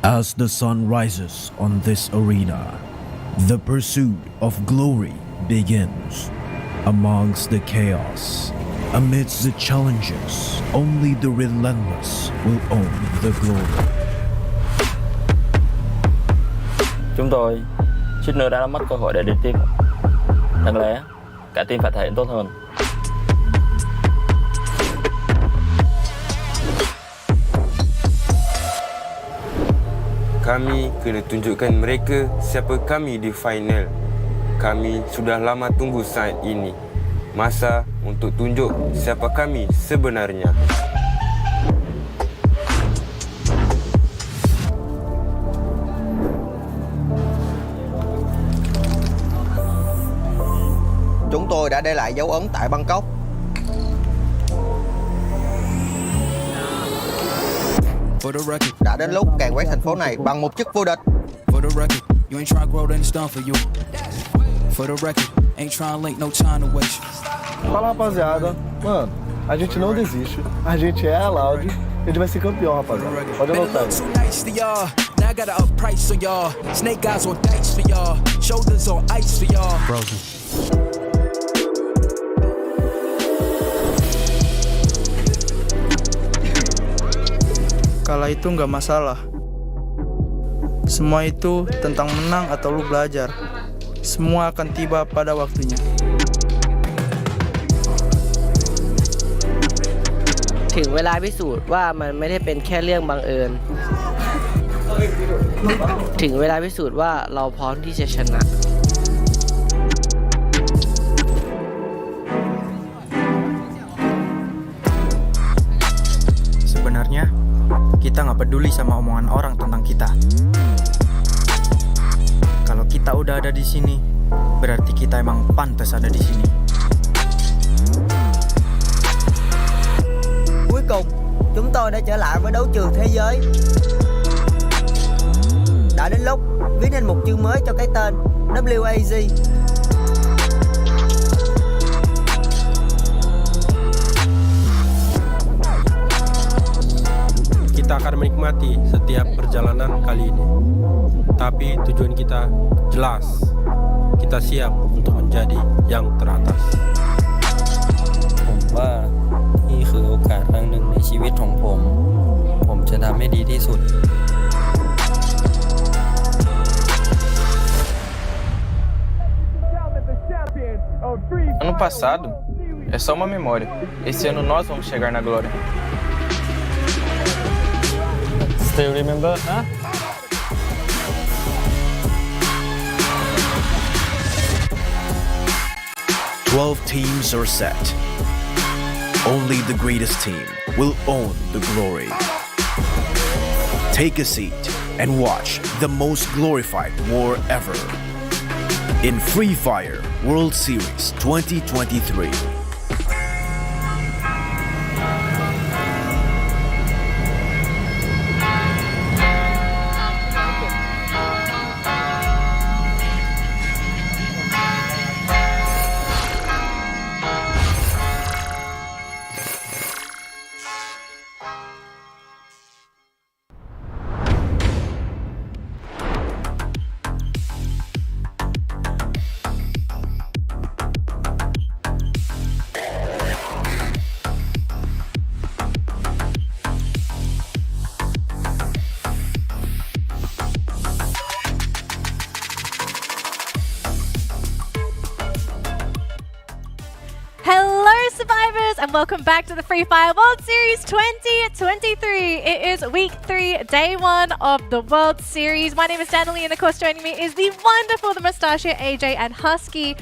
As the sun rises on this arena, the pursuit of glory begins. Amongst the chaos, amidst the challenges, only the relentless will own the glory. Chúng tôi suýt nữa đã mất cơ hội để đi tiếp. Đáng lẽ cả team phải thể hiện tốt hơn. Kami kena tunjukkan mereka siapa kami di final. Kami sudah lama tunggu saat ini. Masa untuk tunjuk siapa kami sebenarnya. Chúng tôi đã để lại dấu ấn tại Bangkok. Đã đến lúc càn quét thành phố này bằng một chức vô địch. Fala, rapaziada. Mano, a gente não desiste. A gente é a Loud e a gente vai ser campeão, rapaziada. Pode anotar aí. Now I got to up price on y'all. Snake eyes on dice for y'all. Shoulders on ice for y'all. Frozen. Kalah itu nggak masalah. Semua itu tentang menang atau lu belajar. Semua akan tiba pada waktunya. ถึงเวลาพิสูจน์ว่ามันไม่ได้เป็นแค่เรื่องบังเอิญ ถึงเวลาพิสูจน์ว่าเราพร้อมที่จะชนะ Sebenarnya kita nggak peduli sama omongan orang tentang kita. Kalau kita udah ada di sini, berarti kita emang pantas ada di sini. Cuối cùng, chúng tôi đã trở lại với đấu trường thế giới. Đã đến lúc viết nên một chữ mới cho cái tên WAZ. Kita akan menikmati setiap perjalanan kali ini. Tapi tujuan kita jelas. Kita siap untuk menjadi yang teratas. ผมว่านี่คือโอกาสครั้งหนึ่งในชีวิตของผม ผมจะทำให้ดีที่สุด Ano passado é só uma memória. Esse ano nós vamos chegar na glória. Still remember, huh? Twelve teams are set. Only the greatest team will own the glory. Take a seat and watch the most glorified war ever in Free Fire World Series 2023. Survivors, and welcome back to the Free Fire World Series 2023. It is week 3, day 1 of the World Series. My name is Danielle, and of course joining me is the wonderful, the Mustachio, AJ and Husky.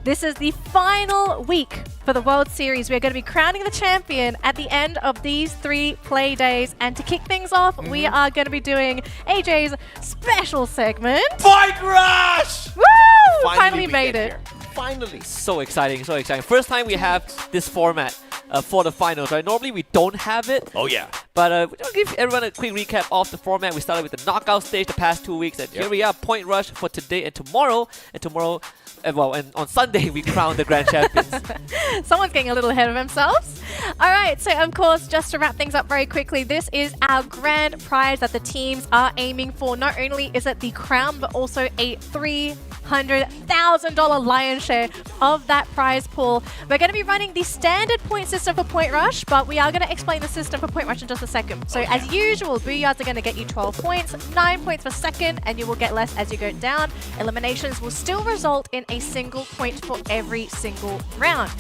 This is the final week for the World Series. We're going to be crowning the champion at the end of these 3 play days. And to kick things off, we are going to be doing AJ's special segment. Bike Rush! Woo! Finally made it. Here. Finally. So exciting, so exciting. First time we have this format for the finals, right? Normally we don't have it. Oh yeah. But we'll give everyone a quick recap of the format. We started with the knockout stage the past 2 weeks, and here we are, Point Rush for today and tomorrow. And tomorrow, and on Sunday, we crown the Grand Champions. Someone's getting a little ahead of themselves. All right, so of course, just to wrap things up very quickly, this is our grand prize that the teams are aiming for. Not only is it the crown, but also a $300,000 lion's share of that prize pool. We're going to be running the standard point system for Point Rush, but we are going to explain the system for Point Rush in just a second. So as usual, Booyards are going to get you 12 points, 9 points for second, and you will get less as you go down. Eliminations will still result in a single point for every single round.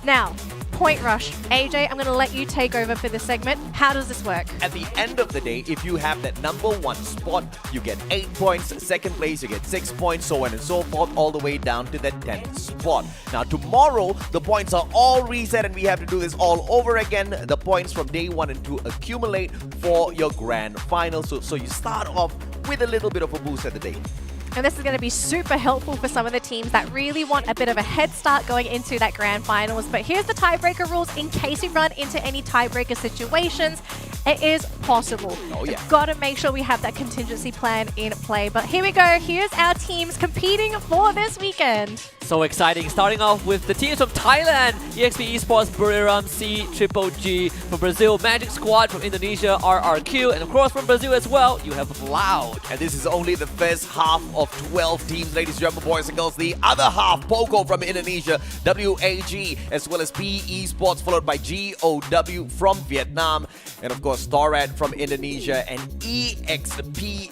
Now, Point Rush. AJ, I'm going to let you take over for this segment. How does this work? At the end of the day, if you have that #1 spot, you get 8 points. Second place, you get 6 points, so on and so forth, all the way down to the 10th spot. Now, tomorrow, the points are all reset, and we have to do this all over again. The points from day 1 and 2 accumulate for your grand final. So you start off with a little bit of a boost at the day. And this is going to be super helpful for some of the teams that really want a bit of a head start going into that grand finals. But here's the tiebreaker rules in case we run into any tiebreaker situations. It is possible. Oh, yeah. We've got to make sure we have that contingency plan in play. But here we go. Here's our teams competing for this weekend. So exciting. Starting off with the teams from Thailand, EXP Esports, Buriram, C, Triple G. From Brazil, Magic Squad. From Indonesia, RRQ. And of course from Brazil as well, you have Loud. And this is only the first half of 12 teams, ladies and gentlemen, boys and girls. The other half, Poco from Indonesia, WAG, as well as P Esports, followed by GOW from Vietnam. And of course, Storad from Indonesia, and EXP,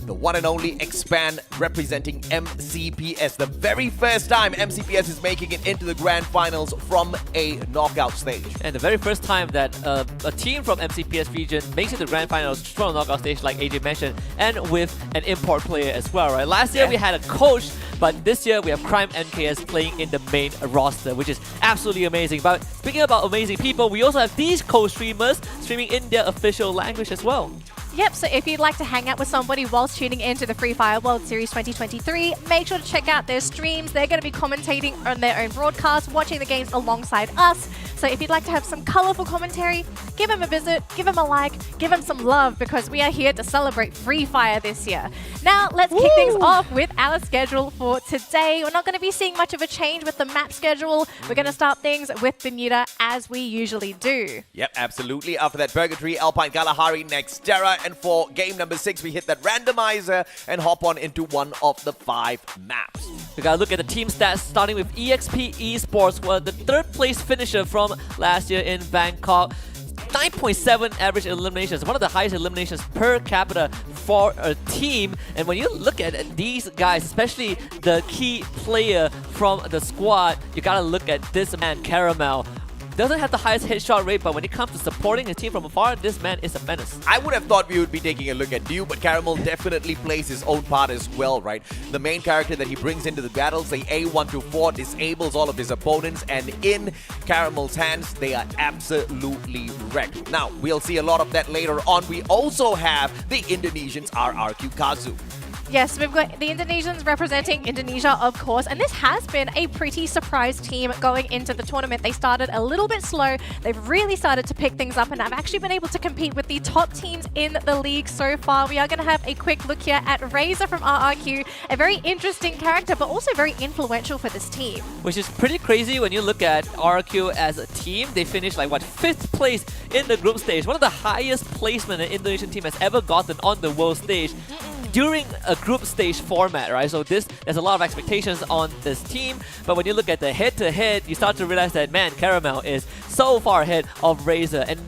the one and only Expand, representing MCPS. The very first time MCPS is making it into the grand finals from a knockout stage. And the very first time that a team from MCPS region makes it to the grand finals from a knockout stage, like AJ mentioned, and with an import player as well, right? Last year we had a coach, but this year we have Crime MKS playing in the main roster, which is absolutely amazing. But speaking about amazing people, we also have these co-streamers streaming in their official language as well. Yep, so if you'd like to hang out with somebody whilst tuning into the Free Fire World Series 2023, make sure to check out their streams. They're going to be commentating on their own broadcast, watching the games alongside us. So if you'd like to have some colorful commentary, give them a visit, give them a like, give them some love, because we are here to celebrate Free Fire this year. Now, let's kick things off with our schedule for today. We're not going to be seeing much of a change with the map schedule. We're going to start things with Bermuda as we usually do. Yep, absolutely. After that, Purgatory, Alpine, Kalahari, Nextera. And for game number 6, we hit that randomizer and hop on into one of the 5 maps. We gotta look at the team stats, starting with EXP Esports, the 3rd place finisher from last year in Bangkok. 9.7 average eliminations, one of the highest eliminations per capita for a team. And when you look at these guys, especially the key player from the squad, you gotta look at this man, Caramel. Doesn't have the highest headshot rate, but when it comes to supporting his team from afar, this man is a menace. I would have thought we would be taking a look at Dew, but Caramel definitely plays his own part as well, right? The main character that he brings into the battles, the A124, disables all of his opponents, and in Caramel's hands, they are absolutely wrecked. Now, we'll see a lot of that later on. We also have the Indonesians, RRQ Kazu. Yes, we've got the Indonesians representing Indonesia, of course, and this has been a pretty surprise team going into the tournament. They started a little bit slow. They've really started to pick things up and have actually been able to compete with the top teams in the league so far. We are going to have a quick look here at Razor from RRQ, a very interesting character, but also very influential for this team. Which is pretty crazy when you look at RRQ as a team. They finished like, what, 5th place in the group stage. One of the highest placement an Indonesian team has ever gotten on the world stage. During a group stage format, right? So there's a lot of expectations on this team, but when you look at the head-to-head, you start to realize that, man, Caramel is so far ahead of Razor, and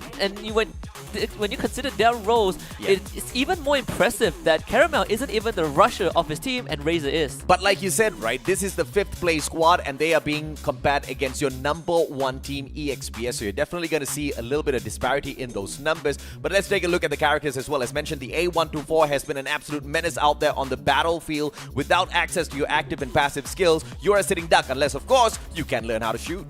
when you consider their roles, it's even more impressive that Caramel isn't even the rusher of his team and Razor is. But like you said, right, this is the 5th place squad, and they are being compared against your #1 team, EXPS, so you're definitely going to see a little bit of disparity in those numbers. But let's take a look at the characters as well. As mentioned, the A124 has been an absolute menace out there on the battlefield. Without access to your active and passive skills, you're a sitting duck, unless, of course, you can learn how to shoot.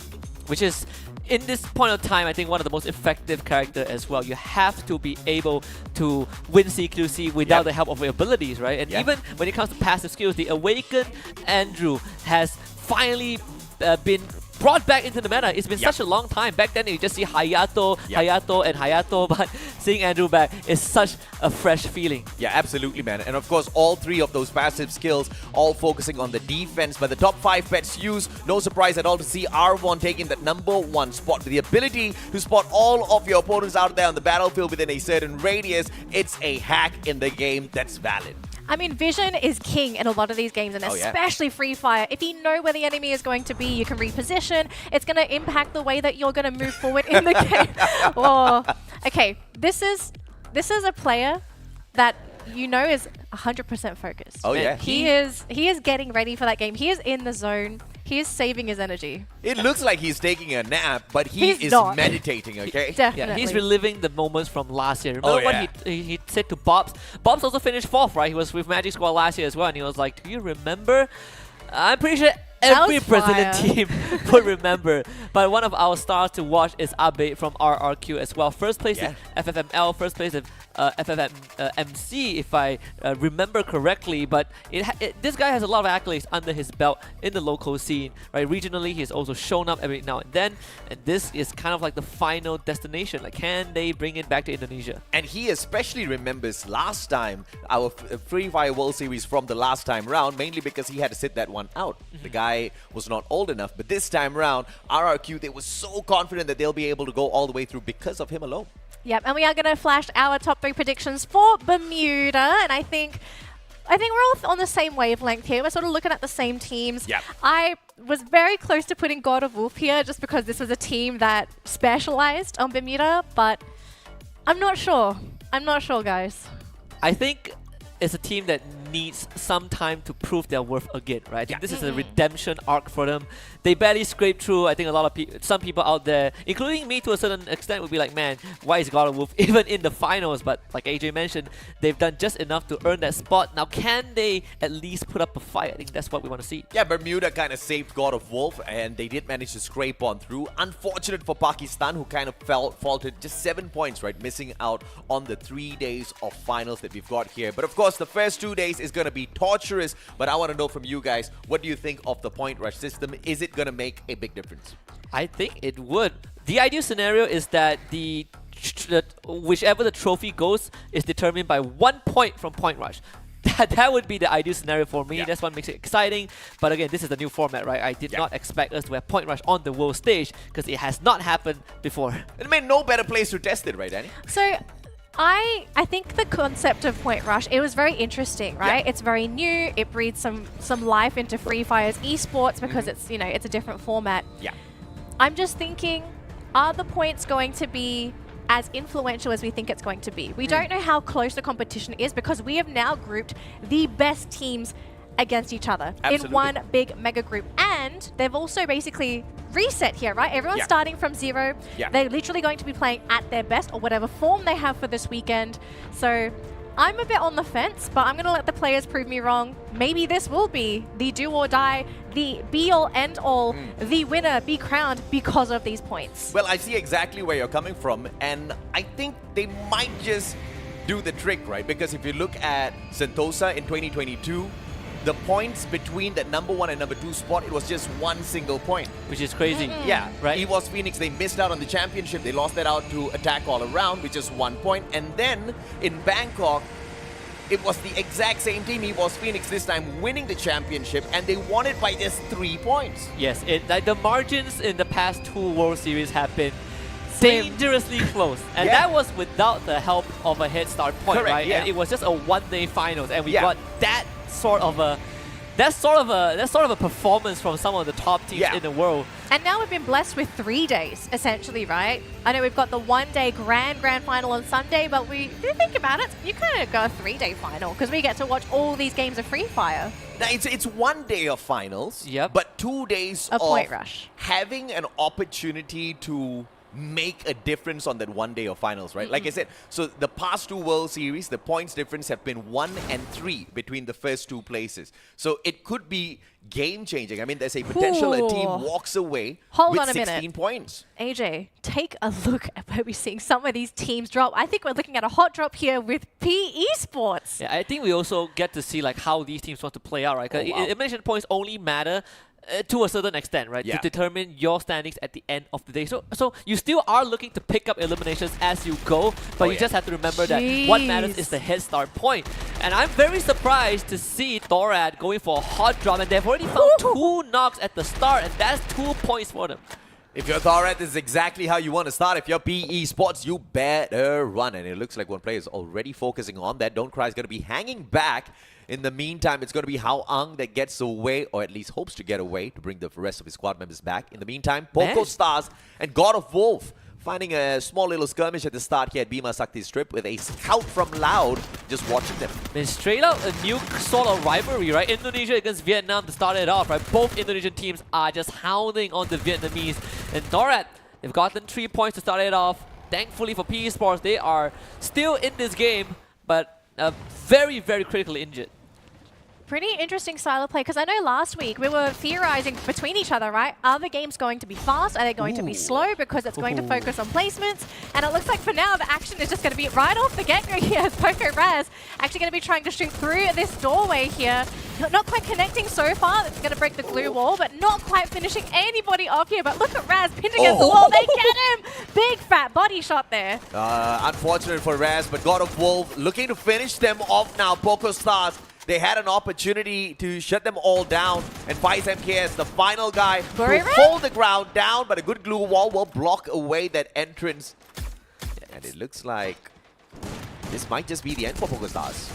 Which is, in this point of time, I think one of the most effective character as well. You have to be able to win CQC without the help of your abilities, right? And even when it comes to passive skills, the Awakened Andrew has finally been brought back into the meta. It's been such a long time. Back then, you just see Hayato, Hayato, but seeing Andrew back is such a fresh feeling. Yeah, absolutely, man. And of course, all three of those passive skills, all focusing on the defense. But the top 5 pets used, no surprise at all to see R1 taking that #1 spot. With the ability to spot all of your opponents out there on the battlefield within a certain radius, it's a hack in the game that's valid. I mean, vision is king in a lot of these games, and especially Free Fire. If you know where the enemy is going to be, you can reposition. It's going to impact the way that you're going to move forward in the game. Oh, okay, this is a player that you know is 100% focused. Oh yeah, he is getting ready for that game. He is in the zone. He is saving his energy. It looks like he's taking a nap, but he's is not. meditating, okay? Definitely. Yeah, he's reliving the moments from last year. Remember what he said to Bobs? Bobs also finished 4th, right? He was with Magic Squad last year as well, and he was like, do you remember? I'm pretty sure every Brazilian team would remember. But one of our stars to watch is Abe from RRQ as well. First place in FFML, first place in FFMC, if I remember correctly. But this guy has a lot of accolades under his belt in the local scene. Right, regionally, he's also shown up every now and then. And this is kind of like the final destination. Like, can they bring it back to Indonesia? And he especially remembers last time, our Free Fire World Series from the last time round, mainly because he had to sit that one out. The guy was not old enough, but this time round, RRQ, they were so confident that they'll be able to go all the way through because of him alone. Yep, and we are going to flash our top 3 predictions for Bermuda, and I think we're all on the same wavelength here. We're sort of looking at the same teams. Yep. I was very close to putting God of Wolf here just because this was a team that specialized on Bermuda, but I'm not sure. I'm not sure, guys. I think it's a team that needs some time to prove their worth again, right? I think this is a redemption arc for them. They barely scraped through. I think a lot of some people out there, including me to a certain extent, would be like, man, why is God of Wolf even in the finals? But like AJ mentioned, they've done just enough to earn that spot. Now, can they at least put up a fight? I think that's what we want to see. Yeah, Bermuda kind of saved God of Wolf, and they did manage to scrape on through. Unfortunate for Pakistan, who kind of faltered just 7 points, right? Missing out on the 3 days of finals that we've got here. But of course, the first 2 days is going to be torturous. But I want to know from you guys, what do you think of the point rush system? Is it going to make a big difference? I think it would. The ideal scenario is that whichever the trophy goes is determined by 1 point from point rush. That would be the ideal scenario for me. That's what makes it exciting. But again, this is the new format, right? I did not expect us to have point rush on the world stage because it has not happened before. It made no better place to test it, right, Danny? So I think the concept of Point Rush, it was very interesting, right? It's very new. It breathes some life into Free Fire's esports because it's, you know, it's a different format. Yeah. I'm just thinking, are the points going to be as influential as we think it's going to be? We don't know how close the competition is because we have now grouped the best teams against each other in one big mega group. And they've also basically reset here, right? Everyone's starting from 0. They're literally going to be playing at their best or whatever form they have for this weekend. So I'm a bit on the fence, but I'm going to let the players prove me wrong. Maybe this will be the do or die, the be all end all, the winner be crowned because of these points. Well, I see exactly where you're coming from, and I think they might just do the trick, right? Because if you look at Sentosa in 2022, the points between that #1 and #2 spot, it was just 1 single point. Which is crazy. Yeah, right. Ffws Phoenix, they missed out on the championship. They lost that out to Attack All Around, which is 1 point. And then in Bangkok, it was the exact same team, Ffws Phoenix, this time winning the championship, and they won it by just 3 points. Yes, like the margins in the past 2 World Series have been dangerously close, and that was without the help of a head start point, right? And it was just a one-day finals, and we got that sort of a performance from some of the top teams in the world. And now we've been blessed with 3 days, essentially, right? I know we've got the one-day grand final on Sunday, but if you think about it, you kind of go a 3-day final because we get to watch all these games of Free Fire. Now, it's 1 day of finals, but 2 days of point rush. Having an opportunity to make a difference on that 1 day of finals, right? Like I said, so the past 2 World Series, the points difference have been 1 and 3 between the first 2 places. So it could be game-changing. I mean, there's a potential a team walks away with 16 points. AJ, take a look at where we're seeing some of these teams drop. I think we're looking at a hot drop here with Esports. Yeah, I think we also get to see like how these teams want to play out, right? Because elimination points only matter to a certain extent, right? Yeah. To determine your standings at the end of the day. So you still are looking to pick up eliminations as you go, but you just have to remember that what matters is the head start point. And I'm very surprised to see Thorad going for a hot drop, and they've already found 2 knocks at the start, and that's 2 points for them. If you're Thorad, this is exactly how you want to start. If you're PE Sports, you better run. And it looks like one player is already focusing on that. Don't Cry is going to be hanging back. In the meantime, it's going to be Hao Ang that gets away, or at least hopes to get away, to bring the rest of his squad members back. In the meantime, Poco Stars and God of Wolf finding a small little skirmish at the start here at Bima Sakti Strip with a scout from Loud just watching them. I mean, straight out a new sort of rivalry, right? Indonesia against Vietnam to start it off, right? Both Indonesian teams are just hounding on the Vietnamese. And Thorad, they've gotten 3 points to start it off. Thankfully for PE Sports, they are still in this game, but very, very critically injured. Pretty interesting style of play, because I know last week we were theorizing between each other, right? Are the games going to be fast? Are they going to be slow? Because it's going to focus on placements. And it looks like for now the action is just going to be right off the get-go here as Poco Raz actually going to be trying to shoot through this doorway here. Not quite connecting so far. It's going to break the glue wall, but not quite finishing anybody off here. But look at Raz pinned against the wall. They get him! Big fat body shot there. Unfortunate for Raz, but God of Wolf looking to finish them off now. Poco Stars, they had an opportunity to shut them all down, and Vice MKS, the final guy, to hold the ground down, but a good glue wall will block away that entrance. And it looks like this might just be the end for Poco Stars.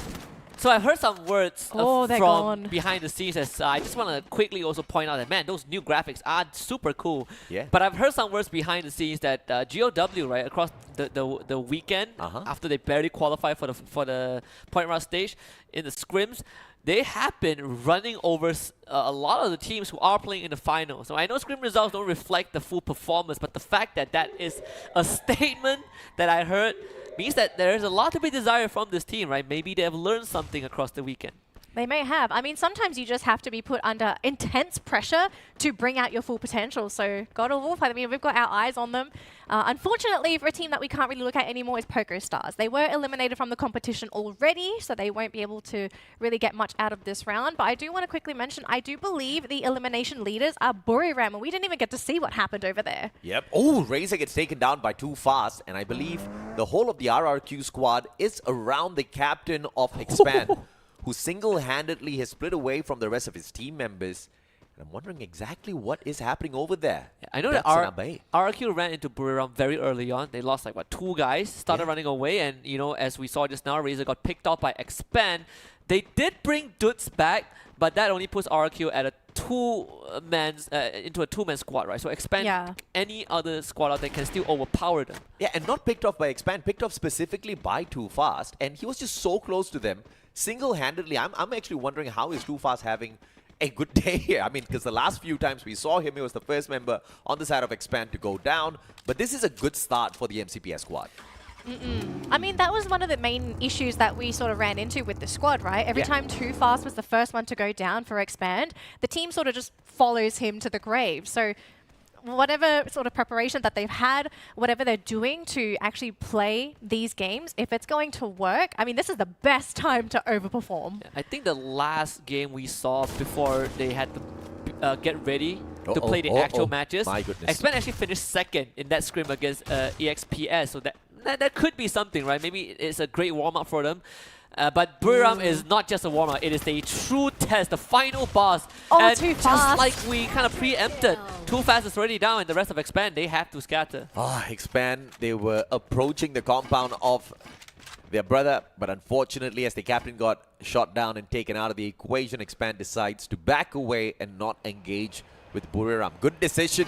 So I've heard some words they're from gone. behind the scenes. As I just want to quickly also point out that, man, those new graphics are super cool. Yeah. But I've heard some words behind the scenes that GOW, right, across the weekend, after they barely qualified for the point rush stage in the scrims, they have been running over a lot of the teams who are playing in the final. So I know scrim results don't reflect the full performance, but the fact that that is a statement that I heard means that there is a lot to be desired from this team, right? Maybe they have learned something across the weekend. They may have. I mean, sometimes you just have to be put under intense pressure to bring out your full potential. So God of Wolf, I mean, we've got our eyes on them. Unfortunately, for a team that we can't really look at anymore is Poco Stars. They were eliminated from the competition already, so they won't be able to really get much out of this round. But I do want to quickly mention, I do believe the elimination leaders are Buriram, and we didn't even get to see what happened over there. Yep. Oh, Razor gets taken down by Too Fast, and I believe the whole of the RRQ squad is around the captain of Expand, who single-handedly has split away from the rest of his team members. And I'm wondering exactly what is happening over there. Yeah, I know that RRQ ran into Buriram very early on. They lost like, what, 2 guys, started running away, and, you know, as we saw just now, Razor got picked off by Expand. They did bring Dudes back, but that only puts RRQ at a into a 2-man squad, right? So Expand, any other squad out there can still overpower them. Yeah, and not picked off by Expand, picked off specifically by Too Fast, and he was just so close to them. Single-handedly, I'm actually wondering how is Too Fast having a good day here. I mean, because the last few times we saw him, he was the first member on the side of Expand to go down. But this is a good start for the MCPS squad. I mean, that was one of the main issues that we sort of ran into with the squad, right? Every time Too Fast was the first one to go down for Expand, the team sort of just follows him to the grave. So whatever sort of preparation that they've had, whatever they're doing to actually play these games, if it's going to work, I mean, this is the best time to overperform. I think the last game we saw before they had to get ready to play the actual matches, My goodness. Expand actually finished second in that scrim against EXPS, so that could be something, right? Maybe it's a great warm-up for them. But Buriram is not just a warm-up, it is a true test, the final boss. And Too just Fast. like we kind of preempted, Too Fast is already down and the rest of Expand, they have to scatter. Expand, they were approaching the compound of their brother, but unfortunately as the captain got shot down and taken out of the equation, Expand decides to back away and not engage with Buriram. Good decision.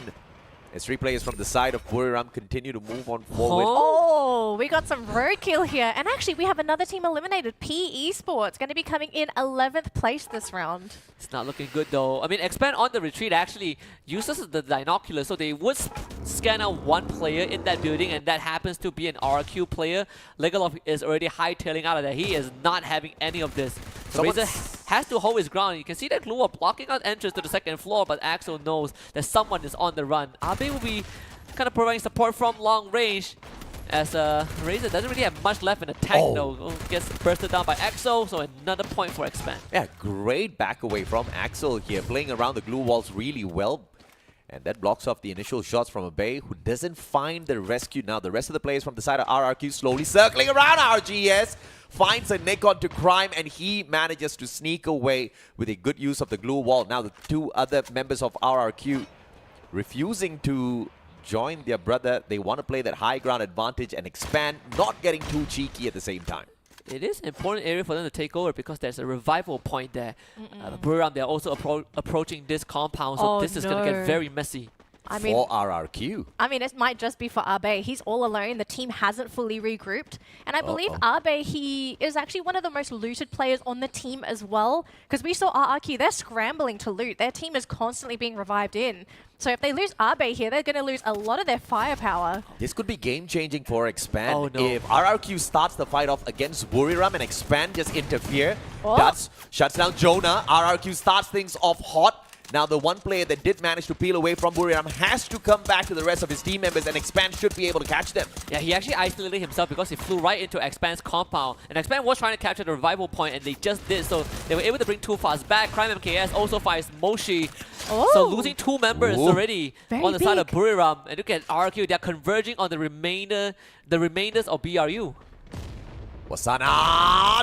As 3 players from the side of Buriram continue to move on forward. Oh, we got some roadkill here. And actually, we have another team eliminated. PE Esports going to be coming in 11th place this round. It's not looking good though. I mean, Expand on the retreat actually uses the binocular, so they would scan out 1 player in that building, and that happens to be an RQ player. Legalov is already hightailing out of there. He is not having any of this. So Razor has to hold his ground. You can see that glue wall blocking out entrance to the 2nd floor, but Axel knows that someone is on the run. Abe will be kind of providing support from long range. as Razor doesn't really have much left in the tank though. Gets bursted down by Axel, so another point for Expand. Yeah, great back away from Axel here, playing around the glue walls really well. And that blocks off the initial shots from Abe, who doesn't find the rescue. Now the rest of the players from the side of RRQ slowly circling around RGS. Finds a nick onto Crime, and he manages to sneak away with a good use of the glue wall. Now the two other members of RRQ refusing to join their brother. They want to play that high ground advantage and Expand, not getting too cheeky at the same time. It is an important area for them to take over because there's a revival point there. Buriram, they're also approaching this compound, so this is going to get very messy. I mean, for RRQ. I mean, it might just be for Abe. He's all alone. The team hasn't fully regrouped. And I believe Abe, he is actually one of the most looted players on the team as well. Because we saw RRQ, they're scrambling to loot. Their team is constantly being revived in. So if they lose Abe here, they're going to lose a lot of their firepower. This could be game-changing for Expand. Oh, no. If RRQ starts the fight off against Buriram and Expand just interfere, that shuts down Jonah. RRQ starts things off hot. Now the one player that did manage to peel away from Buriram has to come back to the rest of his team members, and Expand should be able to catch them. Yeah, he actually isolated himself because he flew right into Expand's compound. And Expand was trying to capture the revival point, and they just did. So they were able to bring Ffws back. Crime MKS also finds Moshi. So losing two members already on the side of Buriram. And look at RQ, they're converging on the remainders of BRU. Wasana!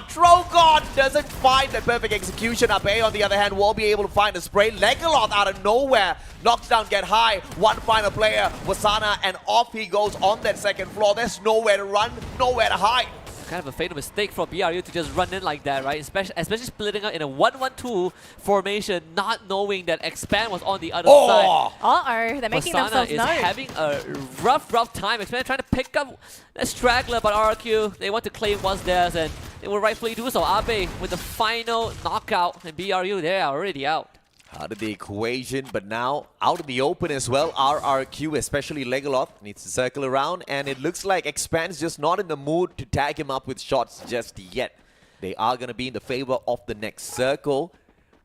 Drogon doesn't find the perfect execution. Abe, on the other hand, will be able to find a spray. Legolas out of nowhere. Knocks down Get High. One final player, Wasana, and off he goes on that second floor. There's nowhere to run, nowhere to hide. Kind of a fatal mistake for BRU to just run in like that, right? Especially splitting up in a 1-1-2 formation, not knowing that Expand was on the other side. Uh-oh, they're making themselves known. is having a rough time. Expand trying to pick up a straggler, but RRQ, they want to claim what's theirs, and they will rightfully do so. Abe with the final knockout, and BRU, they are already out. Out of the equation, but now out in the open as well. RRQ, especially Legolas, needs to circle around, and it looks like Expand's just not in the mood to tag him up with shots just yet. They are going to be in the favor of the next circle,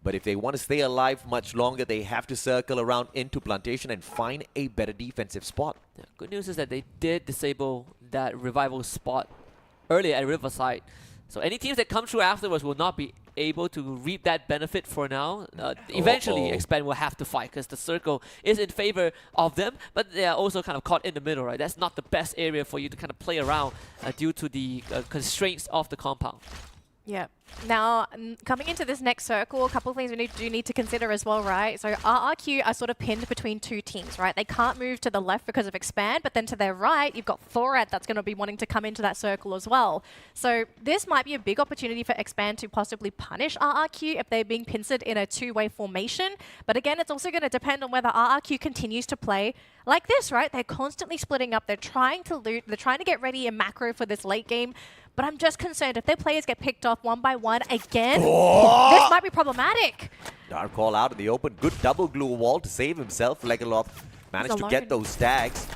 but if they want to stay alive much longer, they have to circle around into Plantation and find a better defensive spot. Yeah, good news is that they did disable that revival spot earlier at Riverside. So any teams that come through afterwards will not be able to reap that benefit for now. Eventually, Expand will have to fight because the circle is in favor of them, but they are also kind of caught in the middle, right? That's not the best area for you to kind of play around due to the constraints of the compound. Yeah. Now, coming into this next circle, a couple of things we do need to consider as well, right? So RRQ are sort of pinned between two teams, right? They can't move to the left because of Expand, but then to their right, you've got Thorad that's going to be wanting to come into that circle as well. So this might be a big opportunity for Expand to possibly punish RRQ if they're being pincered in a two-way formation. But again, it's also going to depend on whether RRQ continues to play like this, right? They're constantly splitting up. They're trying to loot. They're trying to get ready in macro for this late game. But I'm just concerned if their players get picked off one by one again, this might be problematic. Dark call out in the open. Good double glue wall to save himself. Legolas managed to get those tags.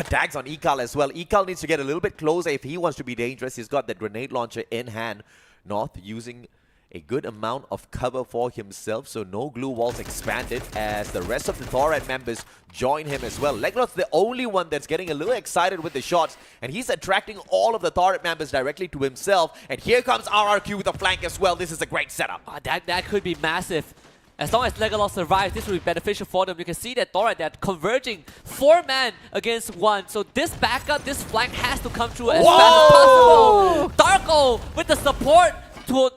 Tags on Ekal as well. Ekal needs to get a little bit closer if he wants to be dangerous. He's got that grenade launcher in hand. North using a good amount of cover for himself, so no glue walls expanded as the rest of the Thorad members join him as well. Legolas the only one that's getting a little excited with the shots, and he's attracting all of the Thorad members directly to himself. And here comes RRQ with a flank as well. This is a great setup. That could be massive. As long as Legolas survives, this will be beneficial for them. You can see that Thorad, they're converging 4-man against 1. So this backup, this flank has to come through as fast as possible. Darko with the support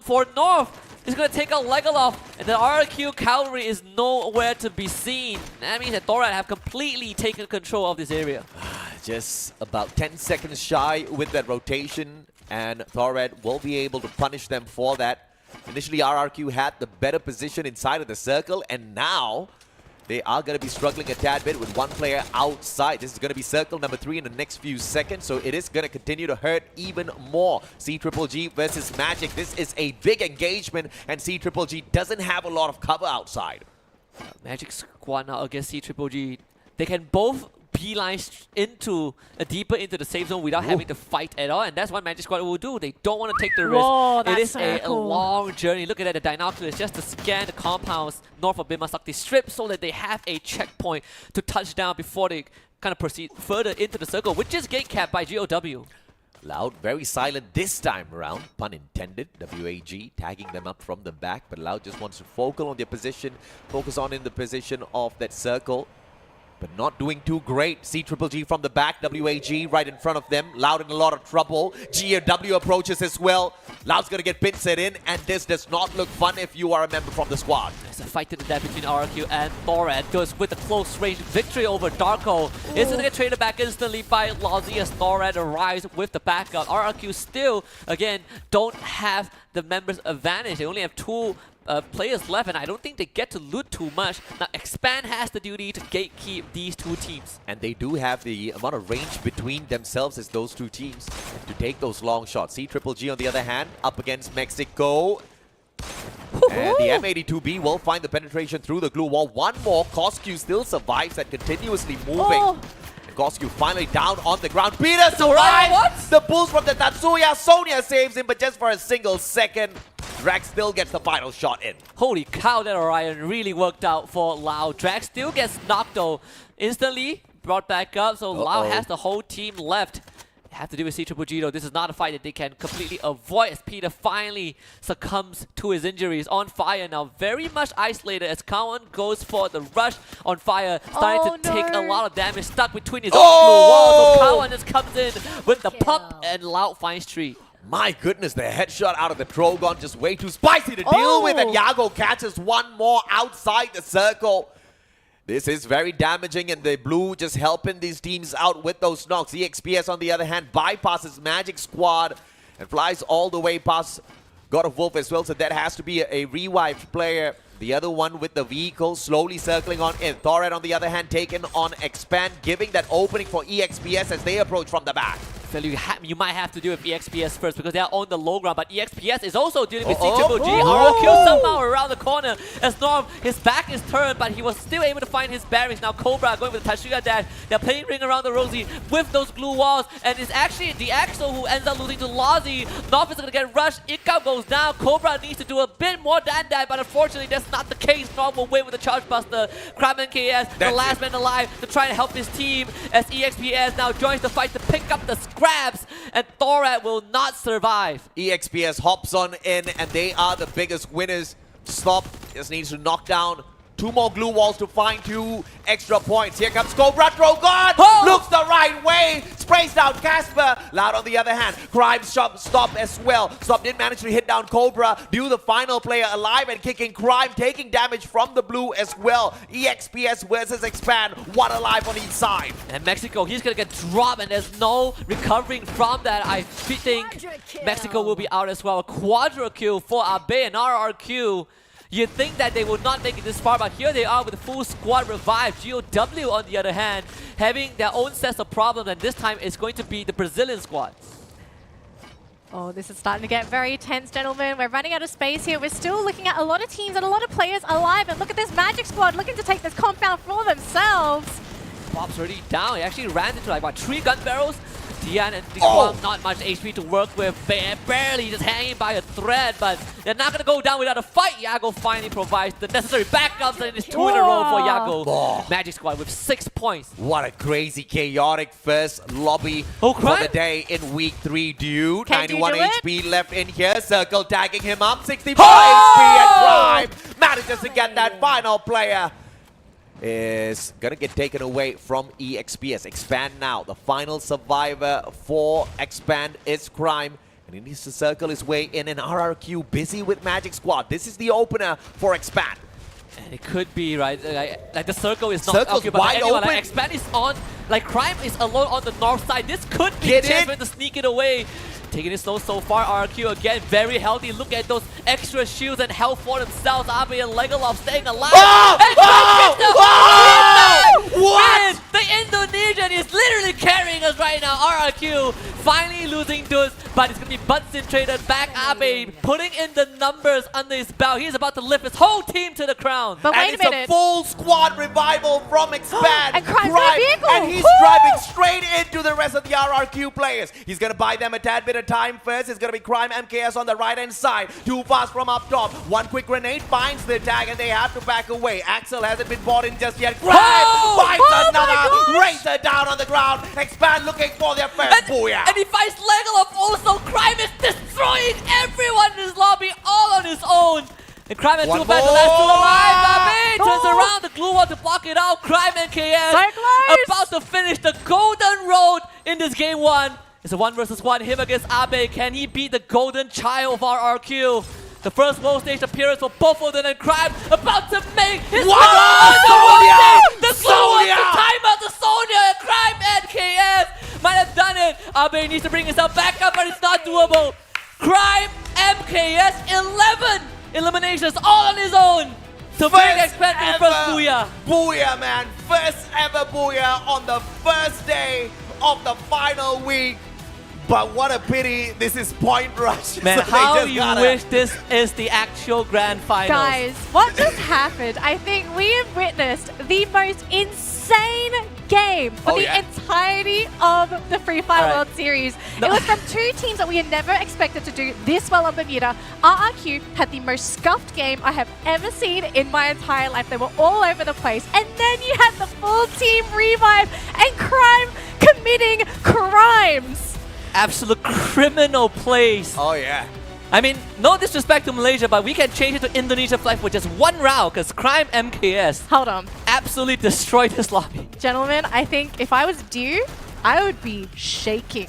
for North is going to take out Legolas, and the RRQ cavalry is nowhere to be seen. That means that Thorad have completely taken control of this area. Just about 10 seconds shy with that rotation, and Thorad will be able to punish them for that. Initially, RRQ had the better position inside of the circle, and now they are going to be struggling a tad bit with one player outside. This is going to be circle number 3 in the next few seconds, so it is going to continue to hurt even more. CGGG versus Magic. This is a big engagement, and CGGG doesn't have a lot of cover outside. Magic squad now against CGGG. They can both beeline deeper into the safe zone without having to fight at all, and that's what Magic Squad will do. They don't want to take the risk. It is a long journey. Look at that, the binoculars just to scan the compounds north of Bimasakti Strip so that they have a checkpoint to touch down before they kind of proceed further into the circle, which is gate capped by GOW. Loud, very silent this time around, pun intended. WAG tagging them up from the back, but Loud just wants to focus on their position, focus on in the position of that circle, but not doing too great. CGGG from the back, WAG right in front of them. Loud in a lot of trouble. GOW approaches as well. Loud's gonna get pin set in, and this does not look fun if you are a member from the squad. It's a fight to the death between RRQ and Thorad. Goes with a close range victory over Darko. It's gonna get traded back instantly by Lozzy as Thorad arrives with the backup. RRQ still, again, don't have the members' advantage. They only have 2 players left, and I don't think they get to loot too much. Now, Expand has the duty to gatekeep these 2 teams. And they do have the amount of range between themselves as those 2 teams to take those long shots. CGGG on the other hand, up against Mexico. And the M82B will find the penetration through the glue wall. One more. Cosq still survives and continuously moving. And Cosq finally down on the ground. Peter survives! The boost from the Tatsuya. Sonia saves him, but just for a single second. Drax still gets the final shot in. Holy cow, that Orion really worked out for Lau. Drax still gets knocked though. Instantly brought back up, so Lau has the whole team left. They have to do with CGGG though. This is not a fight that they can completely avoid as Peter finally succumbs to his injuries. On fire now, very much isolated as Kawan goes for the rush. On fire, starting to take a lot of damage, stuck between his own blue wall. So Kawan just comes in with the pump, and Loud finds 3. My goodness, the headshot out of the Trogon just way too spicy to deal with, and Yago catches one more outside the circle. This is very damaging, and the blue just helping these teams out with those knocks. EXPS, on the other hand, bypasses Magic Squad and flies all the way past God of Wolf as well, so that has to be a revived player. The other one with the vehicle slowly circling on in. Thorad, on the other hand, taken on Expand, giving that opening for EXPS as they approach from the back. So you might have to do with EXPS first because they are on the low ground, but EXPS is also dealing with CGGG. RRQ somehow around the corner as Norm, his back is turned, but he was still able to find his bearings. Now Cobra going with the Tashuya dash. They're playing ring around the Rosie with those glue walls, and it's actually the Axel who ends up losing to Lozzy. North is going to get rushed. Ikka goes down. Cobra needs to do a bit more than that, but unfortunately that's not the case. Norm will win with the Charge Buster. Crabman KS, the last man alive, to try and help his team as EXPS now joins the fight to pick up the scraps, and Thorad will not survive. EXPS hops on in, and they are the biggest winners. Stop just needs to knock down 2 more glue walls to find 2 extra points. Here comes Cobra. Drogon looks the right way, sprays down Casper. Loud on the other hand. Crime stop as well. Stop didn't manage to hit down Cobra. Do the final player alive and kicking Crime, taking damage from the blue as well. EXPS versus Expand, 1 alive on each side. And Mexico, he's gonna get dropped, and there's no recovering from that. I think Mexico will be out as well. A quadra kill for Abe and RRQ. You'd think that they would not make it this far, but here they are with a full squad revive. GOW, on the other hand, having their own sets of problems, and this time it's going to be the Brazilian squad. Oh, this is starting to get very tense, gentlemen. We're running out of space here. We're still looking at a lot of teams and a lot of players alive. And look at this Magic Squad looking to take this compound for themselves. Bob's already down. He actually ran into like, what, 3 gun barrels? Tian and Diguang, not much HP to work with. Barely just hanging by a thread, but they're not going to go down without a fight. Yago finally provides the necessary backups, and it's 2 in a row for Yago. Magic Squad with 6 points. What a crazy, chaotic first lobby for the day in week 3, dude. 91 HP left in here. Circle tagging him up. 64 HP and Crime manages to get that final player. Is gonna get taken away from EXPS. Expand now. The final survivor for Expand is Crime. And he needs to circle his way in, and RRQ busy with Magic Squad. This is the opener for Expand. And it could be, right? Like the circle is not occupied by anyone. Like Expand is on, like Crime is alone on the north side. This could be a chance for him to sneak it away. Taking it slow so far. RRQ again very healthy. Look at those extra shields and health for themselves. Abe and Legolas staying alive. What? The Indonesian is literally carrying us right now. RRQ finally losing dudes, but it's going to be Bunsen traded back. Abe putting in the numbers under his belt. He's about to lift his whole team to the crown. But wait and a minute. It's a full squad revival from Expand. And Crime's got a vehicle. And he's Woo! driving straight into the rest of the RRQ players. He's going to buy them a tad bit of time first. It's going to be Crime MKS on the right-hand side. Too fast from up top. One quick grenade finds the tag and they have to back away. Axel hasn't been bought in just yet. Crime finds another. Racer down on the ground. Expand looking for their first booyah. And he finds Legolas also. Crime is destroying everyone in his lobby all on his own. And Crime and 2 fans, the last two alive. Abe turns around the glue wall to block it out. Crime and KS about to finish the golden road in this game 1. It's a 1 versus 1, him against Abe. Can he beat the golden child of RRQ? The first world stage appearance for both of them, and Crime about to make his Sonia! The Sonia! the timeout to Sonia, and Crime and KS might have done it. Abe needs to bring himself back up, but it's not doable. Crime, MKS, 11 eliminations all on his own to bring Expand to the first booyah. Booyah, man. First ever booyah on the first day of the final week. But what a pity this is Point Rush. Man, So how they you just wish this is the actual grand finals. Guys, what just happened? I think we have witnessed the most insane game for the entirety of the Free Fire World Series. It was from two teams that we had never expected to do this well on Bermuda. RRQ had the most scuffed game I have ever seen in my entire life. They were all over the place. And then you had the full team revive and Crime committing crimes. Absolute criminal plays. Oh, yeah. I mean, no disrespect to Malaysia, but we can change it to Indonesia flag for just one round because Crime MKS Hold on. absolutely destroyed this lobby. Gentlemen, I think if I was due, I would be shaking.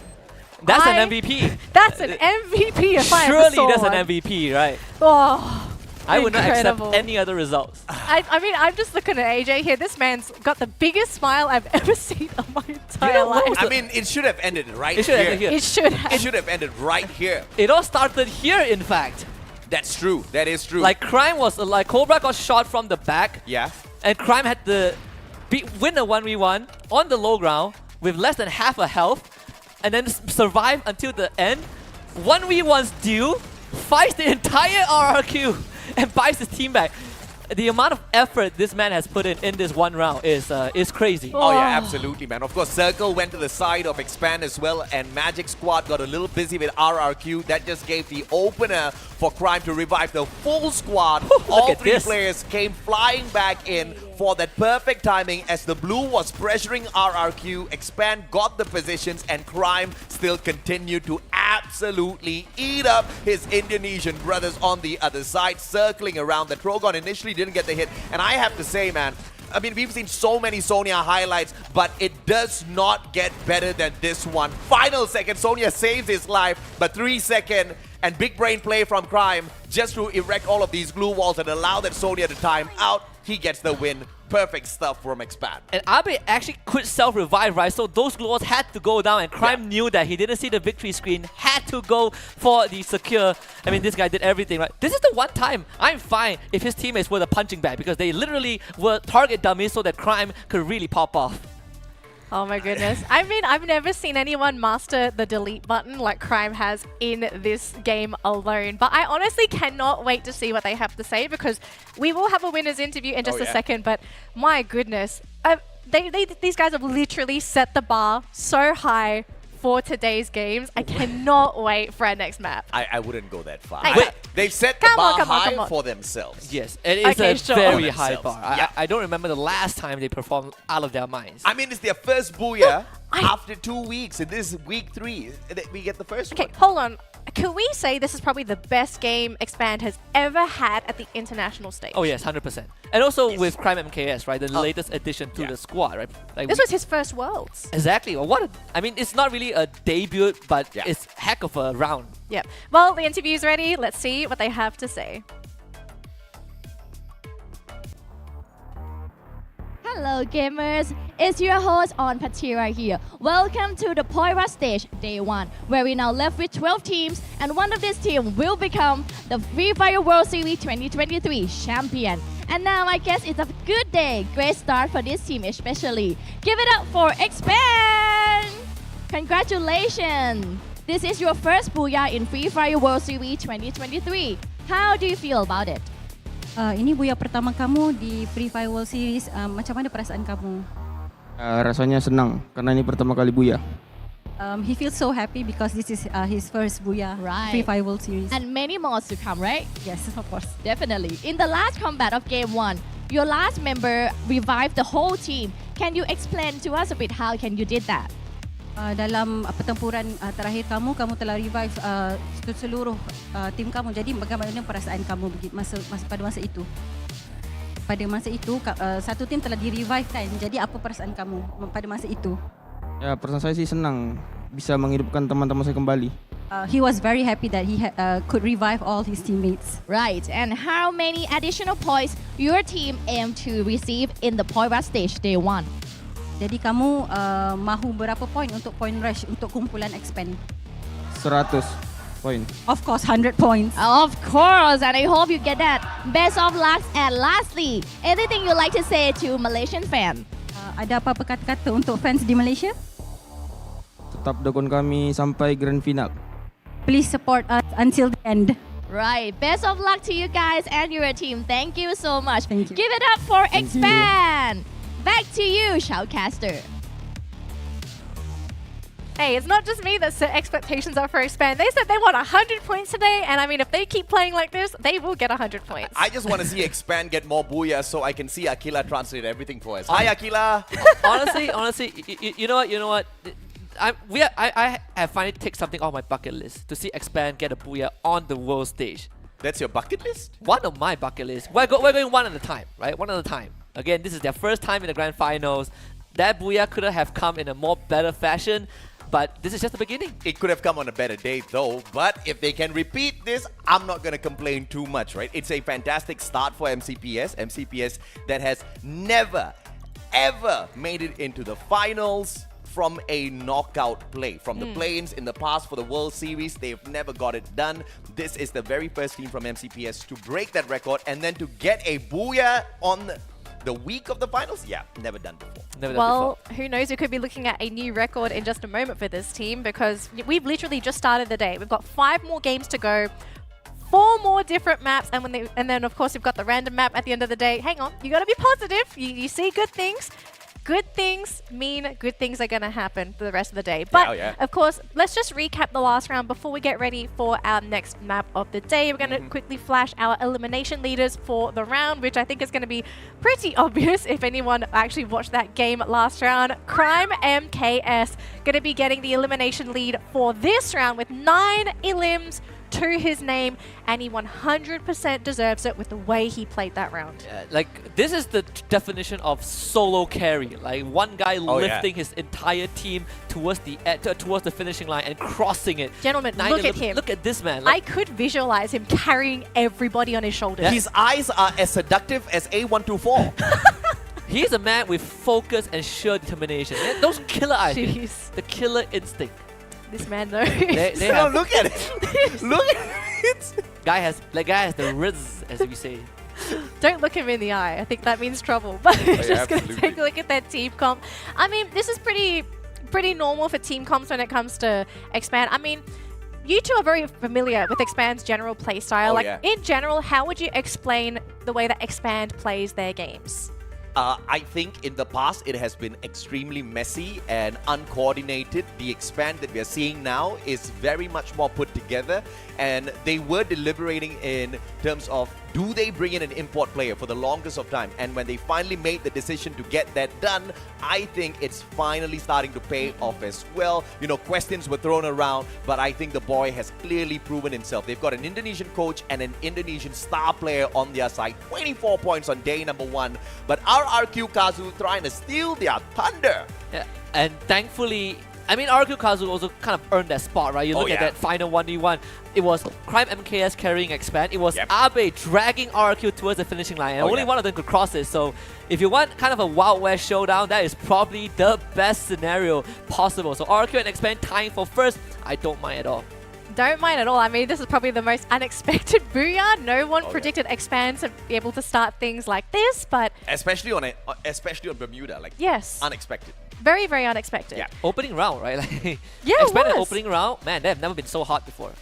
That's an MVP. That's an MVP if I ever Surely saw that's one. an MVP, right? Oh, I would not incredible. accept any other results. I mean, I'm just looking at AJ here. This man's got the biggest smile I've ever seen in my entire life. I mean, it should have ended right It should have here. ended here. It should have. It should have ended right here. It all started here, in fact. That's true. That is true. Like Crime was like Cobra got shot from the back. Yeah. And Crime had to win a 1v1 on the low ground with less than half a health, and then survive until the end. 1v1's due, fights the entire RRQ, and buys his team back. The amount of effort this man has put in this one round is crazy. Oh yeah, absolutely, man. Of course, Circle went to the side of Expand as well, and Magic Squad got a little busy with RRQ. That just gave the opener for Crime to revive the full squad. All three players came flying back in for that perfect timing as the blue was pressuring RRQ. Expand got the positions, and Crime still continued to absolutely eat up his Indonesian brothers on the other side, circling around. The Trogon initially didn't get the hit, and I have to say, man, I mean, we've seen so many Sonia highlights, but it does not get better than this one. Final second, Sonia saves his life, but 3 second and big brain play from Crime just to erect all of these glue walls and allow that Sonia to time out. He gets the win. Perfect stuff from Expand. And Abe actually could self-revive, right? So those glue walls had to go down, and Crime knew that. He didn't see the victory screen, had to go for the secure. I mean, this guy did everything, right? This is the one time I'm fine if his teammates were the punching bag, because they literally were target dummies so that Crime could really pop off. Oh my goodness. I mean, I've never seen anyone master the delete button like Crime has in this game alone. But I honestly cannot wait to see what they have to say, because we will have a winner's interview in just a second. But my goodness, these guys have literally set the bar so high for today's games. I cannot wait for our next map. I wouldn't go that far. Hey, They've set the bar high for themselves. Yes, it is a very high bar. I don't remember the last time they performed out of their minds. I mean, it's their first booyah after 2 weeks. And this is week 3. We get the first one. Okay, hold on. Can we say this is probably the best game Expand has ever had at the international stage? Oh yes, 100%. And also with Crime MKS, right? The latest addition to the squad, right? Like this was his first Worlds. Exactly. Well, I mean, it's not really a debut, but it's heck of a round. Yep. Well, the interview's ready. Let's see what they have to say. Hello gamers, it's your host on Patira here. Welcome to the Point Rush stage, day 1, where we're now left with 12 teams, and one of these teams will become the Free Fire World Series 2023 champion. And now I guess it's a good day, great start for this team especially. Give it up for Expand! Congratulations! This is your first booyah in Free Fire World Series 2023. How do you feel about it? Ini booyah pertama kamu di Free Fire World Series. Macam mana perasaan kamu? Rasanya senang karena ini pertama kali booyah. He feels so happy because this is his first booyah Free Fire World Series. And many more to come, right? Yes, of course. Definitely. In the last combat of Game 1, your last member revived the whole team. Can you explain to us a bit how can you did that? Dalam pertempuran terakhir kamu telah revive seluruh tim kamu. Jadi bagaimana perasaan kamu pada masa itu? Pada masa itu satu tim telah di-revive kan. Jadi apa perasaan kamu pada masa itu? Ya, perasaan saya sih senang bisa menghidupkan teman-teman saya kembali. He was very happy that he could revive all his teammates. Right. And how many additional points your team aim to receive in the point rush stage day 1? Jadi kamu mahu berapa poin untuk point rush untuk kumpulan expand? 100 poin. Of course, 100 points. Of course, and I hope you get that. Best of luck. And lastly, anything you like to say to Malaysian fan? Ada apa kata-kata untuk fans di Malaysia? Tetap dukung kami sampai grand final. Please support us until the end. Right. Best of luck to you guys and your team. Thank you so much. Thank you. Give it up for Expand. Back to you, Shoutcaster. Hey, it's not just me that set expectations up for Expand. They said they want 100 points today, and I mean, if they keep playing like this, they will get 100 points. I just want to see Expand get more booyah so I can see Akila translate everything for us. Hi, Akila. honestly, you know what? I have finally ticked something off my bucket list to see Expand get a booyah on the world stage. That's your bucket list? One of my bucket lists. We're going one at a time, right? One at a time. Again, this is their first time in the grand finals. That booyah could have come in a more better fashion, but this is just the beginning. It could have come on a better day though, but if they can repeat this, I'm not going to complain too much, right? It's a fantastic start for MCPS. MCPS that has never, ever made it into the finals from a knockout play. From the play-ins in the past for the World Series, they've never got it done. This is the very first team from MCPS to break that record and then to get a booyah on the week of the finals? Yeah, never done before. Well, who knows? We could be looking at a new record in just a moment for this team because we've literally just started the day. We've got 5 more games to go, 4 more different maps, and then of course we've got the random map at the end of the day. Hang on, you got to be positive. You see good things. Good things mean good things are going to happen for the rest of the day. But, of course, let's just recap the last round before we get ready for our next map of the day. We're going to quickly flash our elimination leaders for the round, which I think is going to be pretty obvious if anyone actually watched that game last round. Crime MKS going to be getting the elimination lead for this round with 9 elims to his name, and he 100% deserves it with the way he played that round. Like, this is the definition of solo carry. Like, one guy lifting his entire team towards the finishing line and crossing it. Gentlemen, look at him. Look at this man. Like, I could visualize him carrying everybody on his shoulders. His eyes are as seductive as A124. He's a man with focus and sheer determination. Those killer eyes, Jeez. the killer instinct. This man knows. They have, look at it. Look at it. Guy has the riz, as we say. Don't look him in the eye. I think that means trouble. But just going to take a look at that team comp. I mean, this is pretty normal for team comps when it comes to Expand. I mean, you two are very familiar with Expand's general play style. In general, how would you explain the way that Expand plays their games? I think in the past it has been extremely messy and uncoordinated. The Expand that we are seeing now is very much more put together, and they were deliberating in terms of do they bring in an import player for the longest of time, and when they finally made the decision to get that done, I think it's finally starting to pay off as well. You know, questions were thrown around, but I think the boy has clearly proven himself. They've got an Indonesian coach and an Indonesian star player on their side. 24 points on day number 1, but RRQ Kazu trying to steal their thunder. Yeah, and thankfully, I mean, RQ Kazu also kind of earned that spot, right? You look at that final 1v1. It was Crime MKS carrying Expand. It was Abe dragging RQ towards the finishing line. And only one of them could cross it. So if you want kind of a Wild West showdown, that is probably the best scenario possible. So RQ and Expand tying for first, I don't mind at all. Don't mind at all. I mean, this is probably the most unexpected booyah. No one predicted Expand to be able to start things like this, but especially on Bermuda, like unexpected. Very, very unexpected. Yeah. Opening round, right? Like, Yeah, it expected was. opening round. Man, they have never been so hot before.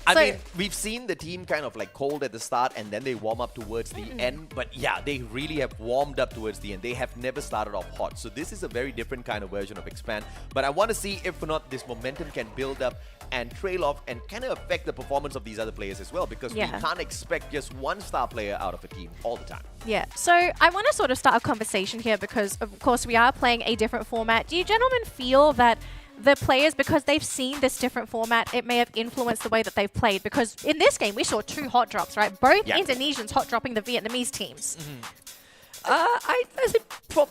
I So- mean, we've seen the team kind of like cold at the start and then they warm up towards the end. But yeah, they really have warmed up towards the end. They have never started off hot. So this is a very different kind of version of Expand. But I want to see if or not this momentum can build up and trail off and kind of affect the performance of these other players as well. Because we Yeah. can't expect just one star player out of a team all the time. Yeah, so I want to sort of start a conversation here because, of course, we are playing a different format. Do you gentlemen feel that the players, because they've seen this different format, it may have influenced the way that they've played? Because in this game, we saw 2 hot drops, right? Both Yeah. Indonesians hot dropping the Vietnamese teams. I say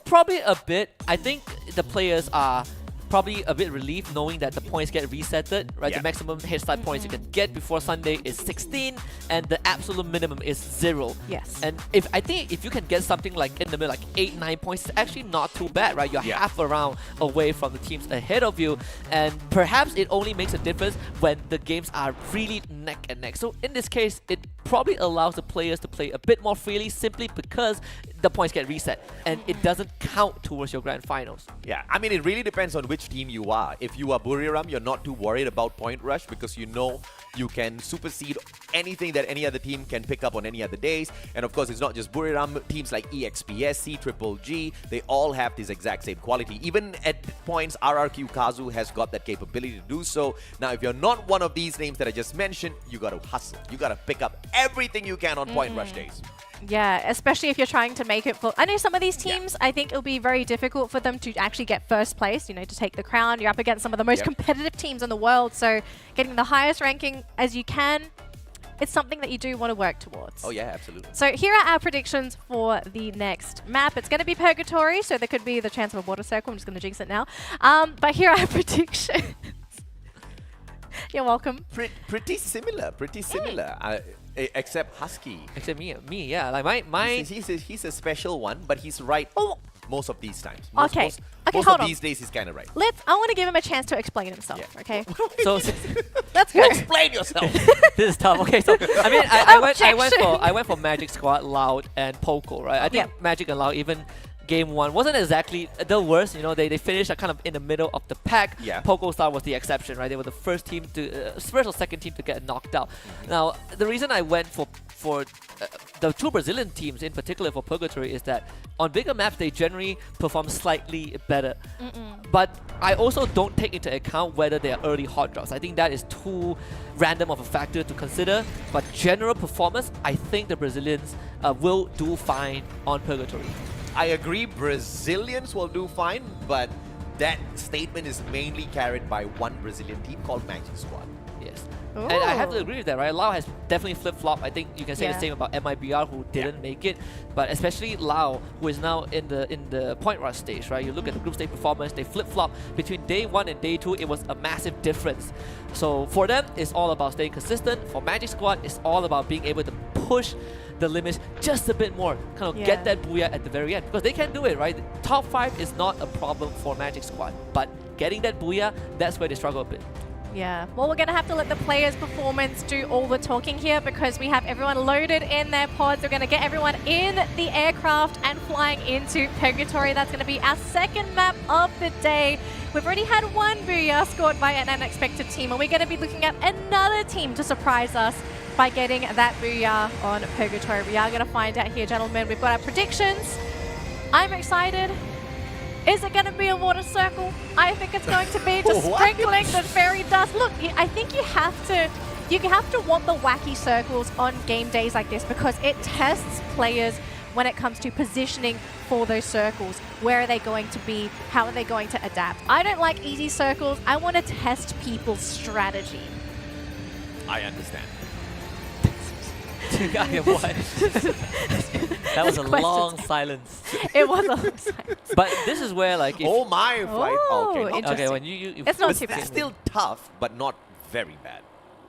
probably a bit. I think the players are probably a bit relieved knowing that the points get resetted, right? Yeah. The maximum head start points you can get before Sunday is 16, and the absolute minimum is 0. Yes. And I think if you can get something like in the middle, like 8-9 points, it's actually not too bad, right? You're Yeah. half a round away from the teams ahead of you, and perhaps it only makes a difference when the games are really neck and neck. So in this case, it probably allows the players to play a bit more freely simply because the points get reset and it doesn't count towards your grand finals. Yeah, I mean, it really depends on which team you are. If you are Buriram, you're not too worried about point rush because you know you can supersede anything that any other team can pick up on any other days. And of course, it's not just Buriram. Teams like EXPSC, Triple G, they all have this exact same quality. Even at points, RRQ Kazu has got that capability to do so. Now, if you're not one of these names that I just mentioned, you got to hustle. You got to pick up everything you can on point rush days. Yeah, especially if you're trying to make it for... I know some of these teams, I think it'll be very difficult for them to actually get first place, you know, to take the crown. You're up against some of the most competitive teams in the world, so getting the highest ranking as you can, it's something that you do want to work towards. Oh yeah, absolutely. So here are our predictions for the next map. It's going to be Purgatory, so there could be the chance of a water circle. I'm just going to jinx it now. But here are our predictions. You're welcome. Pretty similar. Except Husky. Except me, yeah. Like my he's a special one, but he's right most of these times. Okay, Most hold of on. these days, he's kind of right. I want to give him a chance to explain himself, okay? So Let's go. Explain yourself. this is tough. Okay, so I mean, I went for Magic Squad, Loud, and Poco, right? I think Magic and Loud, even game 1 wasn't exactly the worst. You know, they finished kind of in the middle of the pack. Yeah. Poco Star was the exception, right? They were the first team to first or second team to get knocked out. Now, the reason I went for the 2 Brazilian teams in particular for Purgatory is that on bigger maps they generally perform slightly better. But I also don't take into account whether they are early hot drops. I think that is too random of a factor to consider. But general performance, I think the Brazilians will do fine on Purgatory. I agree, Brazilians will do fine, but that statement is mainly carried by one Brazilian team called Magic Squad. Yes. And I have to agree with that, right? Lau has definitely flip-flopped. I think you can say the same about MIBR, who didn't make it, but especially Lau, who is now in the point rush stage, right? You look at the group stage performance, they flip-flop between day 1 and day 2. It was a massive difference. So for them, it's all about staying consistent. For Magic Squad, it's all about being able to push the limits just a bit more, kind of get that booyah at the very end, because they can do it, right? Top 5 is not a problem for Magic Squad, but getting that booyah, that's where they struggle a bit. Yeah, well, we're going to have to let the players' performance do all the talking here because we have everyone loaded in their pods. We're going to get everyone in the aircraft and flying into Purgatory. That's going to be our second map of the day. We've already had one booyah scored by an unexpected team, and we're going to be looking at another team to surprise us by getting that booyah on Purgatory. We are going to find out here, gentlemen. We've got our predictions. I'm excited. Is it going to be a water circle? I think it's going to be just sprinkling the fairy dust. Look, I think you have to want the wacky circles on game days like this because it tests players when it comes to positioning for those circles. Where are they going to be? How are they going to adapt? I don't like easy circles. I want to test people's strategy. I understand. That was a long silence. It was a long silence. But this is where, like, if oh my flight. Okay, when you it's not too bad. It's still tough, but not very bad.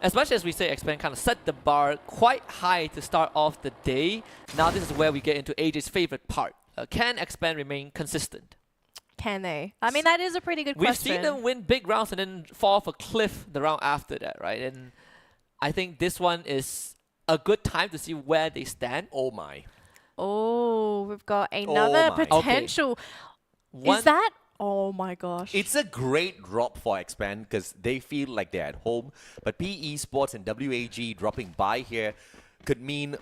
As much as we say Expand kind of set the bar quite high to start off the day, now this is where we get into AJ's favorite part. Can Expand remain consistent? Can they? I mean, that is a pretty good We've question. seen them win big rounds and then fall off a cliff the round after that, right? And I think this one is a good time to see where they stand. Oh my. Oh, we've got another potential. Okay. Is that Oh my gosh. It's a great drop for Expand because they feel like they're at home. But PE Sports and WAG dropping by here could mean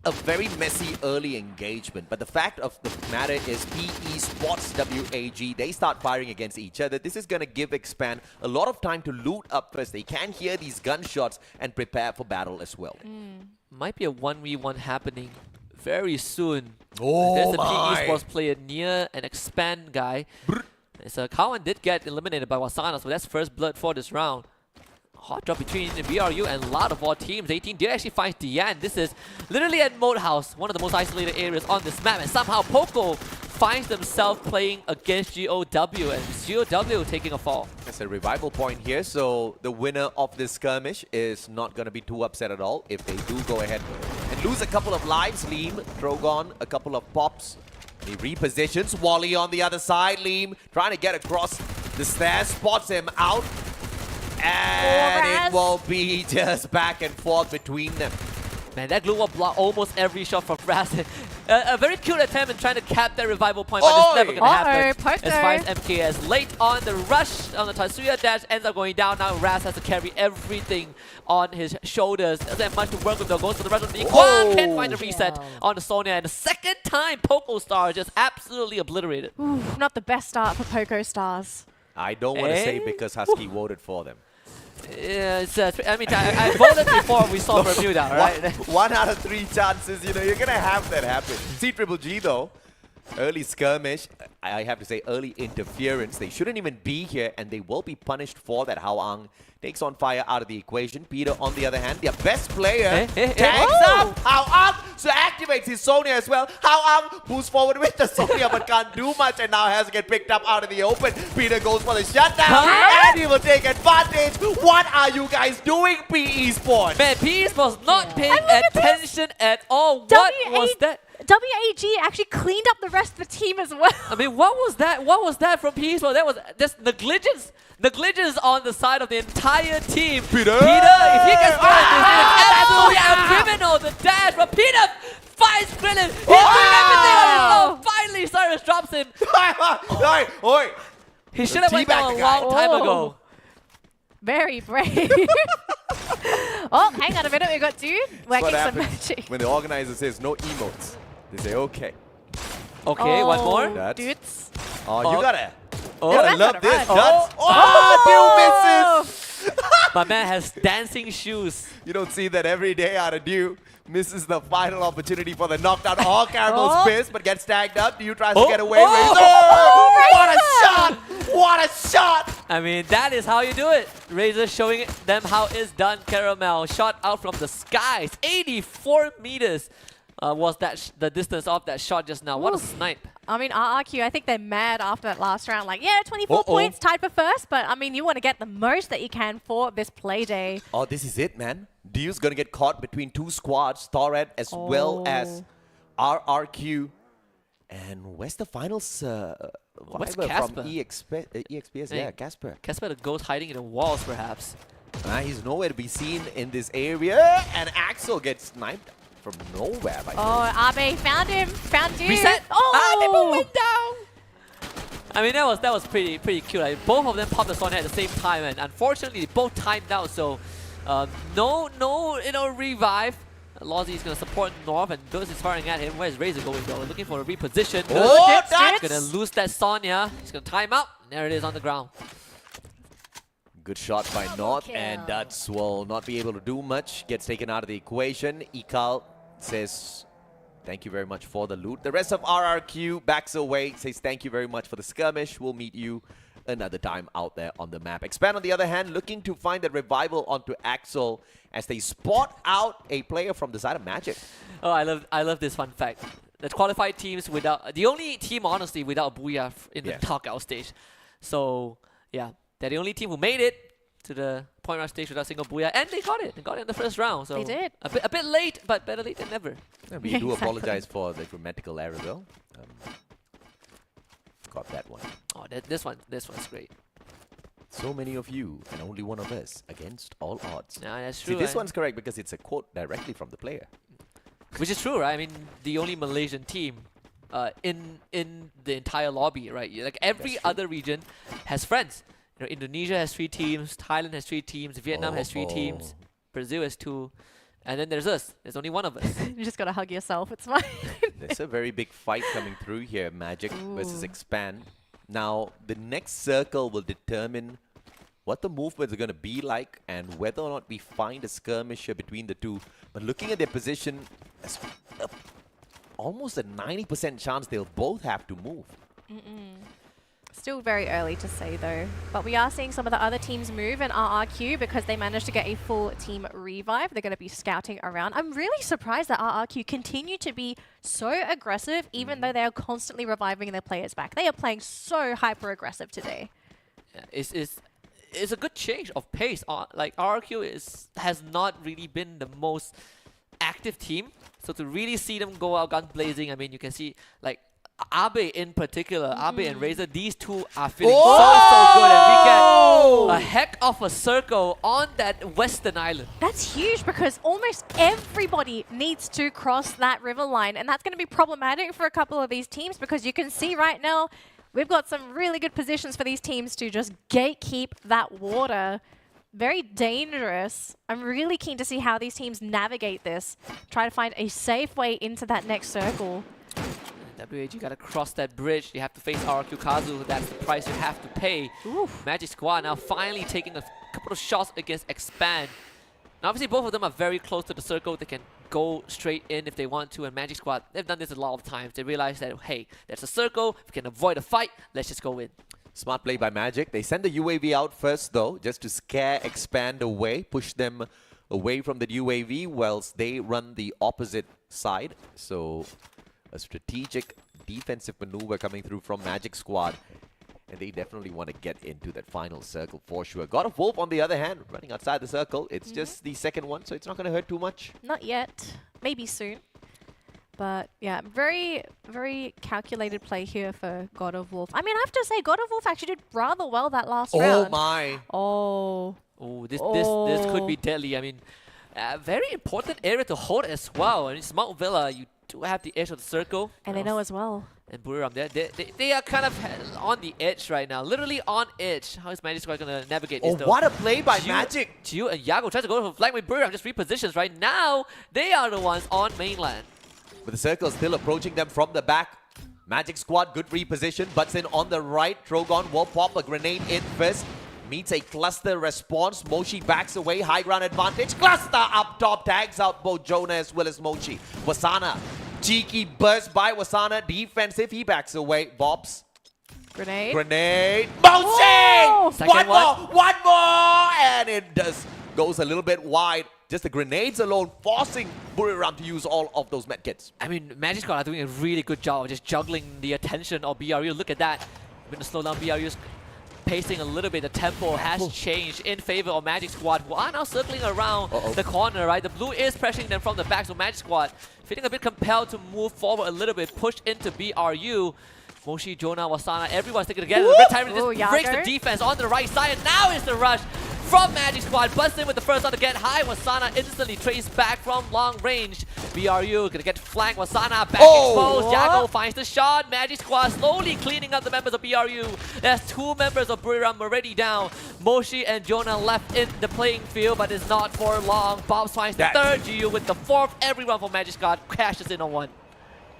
a very messy early engagement. But the fact of the matter is PE Sports WAG, they start firing against each other. This is going to give Expand a lot of time to loot up first. They can hear these gunshots and prepare for battle as well. Might be a 1v1 happening very soon. Oh There's a my. PE Sports player near an Expand guy. So Kawan did get eliminated by Wasana, so that's first blood for this round. Hot drop between BRU and a lot of our teams. 18 did actually find Dian. This is literally at Moat House, one of the most isolated areas on this map. And somehow Poco finds themselves playing against GOW, and GOW taking a fall. It's a revival point here, so the winner of this skirmish is not going to be too upset at all if they do go ahead and lose a couple of lives. Leem, Drogon, a couple of pops. He repositions. Wally on the other side. Leem trying to get across the stairs, spots him out. And it will be just back and forth between them. Man, that glue will block almost every shot from Raz. A very cute attempt in trying to cap that revival point, but it's never going to happen. As far as MKS late on the rush on the Tatsuya dash ends up going down. Now Raz has to carry everything on his shoulders. Doesn't have much to work with though. Goes for the rest of the Kwan. Can't find a reset on the Sonya. And the second time Poco Star just absolutely obliterated. Ooh, not the best start for Poco Stars. I don't want to say because Husky voted for them. Yeah, it's, I mean, I voted before we saw Bermuda, right? 1 out of 3 chances, you know, you're going to have that happen. C-Triple-G, though, early skirmish, I have to say early interference. They shouldn't even be here, and they will be punished for that. Hao Ang takes on fire out of the equation. Peter, on the other hand, their best player, tags up Hao Ang, so activates his Sonya as well. Hao Ang moves forward with the Sonya, but can't do much, and now has to get picked up out of the open. Peter goes for the shutdown, and he will take advantage. What are you guys doing, PE Sports? Man, PE Sports not paying attention at all. What was that? WAG actually cleaned up the rest of the team as well. I mean, what was that? What was that from PE Sports? That was just negligence. Negligence on the side of the entire team. Peter, if he gets absolutely a criminal. The dash from Peter finds Krillin. He's doing everything on his own. Finally, Cyrus drops him. He should have went down a long time ago. Very brave. Oh, hang on a minute. We got Dude working some magic. When the organizer says no emotes, they say okay. Okay, one more. Dudes. Oh, you gotta. Oh, you gotta love this. Oh, Dew misses. My man has dancing shoes. You don't see that every day out of Dew. Misses the final opportunity for the knockdown. All Caramel's pissed, but gets tagged up. Dew tries to get away. What a shot! What a shot! I mean, that is how you do it. Razor showing them how it's done. Caramel shot out from the skies. 84 meters was that the distance of that shot just now. What a snipe. I mean, RRQ, I think they're mad after that last round. Like, yeah, 24 points, tied for first. But, I mean, you want to get the most that you can for this play day. Oh, this is it, man. Dew's going to get caught between 2 squads. Thored as well as RRQ. And where's the finals? What's from Casper? EXPS, yeah, Casper. Casper the ghost hiding in the walls, perhaps. He's nowhere to be seen in this area. And Axel gets sniped from nowhere. Abe found him. Found Dude. Reset. Oh, they both went down. I mean, that was pretty cute. Like, both of them popped the Sonya at the same time, and unfortunately, they both timed out. So, no, revive. Lozzy is going to support North, and Duz is firing at him. Where's Razor going though? Looking for a reposition. He's going to lose that Sonya. He's going to time out. And there it is on the ground. Good shot by North, and Dutz will not be able to do much. Gets taken out of the equation. Ikal says, thank you very much for the loot. The rest of RRQ backs away, says thank you very much for the skirmish. We'll meet you another time out there on the map. Expand, on the other hand, looking to find a revival onto Axel as they spot out a player from the side of Magic. Oh, I love this fun fact. The qualified teams without, the only team honestly without Booyah in the knockout stage. So yeah, they're the only team who made it to the point rush stage without a single Booyah, and they got it. They got it in the first round. So they did. A bit late, but better late than never. Yeah, we do apologize for the grammatical error though. Got that one. Oh, this one's great. So many of you and only one of us against all odds. Yeah, that's true. See, this one's correct because it's a quote directly from the player. Which is true, right? I mean, the only Malaysian team in the entire lobby, right? Like every other region has friends. You know, Indonesia has 3 teams, Thailand has 3 teams, Vietnam has 3 teams, Brazil has 2, and then there's us. There's only one of us. You just gotta hug yourself. It's fine. There's a very big fight coming through here. Magic versus Expand. Now, the next circle will determine what the movements are going to be like and whether or not we find a skirmisher between the two. But looking at their position, there's almost a 90% chance they'll both have to move. Still very early to say though, but we are seeing some of the other teams move in RRQ because they managed to get a full team revive. They're going to be scouting around. I'm really surprised that RRQ continue to be so aggressive even though they are constantly reviving their players back. They are playing so hyper aggressive today. Yeah, it's a good change of pace. Like RRQ has not really been the most active team, so to really see them go out gun blazing, I mean, you can see like Abe in particular, Abe and Razor, these two are feeling so good, and we get a heck of a circle on that western island. That's huge because almost everybody needs to cross that river line, and that's going to be problematic for a couple of these teams because you can see right now we've got some really good positions for these teams to just gatekeep that water. Very dangerous. I'm really keen to see how these teams navigate this, try to find a safe way into that next circle. WAG got to cross that bridge. You have to face RRQ Kazu. That's the price you have to pay. Magic Squad now finally taking a couple of shots against Expand. Now, obviously, both of them are very close to the circle. They can go straight in if they want to. And Magic Squad, they've done this a lot of times. They realize that, hey, there's a circle. We can avoid a fight. Let's just go in. Smart play by Magic. They send the UAV out first, though, just to scare Expand away, push them away from the UAV, whilst they run the opposite side. So a strategic defensive maneuver coming through from Magic Squad. And they definitely want to get into that final circle for sure. God of Wolf, on the other hand, running outside the circle. It's just the second one, so it's not going to hurt too much. Not yet. Maybe soon. But yeah, very, very calculated play here for God of Wolf. I mean, I have to say, God of Wolf actually did rather well that last round. Oh my! Oh. Oh, this could be deadly. I mean, very important area to hold as well. I mean, Mount Villa, you do have the edge of the circle. And they know as well. And Buriram, they are kind of on the edge right now. Literally on edge. How is Magic Squad going to navigate this though? What a play by Magic! Chiu and Yago tries to go for flank with Buriram, just repositions right now. They are the ones on mainland. But the circle still approaching them from the back. Magic Squad, good reposition. Butts in on the right. Trogon will pop a grenade in first. Meets a cluster response. Moshi backs away. High ground advantage. Cluster up top. Tags out both Jonah as well as Mochi. Wasana. Cheeky burst by Wasana. Defensive. He backs away. Bobs. Grenade. Grenade. Mochi! Second One more! And it goes a little bit wide. Just the grenades alone forcing Buriram to use all of those medkits. I mean, Magic Squad are doing a really good job of just juggling the attention of BRU. Look at that. I'm going to slow down BRU's pacing a little bit. The tempo has changed in favor of Magic Squad, who are now circling around the corner, right? The blue is pressuring them from the back, so Magic Squad feeling a bit compelled to move forward a little bit, push into BRU. Moshi, Jonah, Wasana, everyone's taking together. The red tyrant just breaks the defense on the right side, and now is the rush from Magic Squad. Busts in with the first one to get high. Wasana instantly traced back from long range. BRU gonna get flanked. Wasana back exposed. Jago finds the shot. Magic Squad slowly cleaning up the members of BRU. There's 2 members of Buriram already down. Moshi and Jonah left in the playing field, but it's not for long. Bobs finds the third. GU with the 4th. Everyone from Magic Squad crashes in on one.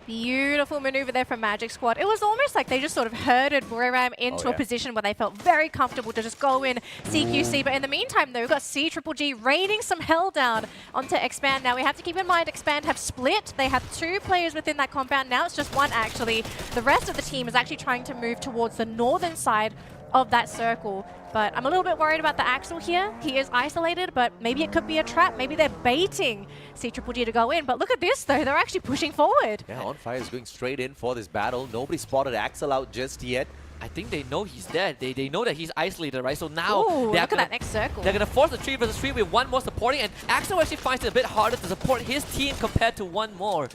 Beautiful maneuver there from Magic Squad. It was almost like they just sort of herded Buriram into a position where they felt very comfortable to just go in CQC. But in the meantime, though, we've got CGGG raining some hell down onto Expand. Now, we have to keep in mind, Expand have split. They have 2 players within that compound. Now it's just 1, actually. The rest of the team is actually trying to move towards the northern side of that circle. But I'm a little bit worried about the Axel here. He is isolated, but maybe it could be a trap. Maybe they're baiting CGGG to go in. But look at this, though. They're actually pushing forward. Yeah, On Fire is going straight in for this battle. Nobody spotted Axel out just yet. I think they know he's dead. They know that he's isolated, right? So now look at that next circle. They're going to force the 3 versus 3 with 1 more supporting. And Axel actually finds it a bit harder to support his team compared to 1 more.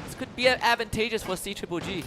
This could be advantageous for CGGG.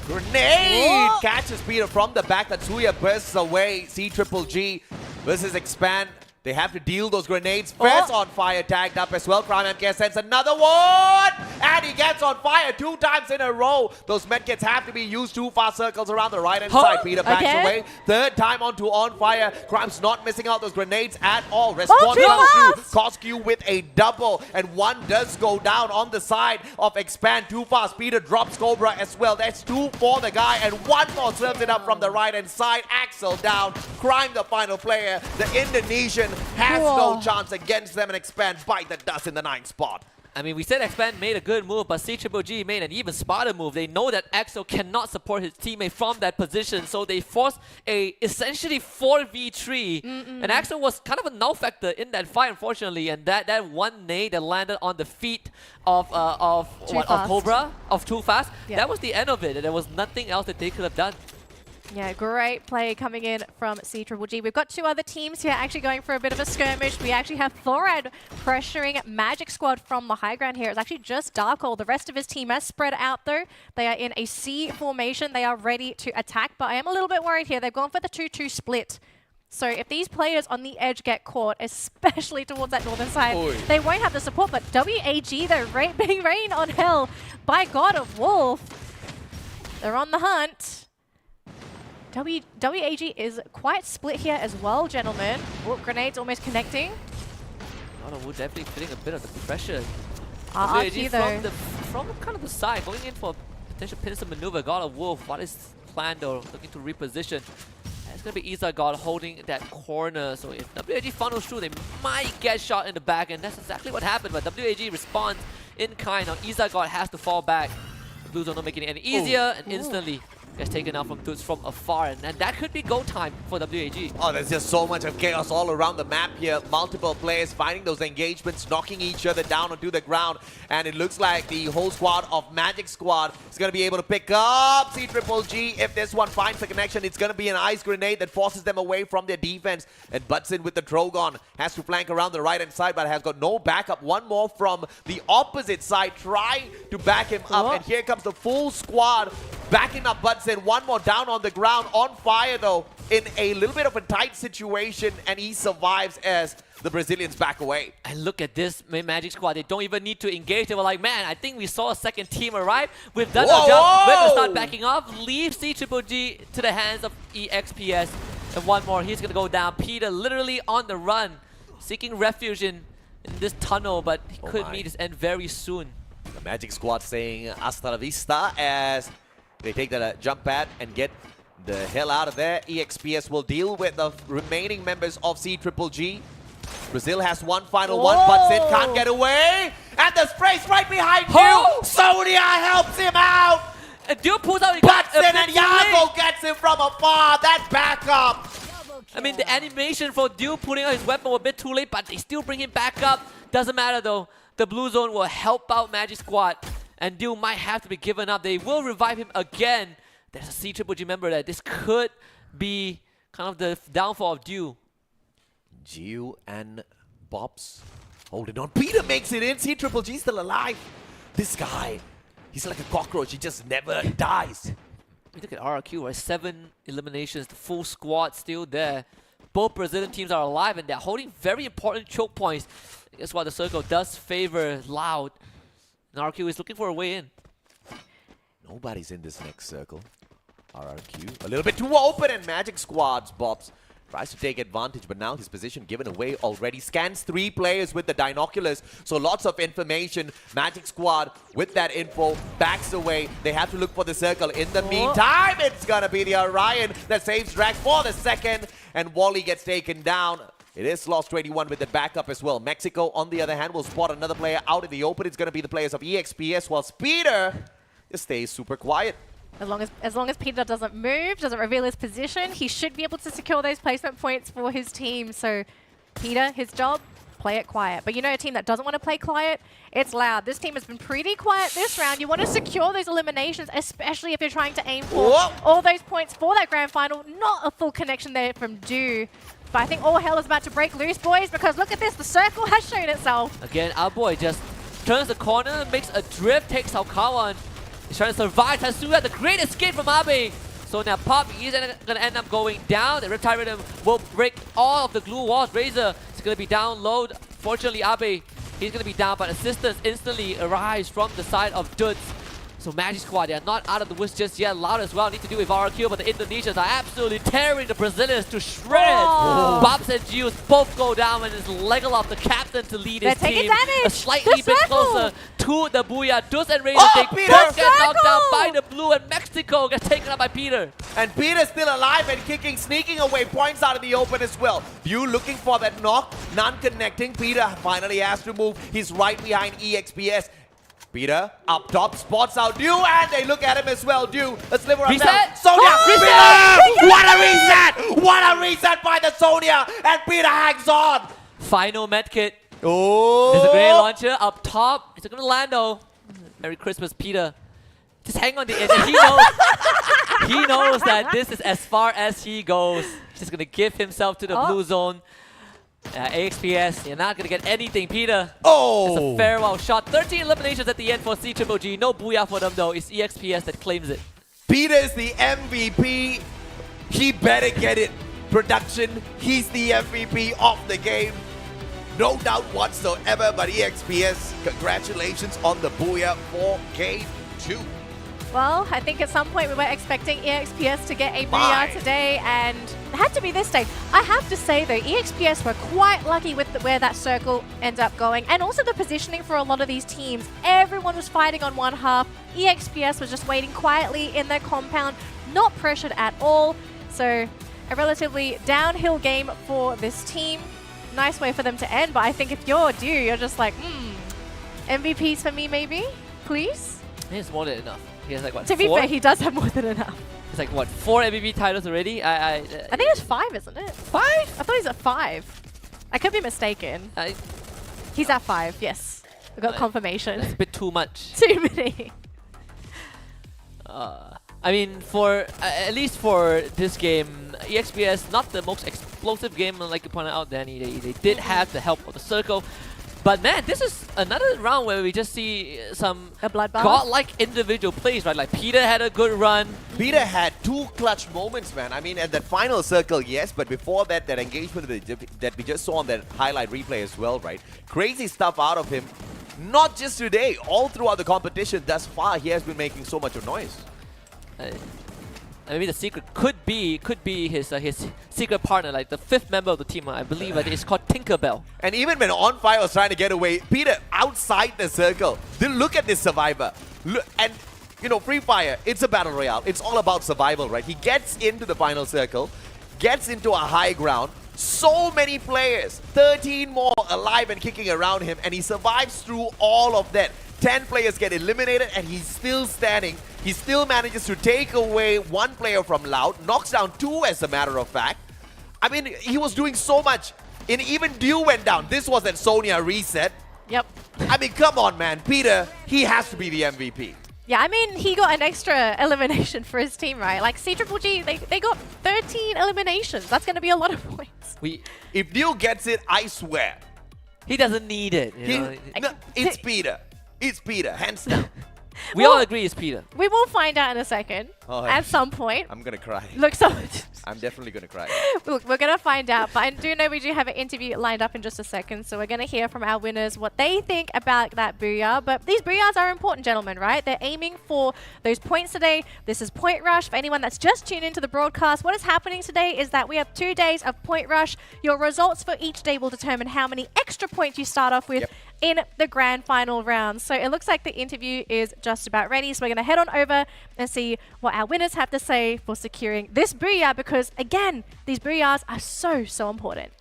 Grenade! Catches Peter from the back. Tatsuya bursts away. CGGG versus Expand. They have to deal those grenades. Ffws on fire, tagged up as well. Crime MK sends another one! And he gets on fire 2 times in a row. Those medkits have to be used. 2 fast circles around the right-hand side. Peter backs away. 3rd time onto on fire. Crime's not missing out those grenades at all. Response comes through. Cosq with a double. And 1 does go down on the side of Expand. Too fast. Peter drops Cobra as well. That's 2 for the guy. And 1 more serves it up from the right-hand side. Axel down. Crime the final player. The Indonesian has no chance against them, and Expand bite the dust in the 9th spot. I mean, we said Expand made a good move, but CGG made an even smarter move. They know that Axel cannot support his teammate from that position, so they forced a essentially 4v3. And Axel was kind of a null factor in that fight, unfortunately. And that one nade that landed on the feet of Cobra, of Too Fast, that was the end of it. There was nothing else that they could have done. Yeah, great play coming in from CGG. We've got 2 other teams here actually going for a bit of a skirmish. We actually have Thorad pressuring Magic Squad from the high ground here. It's actually just Darkhole. The rest of his team has spread out though. They are in a C formation. They are ready to attack, but I am a little bit worried here. They've gone for the 2-2 split. So if these players on the edge get caught, especially towards that northern side, they won't have the support. But WAG, though, being rained on hell by God of Wolf. They're on the hunt. WAG is quite split here as well, gentlemen. Grenades almost connecting. We're definitely feeling a bit of the pressure. RRQ though. From kind of the side, going in for potential pincer maneuver. God of Wolf, what is planned though? Looking to reposition. It's going to be Izagod holding that corner. So if WAG funnels through, they might get shot in the back. And that's exactly what happened. But WAG responds in kind. Now Izagod has to fall back. The Blues are not making it any easier. And instantly gets taken out from Toots from afar, and that could be go time for WAG. Oh, there's just so much of chaos all around the map here. Multiple players finding those engagements, knocking each other down onto the ground, and it looks like the whole squad of Magic Squad is going to be able to pick up CGG. If this one finds the connection, it's going to be an ice grenade that forces them away from their defense, and Butson with the Drogon has to flank around the right-hand side, but has got no backup. One more from the opposite side, trying to back him up, and here comes the full squad backing up Butson. One more down on the ground, on fire though, in a little bit of a tight situation, and he survives as the Brazilians back away. And look at this Magic Squad. They don't even need to engage. They were like, man, I think we saw a second team arrive. We've done our job. We're going to start backing off. Leave CGG to the hands of EXPS. And one more. He's going to go down. Peter literally on the run, seeking refuge in this tunnel, but he could meet his end very soon. The Magic Squad saying hasta la vista as they take the jump pad and get the hell out of there. EXPS will deal with the remaining members of CGG. Brazil has one final one, but Sid can't get away. And the spray's right behind you. Sonia helps him out. And Duke pulls out. Butson and Yago gets him from afar. That backup. I mean, the animation for Duke pulling out his weapon was a bit too late, but they still bring him back up. Doesn't matter though. The blue zone will help out Magic Squad. And Dew might have to be given up. They will revive him again. There's a CGG member there. This could be kind of the downfall of Dew. Gio and Bobs holding on. Peter makes it in. CGG still alive. This guy, he's like a cockroach. He just never dies. Look at RRQ, right? 7 eliminations. The full squad still there. Both Brazilian teams are alive, and they're holding very important choke points. Guess what? The circle does favor Loud. And RRQ is looking for a way in. Nobody's in this next circle. RRQ a little bit too open, and Magic Squad's Bobs tries to take advantage, but now his position given away already. Scans 3 players with the binoculars, so lots of information. Magic Squad with that info backs away. They have to look for the circle. In the meantime, it's gonna be the Orion that saves Drax for the second, and Wally gets taken down. It is Lost 21 with the backup as well. Mexico, on the other hand, will spot another player out in the open. It's going to be the players of EXPS, while Peter just stays super quiet. As long as Peter doesn't move, doesn't reveal his position, he should be able to secure those placement points for his team. So Peter, his job, play it quiet. But you know a team that doesn't want to play quiet? It's Loud. This team has been pretty quiet this round. You want to secure those eliminations, especially if you're trying to aim for all those points for that grand final. Not a full connection there from Dew. But I think all hell is about to break loose, boys, because look at this. The circle has shown itself. Again, our boy just turns the corner, makes a drift, takes Saukawan. He's trying to survive. Tatsuya, the great escape from Abe. So now Pop is going to end up going down. The Riptide Rhythm will break all of the glue walls. Razor is going going to be down low. Fortunately, Abe, he's going to be down, but assistance instantly arrives from the side of Dudes. So Magic Squad, they are not out of the woods just yet. Loud as well, need to do with RQ, but the Indonesians are absolutely tearing the Brazilians to shreds. Bobs and Juice both go down, and it's Legolas, the captain, to lead his team a slightly bit closer to the Booyah. Dudes and Razor, they both get knocked down by the blue, and Mexico gets taken up by Peter. And Peter's still alive and kicking, sneaking away points out of the open as well. View looking for that knock, none connecting. Peter finally has to move. He's right behind EXPS. Peter up top, spots out Dew, and they look at him as well. Dew, a sliver of reset. Sonia, Peter! What a reset! What a reset by the Sonia, and Peter hangs on. Final medkit. Oh! There's a grenade launcher up top. It's going to land though. Merry Christmas, Peter. Just hang on the edge. And he knows that this is as far as he goes. He's just going to give himself to the blue zone. AXPS, you're not going to get anything, Peter. Oh! It's a farewell shot. 13 eliminations at the end for CGG. No booyah for them though. It's EXPS that claims it. Peter is the MVP. He better get it. Production, he's the MVP of the game. No doubt whatsoever, but EXPS, congratulations on the booyah for Game 2. Well, I think at some point we were expecting EXPS to get a booyah today, and it had to be this stage. I have to say though, EXPS were quite lucky with where that circle ended up going, and also the positioning for a lot of these teams. Everyone was fighting on one half. EXPS was just waiting quietly in their compound, not pressured at all. So a relatively downhill game for this team. Nice way for them to end, but I think if you're Dew, you're just like, MVPs for me maybe, please? It's more than enough. He has like what, to be 4? fair, he does have more than enough. It's like what, 4 MVP titles already? I think it's 5, isn't it? 5? I thought he's at 5. I could be mistaken. He's at 5, yes. I got confirmation. That's a bit too much. Too many. I mean, for at least for this game, EXPS, not the most explosive game, like you pointed out, Danny. They did have the help of the circle. But man, this is another round where we just see some godlike individual plays, right? Like Peter had a good run. Peter had 2 clutch moments, man. I mean, at that final circle, yes, but before that, that engagement that we just saw on that highlight replay as well, right? Crazy stuff out of him. Not just today, all throughout the competition thus far, he has been making so much of noise. Maybe the secret could be his secret partner, like the 5th member of the team. I believe it's called Tinkerbell. And even when On Fire was trying to get away, Peter outside the circle. Then look at this survivor. Look, and you know, Free Fire, it's a battle royale. It's all about survival, right? He gets into the final circle, gets into a high ground. So many players, 13 more alive and kicking around him, and he survives through all of that. 10 players get eliminated, and he's still standing. He still manages to take away 1 player from Loud, knocks down 2 as a matter of fact. I mean, he was doing so much. And even Dew went down. This was at Sonia reset. Yep. I mean, come on, man. Peter, he has to be the MVP. Yeah, I mean, he got an extra elimination for his team, right? Like CGG, they got 13 eliminations. That's going to be a lot of points. If Dew gets it, I swear. He doesn't need it. No, it's Peter. It's Peter, hands down. We all agree it's Peter. We will find out in a second. At some point. I'm going to cry. Look, so I'm definitely going to cry. Look, we're going to find out. But I do know we do have an interview lined up in just a second. So we're going to hear from our winners what they think about that booyah. But these booyahs are important, gentlemen, right? They're aiming for those points today. This is Point Rush. For anyone that's just tuned into the broadcast, what is happening today is that we have 2 days of Point Rush. Your results for each day will determine how many extra points you start off with in the grand final round. So it looks like the interview is just about ready. So we're going to head on over and see what our winners have to say for securing this booyah, because again, these booyahs are so important.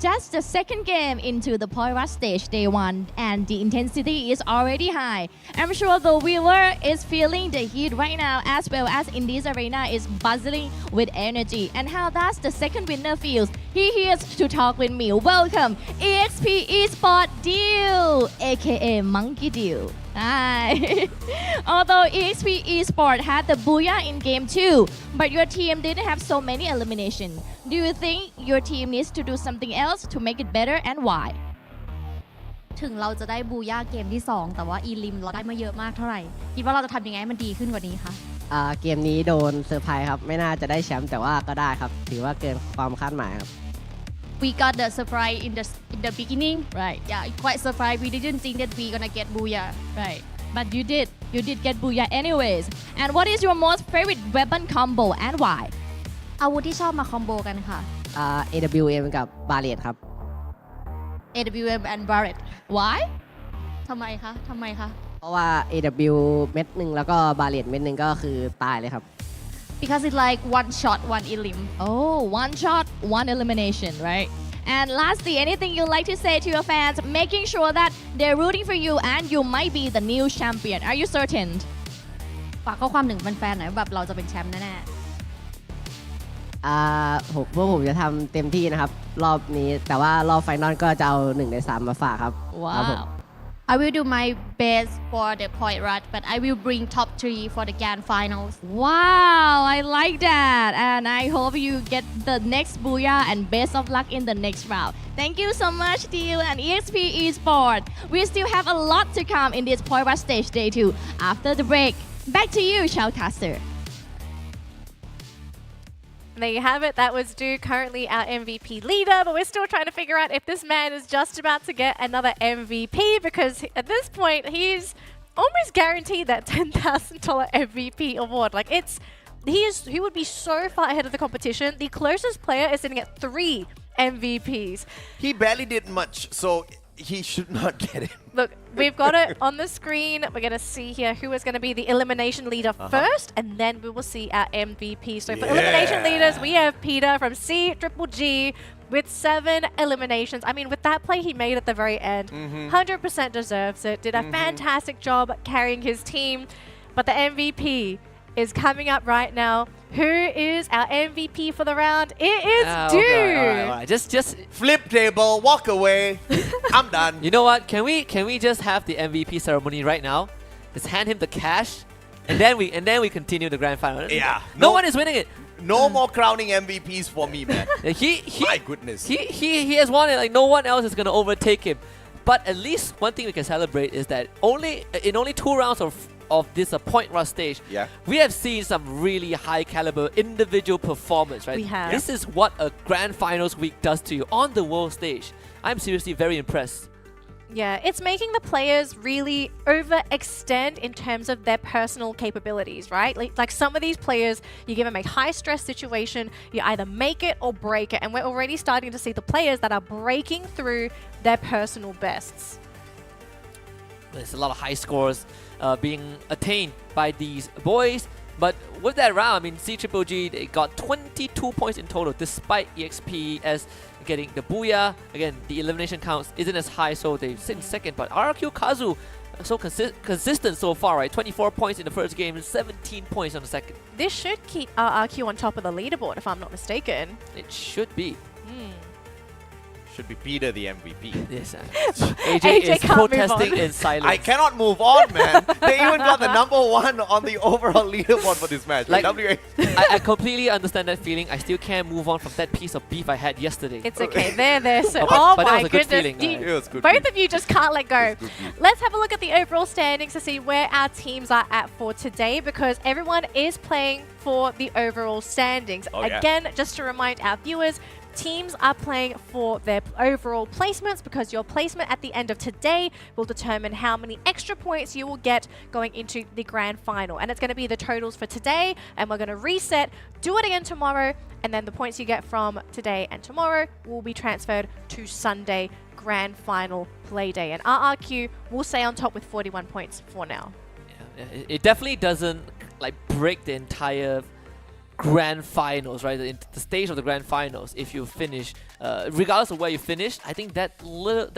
Just the second game into the Point Rush stage day 1, and the intensity is already high. I'm sure the viewer is feeling the heat right now, as well as in this arena is buzzing with energy. And how does the second winner feels? He here's to talk with me. Welcome, EXP Esports Dew, aka Monkey Dew. Hi. Although EXP Esports had the booyah in game 2, but your team didn't have so many eliminations. Do you think your team needs to do something else to make it better, and why? ถึงเราจะได้บูย่าเกมที่2แต่ว่าอีลิมเราได้มาเยอะมากเท่าไหร่คิดว่าเราจะทำยังไงให้มันดีขึ้นกว่านี้คะ เกมนี้โดนเซอร์ไพรส์ครับไม่น่าจะได้แชมป์แต่ว่าก็ได้ครับถือว่าเกินความคาดหมายครับ We got the surprise in the beginning. Right. Yeah, quite surprised. We didn't think that we gonna get booyah. Right. But you did get booyah anyways. And what is your most favorite weapon combo and why? อาวุธที่ชอบมาคอมโบกันค่ะ AWM กับบาเลียดครับ AWM and Barret. Why? ทำไมคะ เพราะว่า AW เม็ดหนึ่งแล้วก็บาเลียดเม็ดหนึ่งก็คือตายเลยครับ Because it's like one shot, one elim. Oh, one shot, one elimination, right? And lastly, anything you'd like to say to your fans, making sure that they're rooting for you and you might be the new champion. Are you certain? ฝากข้อความถึงแฟนๆหน่อยแบบเราจะเป็นแชมป์แน่พวกผมจะทำเต็มที่นะครับรอบนี้แต่ว่ารอบไฟนอลก็จะเอา1 ใน 3มาฝากครับ Wow. I will do my best for the point rush, but I will bring top 3 for the grand finals. Wow, I like that. And I hope you get the next booyah and best of luck in the next round. Thank you so much, Teal and EXP Esports. We still have a lot to come in this point rush stage day 2 after the break. Back to you, Shoutcaster. There you have it. That was Duke, currently our MVP leader, but we're still trying to figure out if this man is just about to get another MVP because at this point he's almost guaranteed that $10,000 MVP award. Like he would be so far ahead of the competition. The closest player is sitting at 3 MVPs. He barely did much, so he should not get it. Look, we've got it on the screen. We're going to see here who is going to be the elimination leader first, and then we will see our MVP. So for elimination leaders, we have Peter from C-Triple-G with 7 eliminations. I mean, with that play he made at the very end, 100% deserves it. Did a fantastic job carrying his team. But the MVP is coming up right now. Who is our MVP for the round? It is Dude. All right. Just flip table, walk away. I'm done. You know what? Can we just have the MVP ceremony right now? Just hand him the cash, and then we continue the grand final. Yeah. No one is winning it. No more crowning MVPs for me, man. My goodness. He has won it. Like no one else is gonna overtake him. But at least one thing we can celebrate is that in only 2 rounds of this point rush stage, we have seen some really high caliber individual performance, right? We have. This is what a grand finals week does to you on the world stage. I'm seriously very impressed. Yeah, it's making the players really overextend in terms of their personal capabilities, right? Like some of these players, you give them a high stress situation, you either make it or break it, and we're already starting to see the players that are breaking through their personal bests. There's a lot of high scores being attained by these boys. But with that round, I mean, C-Triple-G, they got 22 points in total, despite EXP as getting the booyah. Again, the elimination counts isn't as high, so they sit in second. But RQ Kazu, so consistent so far, right? 24 points in the first game and 17 points on the second. This should keep RQ on top of the leaderboard, if I'm not mistaken. It should be. Should be Peter the MVP. Yes, AJ is protesting in silence. I cannot move on, man. They even got the #1 on the overall leaderboard for this match. Like, I completely understand that feeling. I still can't move on from that piece of beef I had yesterday. It's okay. There. So, but my that was a good goodness. feeling. It was good. Both of you just can't let go. Let's have a look at the overall standings to see where our teams are at for today, because everyone is playing for the overall standings. Again, just to remind our viewers, teams are playing for their overall placements, because your placement at the end of today will determine how many extra points you will get going into the grand final. And it's going to be the totals for today, and we're going to reset, do it again tomorrow, and then the points you get from today and tomorrow will be transferred to Sunday grand final play day. And RRQ will stay on top with 41 points for now. Yeah, it definitely doesn't like break the entire grand finals, right? The stage of the grand finals. If you finish, regardless of where you finish, I think that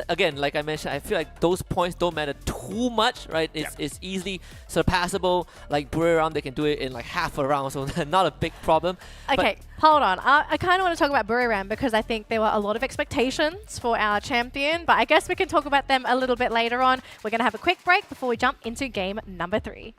again, like I mentioned, I feel like those points don't matter too much, right? It's easily surpassable. Like Bure round, they can do it in like half a round, so not a big problem. Okay, hold on. I kind of want to talk about Bure round because I think there were a lot of expectations for our champion, but I guess we can talk about them a little bit later on. We're going to have a quick break before we jump into game number 3.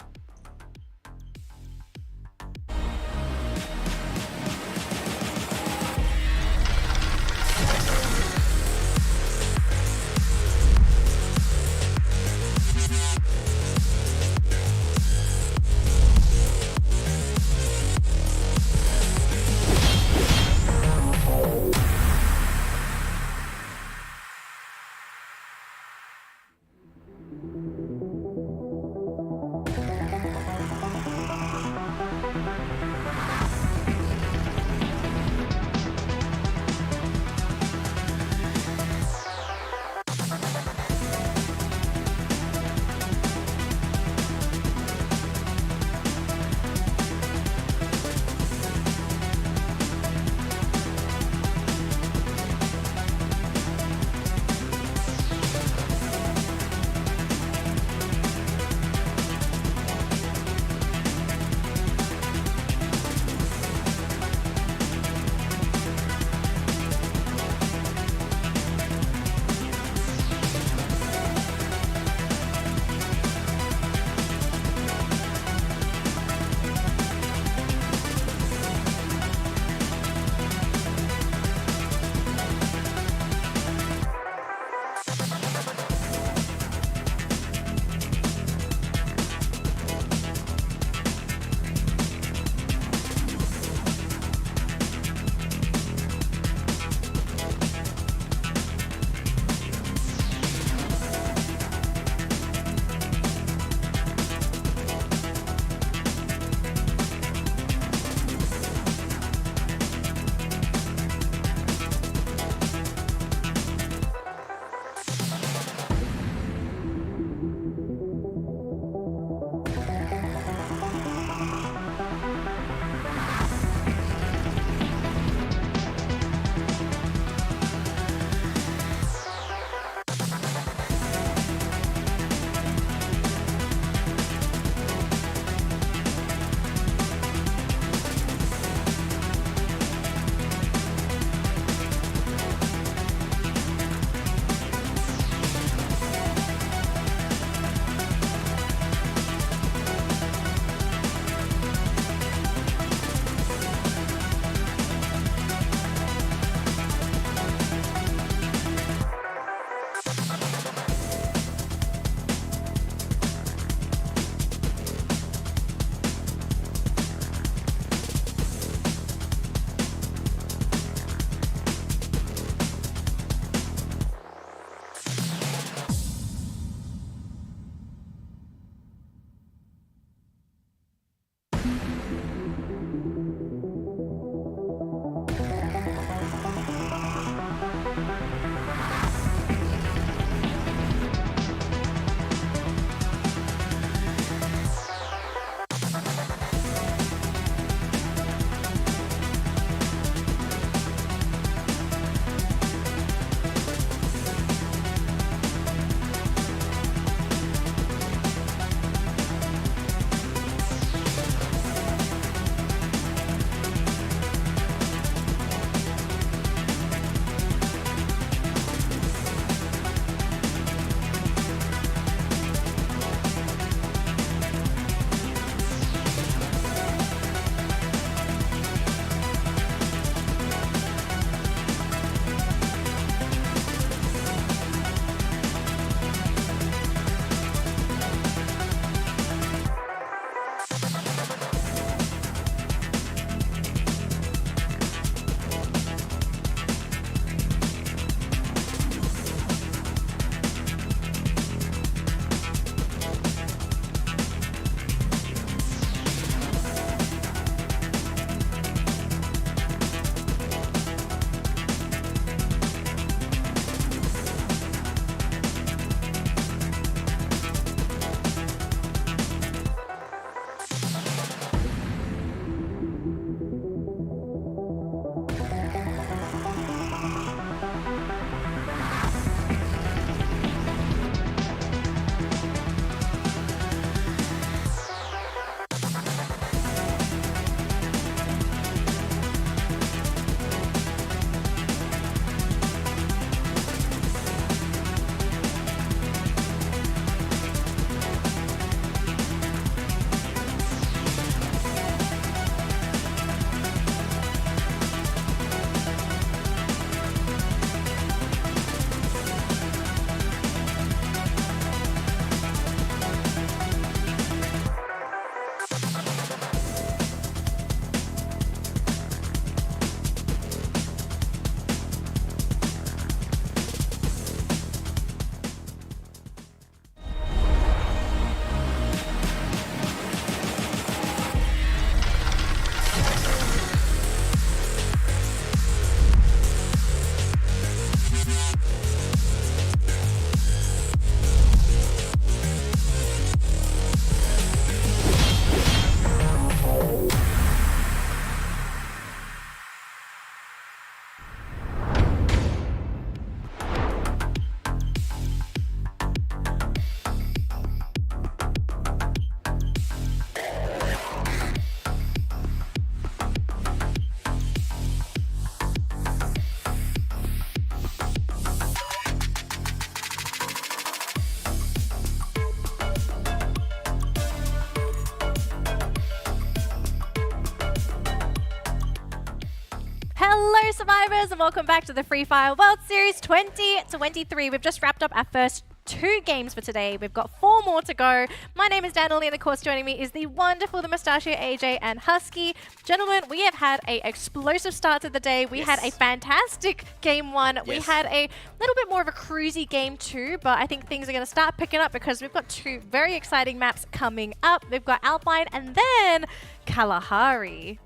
Hello, survivors, and welcome back to the Free Fire World Series 2023. We've just wrapped up our first 2 games for today. We've got 4 more to go. My name is Danielle, and of course joining me is the wonderful, the Mustachio, AJ, and Husky. Gentlemen, we have had an explosive start to the day. We had a fantastic game 1. We had a little bit more of a cruisy game 2, but I think things are going to start picking up because we've got 2 very exciting maps coming up. We've got Alpine and then Kalahari.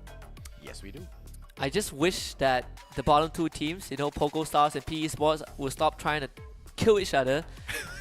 Yes, we do. I just wish that the bottom 2 teams, you know, Poco Stars and PE Sports, will stop trying to kill each other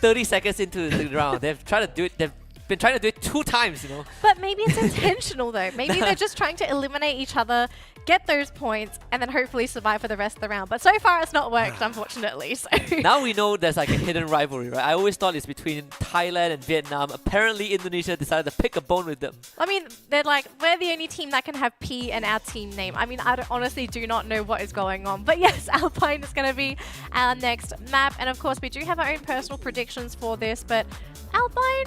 30 seconds into the round. They've tried to do it. They've been trying to do it 2 times, you know. But maybe it's intentional though. Maybe they're just trying to eliminate each other, get those points, and then hopefully survive for the rest of the round. But so far it's not worked, unfortunately. So now we know there's like a hidden rivalry, right? I always thought it's between Thailand and Vietnam. Apparently Indonesia decided to pick a bone with them. I mean, they're like, we're the only team that can have P in our team name. I mean, honestly do not know what is going on. But yes, Alpine is going to be our next map. And of course, we do have our own personal predictions for this. But Alpine,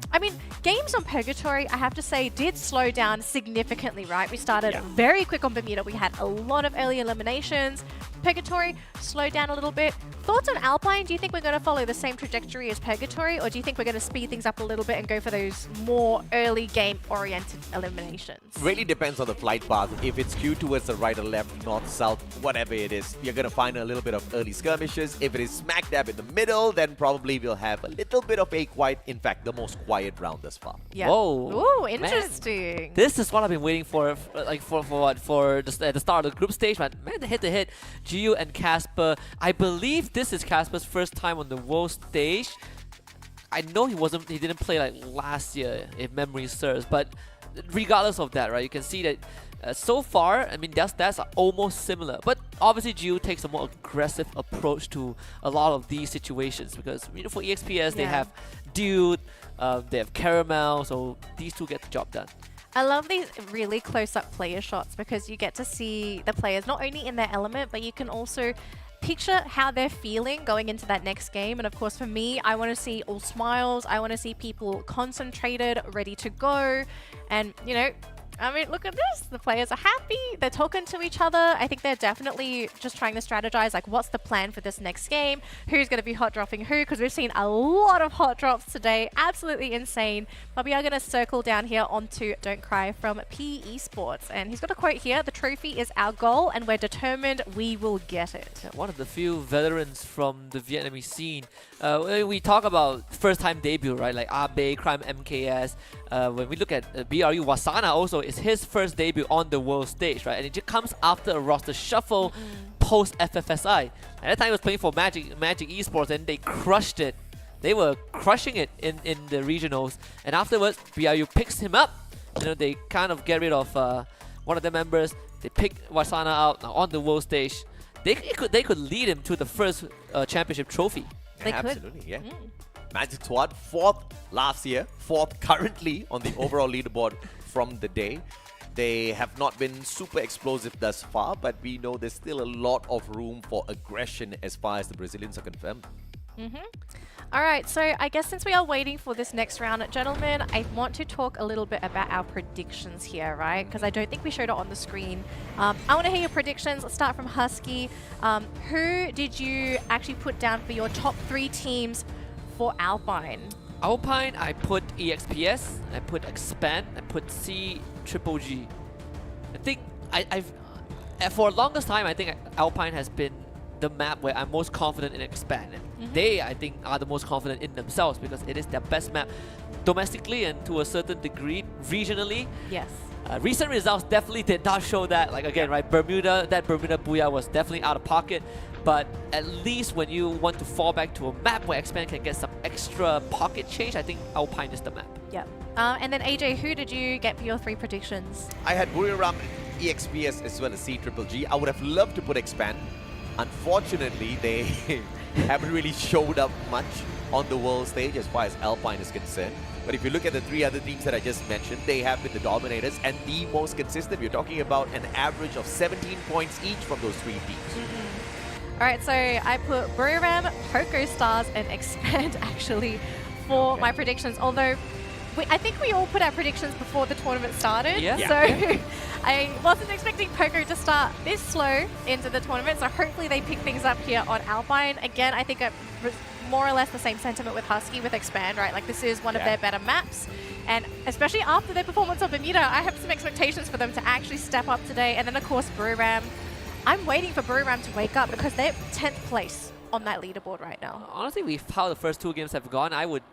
I mean, games on Purgatory, I have to say, did slow down significantly, right? We started very quick on Bermuda. We had a lot of early eliminations. Purgatory slowed down a little bit. Thoughts on Alpine? Do you think we're going to follow the same trajectory as Purgatory, or do you think we're going to speed things up a little bit and go for those more early game-oriented eliminations? Really depends on the flight path. If it's skewed towards the right or left, north, south, whatever it is, you're going to find a little bit of early skirmishes. If it is smack dab in the middle, then probably we'll have a little bit of a quiet, in fact, the most quiet round thus far. Yeah. Whoa. Ooh, interesting. Man, this is what I've been waiting for at the start of the group stage, man. Man, the head-to-head, Gio and Casper. I believe this is Casper's first time on the world stage. I know he didn't play like last year, if memory serves, but regardless of that, right, you can see that so far, I mean, their stats are almost similar, but obviously Gio takes a more aggressive approach to a lot of these situations because, you know, for EXPS, they have Dude, they have Caramel, so these 2 get the job done. I love these really close-up player shots because you get to see the players not only in their element, but you can also picture how they're feeling going into that next game. And of course, for me, I want to see all smiles. I want to see people concentrated, ready to go. And, you know, I mean, look at this. The players are happy. They're talking to each other. I think they're definitely just trying to strategize, like, what's the plan for this next game? Who's going to be hot dropping who? Because we've seen a lot of hot drops today. Absolutely insane. But we are going to circle down here onto Don't Cry from PE Sports. And he's got a quote here. The trophy is our goal, and we're determined we will get it. One of the few veterans from the Vietnamese scene. We talk about first-time debut, right? Like Abe, Crime MKS. When we look at BRU, Wasana also is his first debut on the world stage, right? And it just comes after a roster shuffle post FFSI. At that time, he was playing for Magic Esports, and they crushed it. They were crushing it in the regionals. And afterwards, BRU picks him up. You know, they kind of get rid of one of the members. They pick Wasana out on the world stage. They could lead him to the first championship trophy. They Absolutely, yeah. Magic Squad, 4th last year, 4th currently on the overall leaderboard from the day. They have not been super explosive thus far, but we know there's still a lot of room for aggression as far as the Brazilians are concerned. All right, so I guess since we are waiting for this next round, gentlemen, I want to talk a little bit about our predictions here, right? Because I don't think we showed it on the screen. I want to hear your predictions. Let's start from Husky. Who did you actually put down for your top 3 teams for Alpine? Alpine, I put EXPS, I put Expand, I put C Triple G. I think I've for the longest time, I think Alpine has been the map where I'm most confident in Expand. And they, I think, are the most confident in themselves because it is their best map domestically and to a certain degree regionally. Yes. Recent results definitely did not show that. Like again, right, Bermuda Booyah was definitely out of pocket. But at least when you want to fall back to a map where Expand can get some extra pocket change, I think Alpine is the map. Yep. And then AJ, who did you get for your 3 predictions? I had Buriram, EXPS as well as C Triple G. I would have loved to put Expand. Unfortunately, they haven't really showed up much on the world stage as far as Alpine is concerned. But if you look at the 3 other teams that I just mentioned, they have been the dominators and the most consistent. We're talking about an average of 17 points each from those 3 teams. All right, so I put Buriram, Poco Stars, and Expand actually for my predictions. Although I think we all put our predictions before the tournament started. Yeah. So I wasn't expecting Poco to start this slow into the tournament, so hopefully they pick things up here on Alpine. Again, I think it was more or less the same sentiment with Husky with Expand, right? Like this is one of their better maps. And especially after their performance of Bermuda, I have some expectations for them to actually step up today. And then of course, Buriram. I'm waiting for Buriram to wake up because they're 10th place on that leaderboard right now. Honestly, with how the first 2 games have gone, I would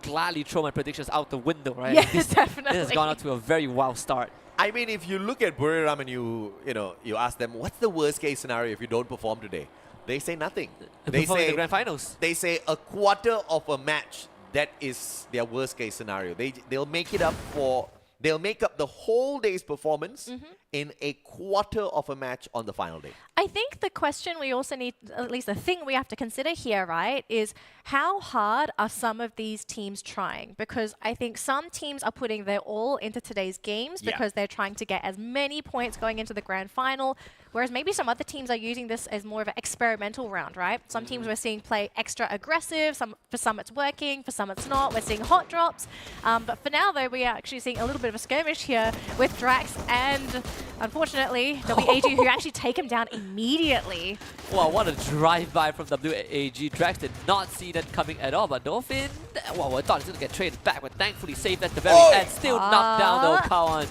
gladly throw my predictions out the window, right? Yeah, this, definitely. This has gone out to a very wild start. I mean, if you look at Buriram and you ask them, what's the worst case scenario if you don't perform today? They say nothing. They say the grand finals. They say a quarter of a match. That is their worst case scenario. They'll make it up for. They'll make up the whole day's performance in a quarter of a match on the final day. I think the question we also need, at least the thing we have to consider here, right, is how hard are some of these teams trying? Because I think some teams are putting their all into today's games because they're trying to get as many points going into the grand final, whereas maybe some other teams are using this as more of an experimental round, right? Some teams we're seeing play extra aggressive, for some it's working, for some it's not. We're seeing hot drops. But for now, though, we are actually seeing a little bit of a skirmish here with Drax and, unfortunately, WAG, who actually take him down immediately. Wow, what a drive-by from WAG. Drax did not see that coming at all, but Dolphin, well, I thought he was going to get traded back, but thankfully saved at the very end. Still knocked down though, Kawan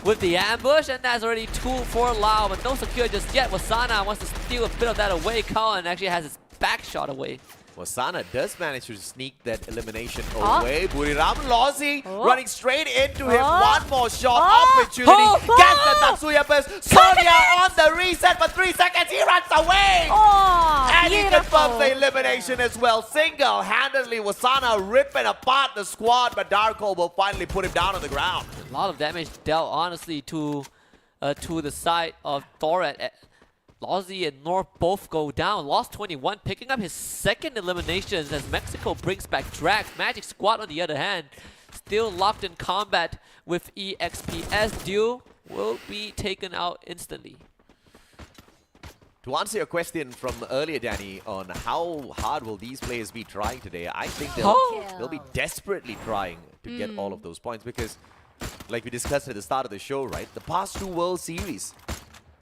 with the ambush, and that's already 2 for Lau, but no secure just yet. Wasana wants to steal a bit of that away. Kawan actually has his back shot away. Wasana does manage to sneak that elimination away. Buriram Lozzy running straight into him. One more shot opportunity. Gets the Tatsuya burst. Sonia on the reset for 3 seconds. He runs away. And he confirms the elimination as well. Single-handedly, Wasana ripping apart the squad, but Darko will finally put him down on the ground. A lot of damage dealt, honestly, to the side of Thorat. Lozzy and North both go down. Lost 21, picking up his second eliminations as Mexico brings back Drax. Magic Squad, on the other hand, still locked in combat with EXPS. Duel will be taken out instantly. To answer your question from earlier, Danny, on how hard will these players be trying today, I think they'll be desperately trying to get all of those points because, like we discussed at the start of the show, right? The past 2 World Series,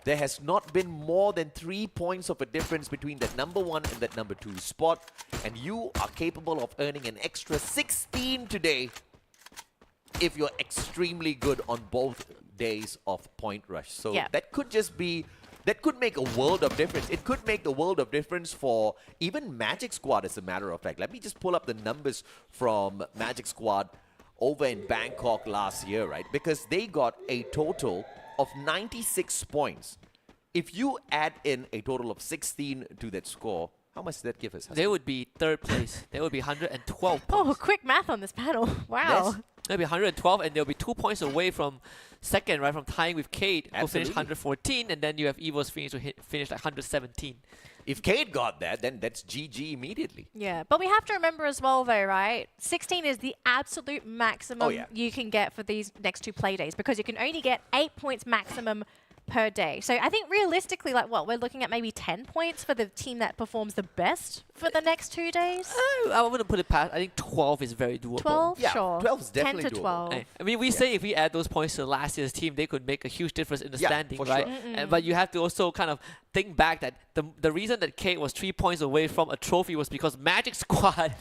there has not been more than 3 points of a difference between that number 1 and that number 2 spot. And you are capable of earning an extra 16 today if you're extremely good on both days of Point Rush. So that could just be, that could make a world of difference. It could make the world of difference for even Magic Squad, as a matter of fact. Let me just pull up the numbers from Magic Squad over in Bangkok last year, right? Because they got a total of 96 points. If you add in a total of 16 to that score, how much does that give us? They would be 3rd place. They would be 112 points. Oh, quick math on this panel. Wow. Yes. They'll be 112, and they'll be 2 points away from second, right? From tying with Cade, who finished 114, and then you have Evo's Phoenix, who finished like 117. If Cade got that, then that's GG immediately. Yeah, but we have to remember as well, though, right? 16 is the absolute maximum you can get for these next 2 play days because you can only get 8 points maximum per day. So I think realistically, like what, we're looking at maybe 10 points for the team that performs the best for the next 2 days? I wouldn't put it past. I think 12 is very doable. 12? Yeah, Sure. 12 is definitely 10 to 12. doable. I mean, we say if we add those points to last year's team, they could make a huge difference in the standing, for right? sure. But you have to also kind of think back that the reason that Kate was 3 points away from a trophy was because Magic Squad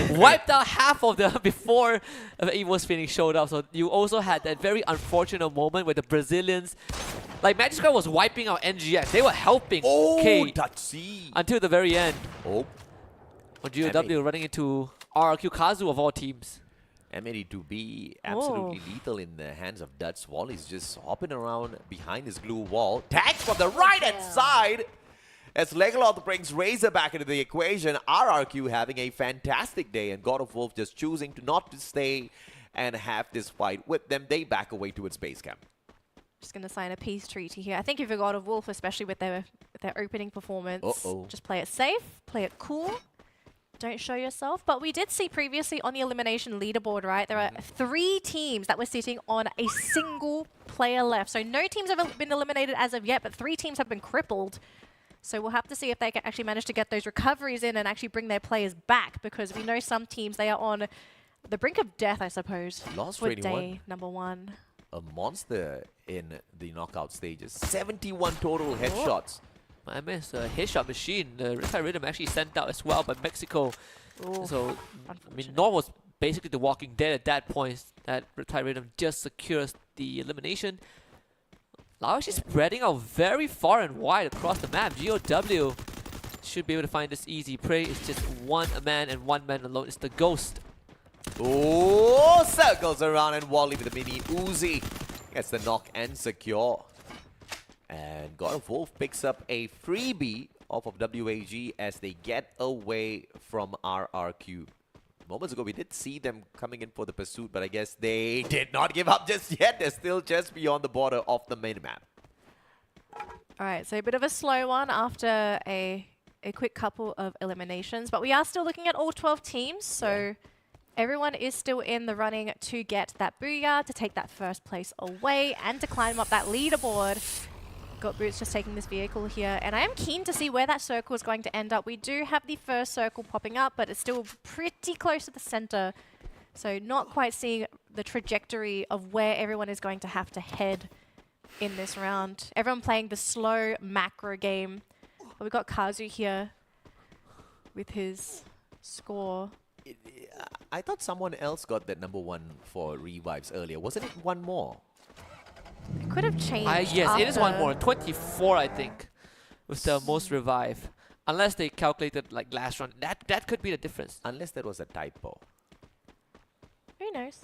wiped out half of them before Evo's Phoenix showed up. So you also had that very unfortunate moment where the Brazilians, like Magic Squad was wiping out NGX. They were helping Kate until the very end. Oh. On GOW running into RRQ Kazu of all teams. Emily to be absolutely lethal in the hands of Dutch Wall. He's just hopping around behind his glue wall. Tags from the right-hand side as Legolas brings Razor back into the equation. RRQ having a fantastic day, and God of Wolf just choosing to not to stay and have this fight with them. They back away to its base camp. Just going to sign a peace treaty here. I think if you're God of Wolf, especially with their opening performance, just play it safe, play it cool. Don't show yourself. But we did see previously on the elimination leaderboard, right? There are 3 teams that were sitting on a single player left. So no teams have been eliminated as of yet, but 3 teams have been crippled. So we'll have to see if they can actually manage to get those recoveries in and actually bring their players back, because we know some teams, they are on the brink of death, I suppose. Lost for 21. day number 1. a monster in the knockout stages. 71 total headshots. I miss a headshot machine. The Riptide Rhythm actually sent out as well by Mexico. So, I mean, North was basically the Walking Dead at that point. That Riptide Rhythm just secures the elimination. Lao actually spreading out very far and wide across the map. GOW should be able to find this easy prey. It's just one man and one man alone. It's the Ghost. Oh, circles around and Wally with a mini Uzi. Gets the knock and secure. And God of Wolf picks up a freebie off of WAG as they get away from RRQ. Moments ago, we did see them coming in for the pursuit, but I guess they did not give up just yet. They're still just beyond the border of the main map. All right, so a bit of a slow one after a quick couple of eliminations, but we are still looking at all 12 teams, so everyone is still in the running to get that booyah, to take that first place away, and to climb up that leaderboard. Got Boots just taking this vehicle here, and I am keen to see where that circle is going to end up. We do have the first circle popping up, but it's still pretty close to the center, so not quite seeing the trajectory of where everyone is going to have to head in this round. Everyone playing the slow macro game. But we've got Kazu here with his score. I thought someone else got that #1 for revives earlier. Wasn't it one more? It could have changed. Yes, it is one more. 24, I think, was the most revive. Unless they calculated like last round. That could be the difference. Unless that was a typo. Who knows?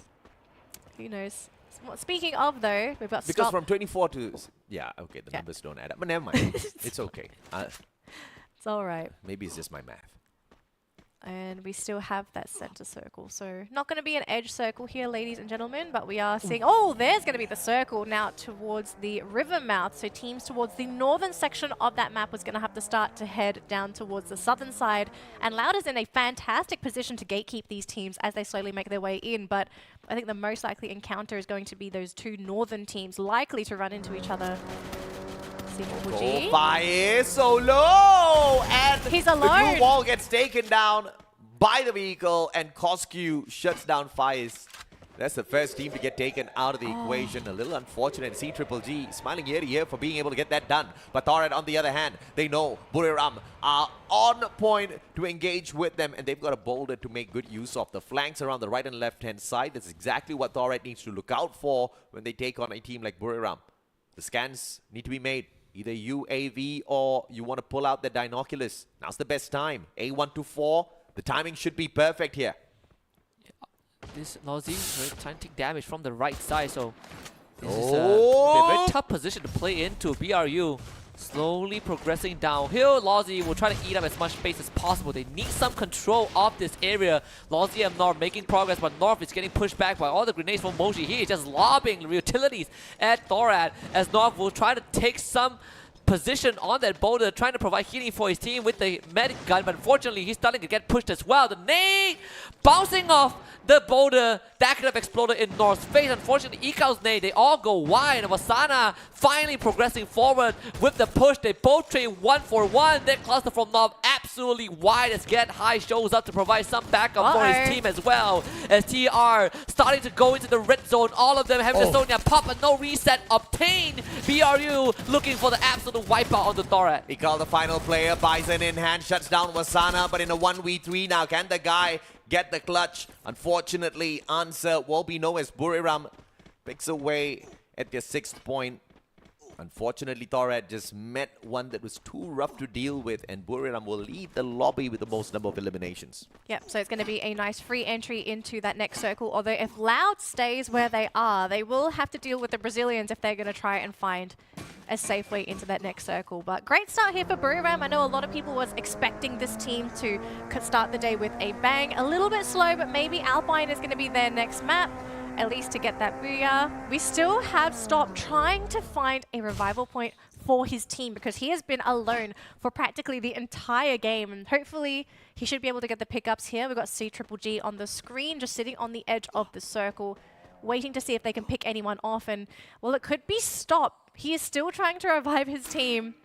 Who knows? Speaking of, though, we've got Because from 24 to... Yeah, okay, the numbers don't add up. But never mind. It's okay. It's all right. Maybe it's just my math. And we still have that center circle. So not going to be an edge circle here, ladies and gentlemen, but we are seeing... Oh, there's going to be the circle now towards the river mouth. So teams towards the northern section of that map was going to have to start to head down towards the southern side. And Loud is in a fantastic position to gatekeep these teams as they slowly make their way in. But I think the most likely encounter is going to be those two northern teams likely to run into each other. Fire so low, and he's the alone. blue wall gets taken down by the vehicle, and Coscu shuts down Fires. That's the first team to get taken out of the equation. A little unfortunate. C-Triple-G smiling ear to ear for being able to get that done. But Thorat, on the other hand, they know Buriram are on point to engage with them, and they've got a boulder to make good use of. The flanks around the right and left-hand side, that's exactly what Thorat needs to look out for when they take on a team like Buriram. The scans need to be made. Either UAV or you want to pull out the Dinoculus. Now's the best time. A1 to 4. The timing should be perfect here. This Nazi trying to take damage from the right side, so this is a very tough position to play into. BRU slowly progressing downhill. Lozzy will try to eat up as much space as possible. They need some control of this area. Lozzy and North making progress, but North is getting pushed back by all the grenades from Moji. He is just lobbing utilities at Thorat as North will try to take some position on that boulder, trying to provide healing for his team with the medic gun, but unfortunately he's starting to get pushed as well. The nade bouncing off the boulder, that could have exploded in North's face. Unfortunately, Ikao's nade, they all go wide. Wasana finally progressing forward with the push. They both trade 1 for 1. Their cluster from North absolutely wide as Get High shows up to provide some backup for his team as well. As TR starting to go into the red zone, all of them having the Sonya pop, but no reset obtained. BRU looking for the absolute wipeout on the Thorat. Ikal, the final player, Bison in hand, shuts down Wasana, but in a 1v3 now, can the guy get the clutch? Unfortunately, answer will be no as Buriram picks away at their 6th point. Unfortunately, Thorat just met one that was too rough to deal with, and Buriram will lead the lobby with the most number of eliminations. Yep, so it's going to be a nice free entry into that next circle, although if Loud stays where they are, they will have to deal with the Brazilians if they're going to try and find a safe way into that next circle. But great start here for Buriram. I know a lot of people was expecting this team to start the day with a bang. A little bit slow, but maybe Alpine is going to be their next map, at least to get that booyah. We still have Stop trying to find a revival point for his team because he has been alone for practically the entire game, and hopefully he should be able to get the pickups here. We've got C-Triple-G on the screen, just sitting on the edge of the circle, waiting to see if they can pick anyone off, and well, it could be Stop. He is still trying to revive his team.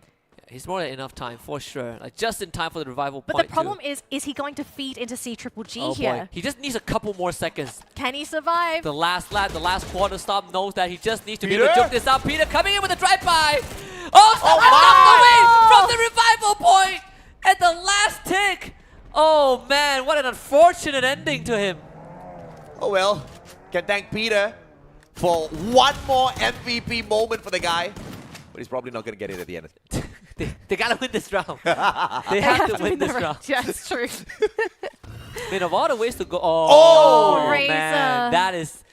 He's more than enough time, for sure. Like, just in time for the revival But point the problem too. is he going to feed into C Triple G Oh here? boy, he just needs a couple more seconds. Can he survive? The last lap, the last quarter stop knows that he just needs to be Peter? able to jump this out. Peter coming in with a drive-by. Oh, someone away from the revival point at the last tick. Oh man, what an unfortunate ending to him. Oh well, can thank Peter for one more MVP moment for the guy. But he's probably not going to get it at the end. They gotta win this round. They have to win this round. Yeah, it's true. I mean, of all the ways to go, oh Razor. man, that is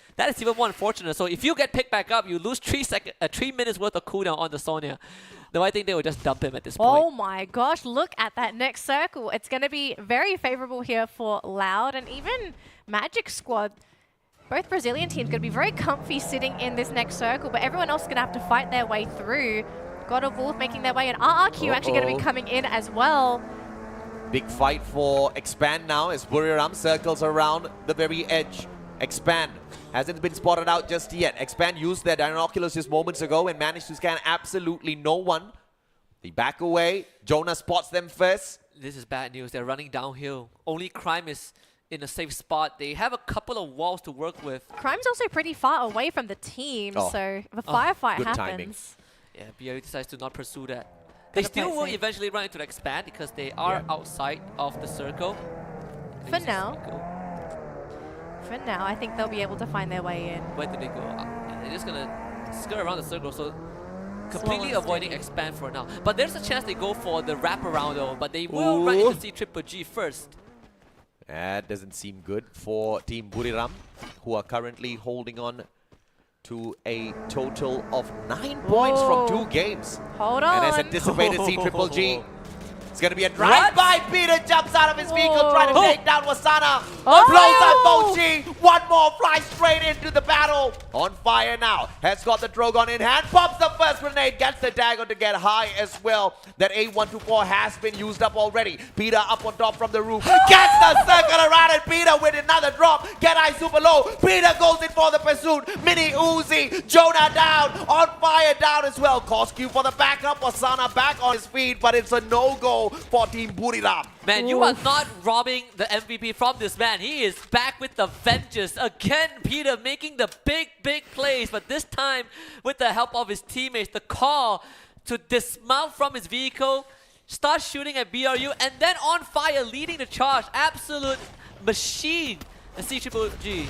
even more unfortunate. So if you get picked back up, you lose 3 minutes worth of cooldown on the Sonya. Though I think they would just dump him at this point. Oh my gosh, look at that next circle. It's going to be very favorable here for Loud and even Magic Squad. Both Brazilian teams going to be very comfy sitting in this next circle, but everyone else is going to have to fight their way through. God of Wolf making their way, and RRQ actually going to be coming in as well. Big fight for Expand now as Buriram circles around the very edge. Expand hasn't been spotted out just yet. Expand used their binoculars just moments ago and managed to scan absolutely no one. They back away. Jonah spots them first. This is bad news. They're running downhill. Only Crime is in a safe spot. They have a couple of walls to work with. Crime's also pretty far away from the team, so if a firefight good happens. timing. Yeah, BRU decides to not pursue that. They still will eventually run into the Expand because they are outside of the circle. For now. For now, I think they'll be able to find their way in. Where do they go? They're just gonna skirt around the circle, so completely avoiding Expand for now. But there's a chance they go for the wraparound though, but they will run into C Triple G first. That doesn't seem good for Team Buriram, who are currently holding on to a total of 9 points from 2 games. Hold on. And as anticipated, C Triple G. It's going to be a drive-by. Peter jumps out of his vehicle, trying to take down Wasana. Blows up Mochi. One more, flies straight into the battle. On fire now. Has got the Drogon in hand. Pops the first grenade. Gets the dagger to get high as well. That A124 has been used up already. Peter up on top from the roof. Gets the circle around it. Peter with another drop. Get eye super low. Peter goes in for the pursuit. Mini Uzi. Jonah down. On fire down as well. Coscu for the backup. Wasana back on his feet, but it's a no-go for Team Buriram. Man, you are not robbing the MVP from this man. He is back with the vengeance. Again, Peter making the big plays, but this time with the help of his teammates, the call to dismount from his vehicle, start shooting at BRU, and then on fire, leading the charge. Absolute machine. And C Triple G.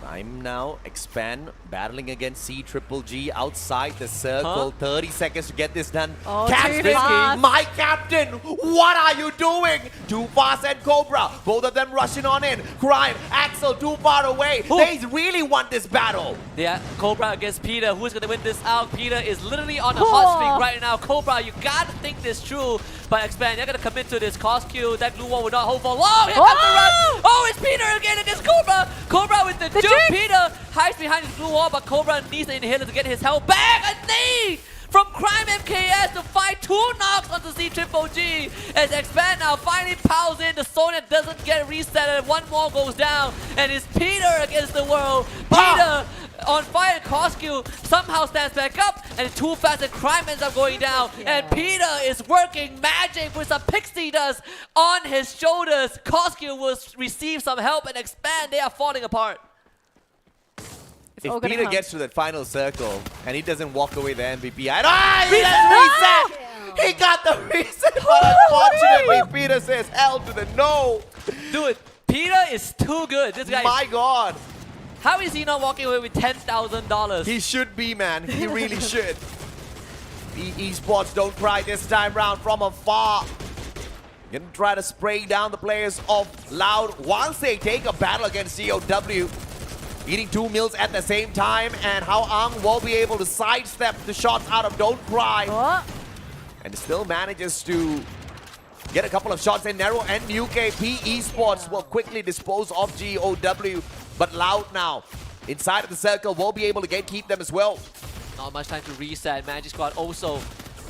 Time now, Expand, battling against C Triple G outside the circle. 30 seconds to get this done. Catch this, my captain! What are you doing? Too fast and Cobra, both of them rushing on in. Crime, Axel too far away. They really want this battle. Yeah, Cobra against Peter. Who's gonna win this out? Peter is literally on a hot streak right now. Cobra, you gotta think this through. But Expand, you're gonna commit to this. Coscu, that glue wall will not hold for long. Here comes the run. Oh, it's Peter again against Cobra. Cobra with the juke. Peter hides behind his blue wall, but Cobra needs the inhaler to get his health back. A knee from Crime MKS to fight 2 knocks onto C Triple G. As Expand now finally piles in. The Sonya doesn't get reset, and 1 more goes down. And it's Peter against the world. Peter on fire. Coscu somehow stands back up, and too fast, and Crime ends up going down. And Peter is working magic with some pixie dust on his shoulders. Coscu will receive some help, and Expand, they are falling apart. If Peter gets to that final circle and he doesn't walk away the MVP, he doesn't reset! He got the reset, but unfortunately Peter says hell to the no. Dude, Peter is too good. This guy. My God. How is he not walking away with $10,000? He should be, man. He really should. The Esports don't cry this time round from afar. Gonna try to spray down the players of Loud once they take a battle against COW. Eating 2 meals at the same time, and how Ang will be able to sidestep the shots out of Don't Cry. And still manages to get a couple of shots in narrow, and UKP Esports will quickly dispose of GOW. But Loud now, inside of the circle, will be able to keep them as well. Not much time to reset. Magic Squad also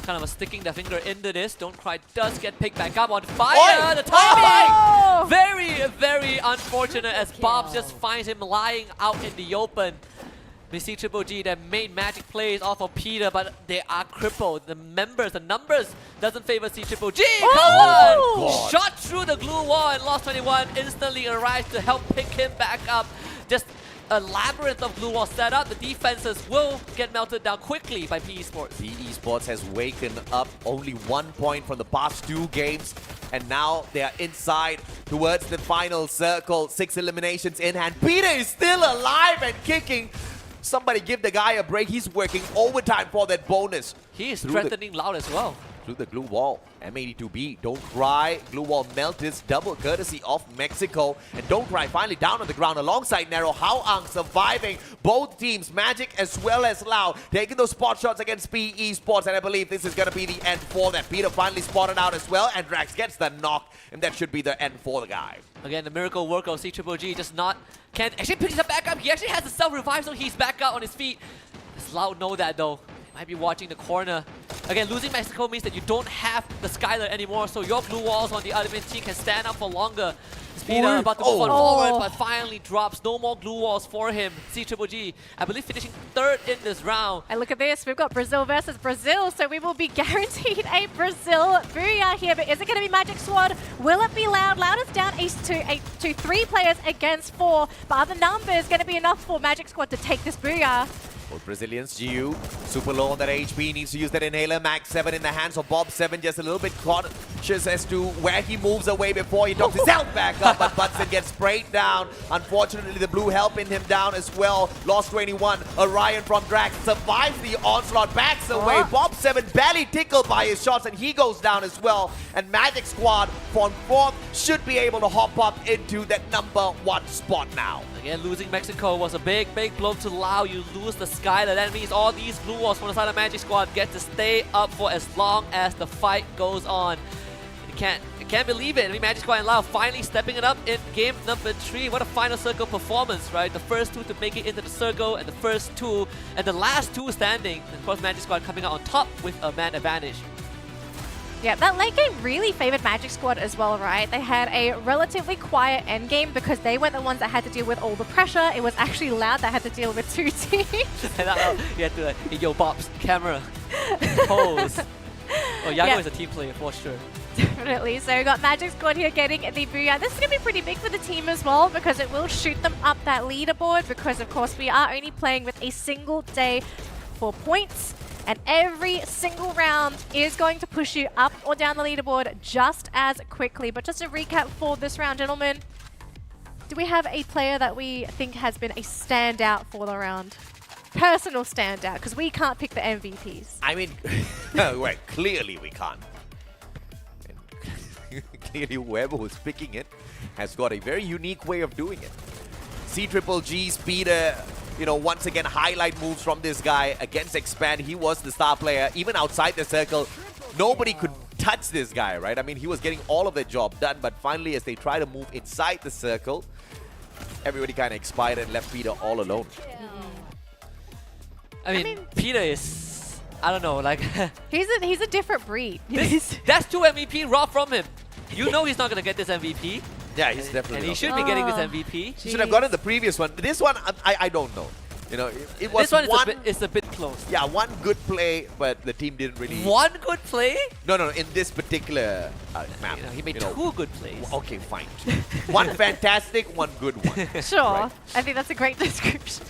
kind of sticking their finger into this. Don't Cry does get picked back up on fire. The timing! Very unfortunate as Bobs just finds him lying out in the open. We see Triple G that made magic plays off of Peter, but they are crippled. The numbers doesn't favor C Triple G. Come on! Shot through the glue wall, and Lost 21 instantly arrives to help pick him back up. Just a labyrinth of glue wall set up. The defenses will get melted down quickly by PE Sports. PE Sports has waken up, only 1 point from the past 2 games. And now they are inside towards the final circle. 6 eliminations in hand. Peter is still alive and kicking. Somebody give the guy a break. He's working overtime for that bonus. He is threatening loud as well. Through the glue wall. M82B, Don't Cry. Glue wall melted. Double courtesy of Mexico. And Don't Cry finally down on the ground alongside Nero. Hao Ang surviving. Both teams, Magic as well as Lau, taking those spot shots against PE Sports. And I believe this is going to be the end for them. Peter finally spotted out as well. And Drax gets the knock. And that should be the end for the guy. Again, the miracle work of C Triple G just not... Can actually pick himself back up. He actually has the self-revive, so he's back out on his feet. Does Loud know that though? Might be watching the corner. Again, losing Mexico means that you don't have the Skylar anymore, so your glue walls on the other team can stand up for longer. Peter about to move on forward, but finally drops. No more glue walls for him. C Triple G, I believe, finishing 3rd in this round. And look at this, we've got Brazil versus Brazil, so we will be guaranteed a Brazil booyah here. But is it going to be Magic Squad? Will it be Loud? Loud is down to 3 players against 4, but are the numbers going to be enough for Magic Squad to take this booyah? Both Brazilians, GU, super low on that HP, needs to use that inhaler. Max 7 in the hands of Bob 7, just a little bit cautious as to where he moves away before he knocks himself back up, but Butson gets sprayed down. Unfortunately, the blue helping him down as well. Lost 21, Orion from Drax survives the onslaught, backs away. Bob 7 barely tickled by his shots, and he goes down as well. And Magic Squad from 4th should be able to hop up into that #1 spot now. Again, losing Mexico was a big blow to Lao. You lose the Skylar. That means all these glue walls from the side of Magic Squad get to stay up for as long as the fight goes on. I can't believe it. I mean, Magic Squad and Lao finally stepping it up in game number 3. What a final circle performance, right? The first 2 to make it into the circle, and the first 2 and the last 2 standing. And of course, Magic Squad coming out on top with a man advantage. Yeah, that late game really favored Magic Squad as well, right? They had a relatively quiet end game because they weren't the ones that had to deal with all the pressure. It was actually Loud that had to deal with 2 teams. You had to yo, Bob's camera pose. Oh, Yago is a team player for sure. Definitely. So we've got Magic Squad here getting the booyah. This is going to be pretty big for the team as well because it will shoot them up that leaderboard because, of course, we are only playing with a single day for points. And every single round is going to push you up or down the leaderboard just as quickly. But just a recap for this round, gentlemen. Do we have a player that we think has been a standout for the round? Personal standout, because we can't pick the MVPs. I mean, well, clearly we can't. Clearly whoever was picking it has got a very unique way of doing it. C Triple G, Speeder, once again, highlight moves from this guy against Expand. He was the star player. Even outside the circle, nobody could touch this guy, right? I mean, he was getting all of the job done, but finally, as they try to move inside the circle, everybody kind of expired and left Peter all alone. I mean, Peter is, I don't know, like... he's a different breed. That's 2 MVP raw from him. You know he's not going to get this MVP. Yeah, he's definitely. And he should be getting this MVP. He should have gotten the previous one. This one, I don't know. It was this one is a bit close. Yeah, one good play, but the team didn't really. One good play? No, in this particular map. He made 2 good plays. Okay, fine. One fantastic, one good one. Sure. Right? I think that's a great description.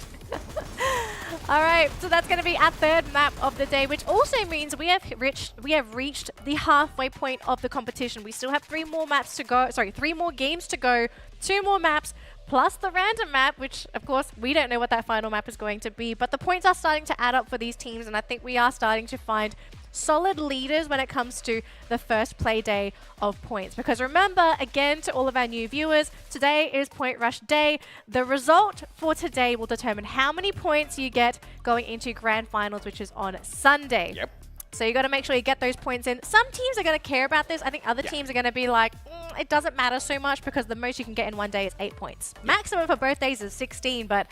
All right, so that's going to be our 3rd map of the day, which also means we have reached the halfway point of the competition. We still have 3 more maps to go. Sorry, 3 more games to go, 2 more maps, plus the random map, which, of course, we don't know what that final map is going to be. But the points are starting to add up for these teams, and I think we are starting to find solid leaders when it comes to the first play day of points. Because remember, again, to all of our new viewers, today is Point Rush Day. The result for today will determine how many points you get going into Grand Finals, which is on Sunday. Yep. So you got to make sure you get those points in. Some teams are going to care about this. I think other teams are going to be like, it doesn't matter so much because the most you can get in one day is 8 points. Maximum for both days is 16, but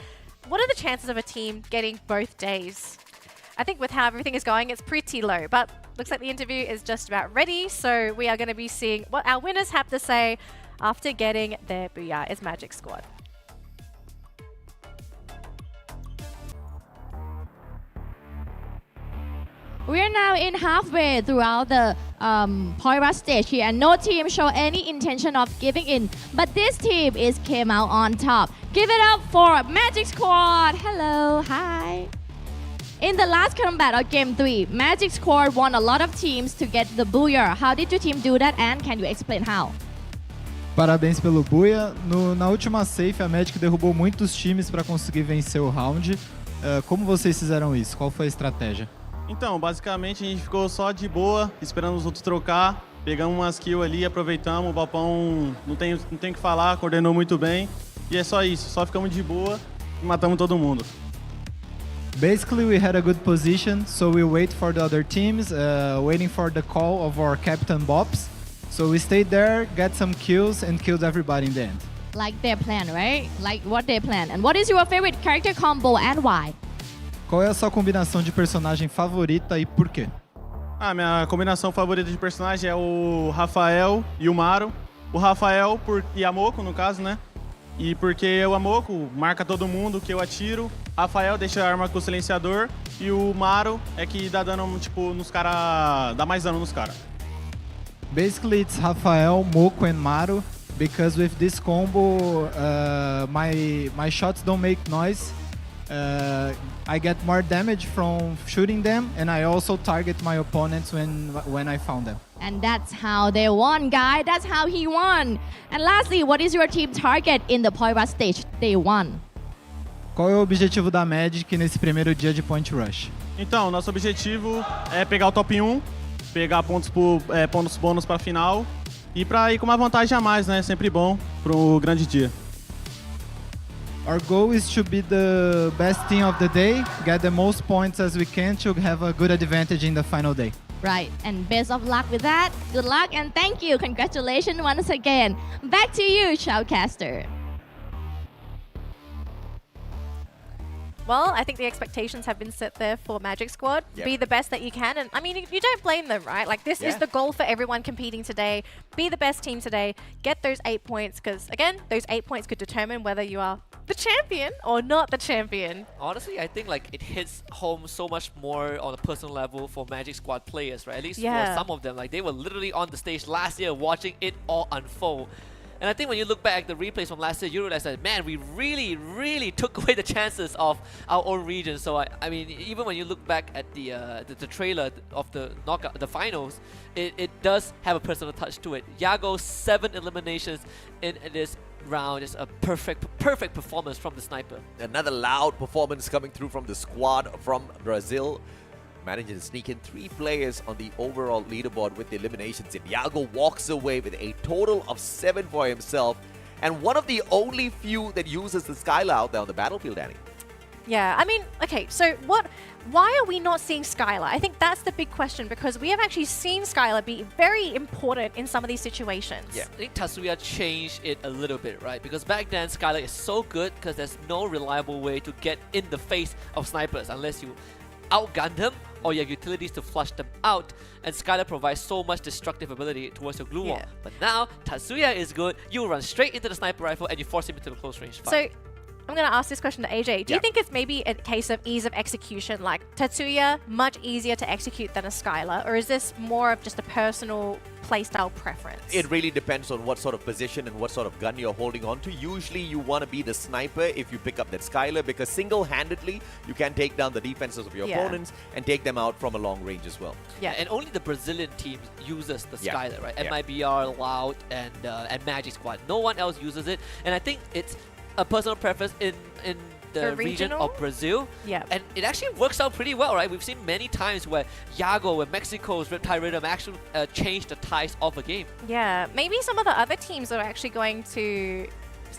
what are the chances of a team getting both days? I think with how everything is going, it's pretty low, but looks like the interview is just about ready. So we are going to be seeing what our winners have to say after getting their booyah. It's Magic Squad. We're now in halfway throughout the point rush stage here, and no team show any intention of giving in. But this team came out on top. Give it up for Magic Squad. Hello, hi. In the last combat of Game 3, Magic Squad won a lot of teams to get the Booyah. How did your team do that, and can you explain how? Parabéns pelo Buia. Na última safe, a Magic derrubou muitos times para conseguir vencer o round. Como vocês fizeram isso? Qual foi a estratégia? Então, basicamente a gente ficou só de boa, esperando os outros trocar. Pegamos umas kills ali, aproveitamos. O Balpão não tem o que falar, coordenou muito bem. E é só isso, só ficamos de boa e matamos todo mundo. Basically, we had a good position, so we wait for the other teams, waiting for the call of our captain Bops. So we stayed there, got some kills, and killed everybody in the end. Like their plan, right? Like what they planned. And what is your favorite character combo and why? Qual é a sua combinação de personagem favorita e por quê? Minha combinação favorita de personagem é o Rafael e o Maro. O Rafael e a Moco, no caso, né? E porque o Amoco marca todo mundo que eu atiro, Rafael deixa a arma com o silenciador e o Maro é que dá dano, tipo, nos caras, dá mais dano nos caras. Basically, it's Rafael, Moco and Maro, because with this combo, my shots don't make noise. I get more damage from shooting them, and I also target my opponents when I found them. And that's how they won, guy. That's how he won. And lastly, what is your team target in the point rush stage day 1? Qual é o objetivo da Magic nesse primeiro dia de Point Rush? Então, nosso objetivo é pegar o top 1, pegar pontos bônus para a final e para ir com uma vantagem a mais, né? Sempre bom pro grande dia. Our goal is to be the best team of the day, get the most points as we can to have a good advantage in the final day. Right, and best of luck with that. Good luck and thank you. Congratulations once again. Back to you, Shoutcaster. Well, I think the expectations have been set there for Magic Squad. Yep. Be the best that you can. And I mean, you don't blame them, right? Like, this is the goal for everyone competing today. Be the best team today. Get those 8 points, because, again, those 8 points could determine whether you are the champion or not the champion. Honestly, I think like it hits home so much more on a personal level for Magic Squad players, right? At least for some of them. Like, they were literally on the stage last year watching it all unfold. And I think when you look back at the replays from last year, you realize that, man, we really, really took away the chances of our own region. So I mean, even when you look back at the trailer of the knockout, the finals, it does have a personal touch to it. Yago 7 eliminations in this round, just a perfect performance from the sniper. Another loud performance coming through from the squad from Brazil. Managing to sneak in 3 players on the overall leaderboard with the eliminations. And Yago walks away with a total of 7 for himself, and one of the only few that uses the Skylar out there on the battlefield, Danny. Yeah, I mean, okay, so why are we not seeing Skylar? I think that's the big question, because we have actually seen Skylar be very important in some of these situations. Yeah, I think Tatsuya changed it a little bit, right? Because back then, Skylar is so good because there's no reliable way to get in the face of snipers unless you outgun them or you have utilities to flush them out, and Skylar provides so much destructive ability towards your glue wall. But now, Tatsuya is good, you run straight into the sniper rifle and you force him into the close range fight. So, I'm going to ask this question to AJ. Do you think it's maybe a case of ease of execution, like Tatsuya, much easier to execute than a Skylar, or is this more of just a personal playstyle preference? It really depends on what sort of position and what sort of gun you're holding on to. Usually you want to be the sniper if you pick up that Skylar, because single-handedly you can take down the defenses of your opponents and take them out from a long range as well. Yeah, and only the Brazilian team uses the Skylar, right? MIBR, Loud, and Magic Squad. No one else uses it, and I think it's a personal preference in the region of Brazil. Yeah. And it actually works out pretty well, right? We've seen many times where Yago and Mexico's Riptide Rhythm actually changed the ties of a game. Yeah, maybe some of the other teams are actually going to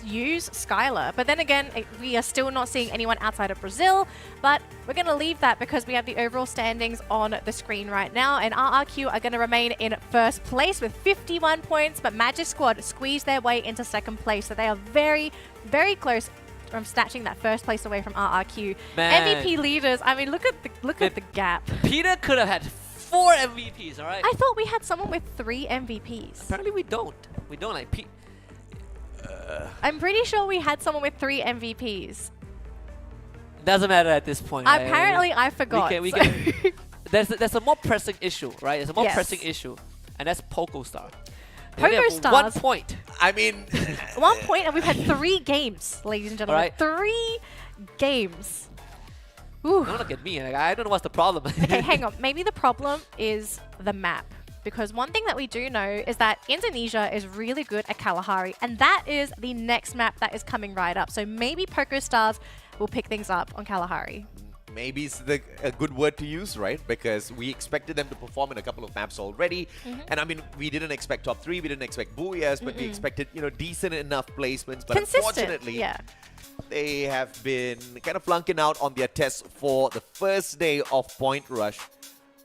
use Skylar. But then again, we are still not seeing anyone outside of Brazil. But we're going to leave that because we have the overall standings on the screen right now. And RRQ are going to remain in first place with 51 points. But Magic Squad squeezed their way into second place. So they are very, very close from snatching that first place away from RRQ. Man. MVP leaders, I mean, look at the gap. Peter could have had 4 MVPs, all right? I thought we had someone with 3 MVPs. Apparently we don't. We don't, like, I'm pretty sure we had someone with 3 MVPs. Doesn't matter at this point. Apparently, I forgot. The there's a more pressing issue, right? There's a more Yes. pressing issue, and that's PocoStar. They only Poco have Stars. 1 point. I mean, 1 point, and we've had 3 games, ladies and gentlemen. Alright. 3 games. Ooh. Don't look at me. Like, I don't know what's the problem. Okay, hang on. Maybe the problem is the map. Because one thing that we do know is that Indonesia is really good at Kalahari, and that is the next map that is coming right up. So maybe Poco Stars will pick things up on Kalahari. maybe it's a good word to use, right? Because we expected them to perform in a couple of maps already. And I mean, we didn't expect top 3, we didn't expect Booyahs, but we expected, you know, decent enough placements. But unfortunately, they have been kind of flunking out on their tests for the first day of Point Rush.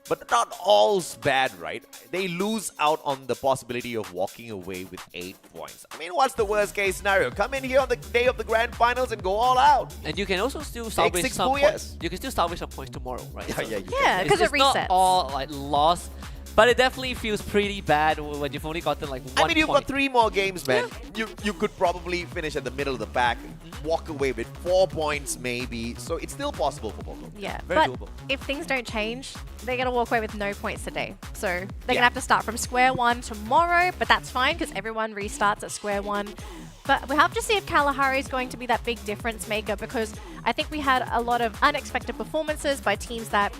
But not all's bad, right? They lose out on the possibility of walking away with 8 points. I mean, what's the worst case scenario? Come in here on the day of the grand finals and go all out. And you can also still salvage some points. You can still salvage some points tomorrow, right? Yeah, because it resets. It's not all like lost, but it definitely feels pretty bad when you've only gotten like 1 point. I mean, you've got 3 more games, man. You could probably finish at the middle of the pack, walk away with 4 points maybe. So it's still possible for Poco. Yeah, Very but doable. if things don't change, they're going to walk away with no points today. So they're going to have to start from square one tomorrow, but that's fine because everyone restarts at square one. But we have to see if Kalahari is going to be that big difference maker, because I think we had a lot of unexpected performances by teams that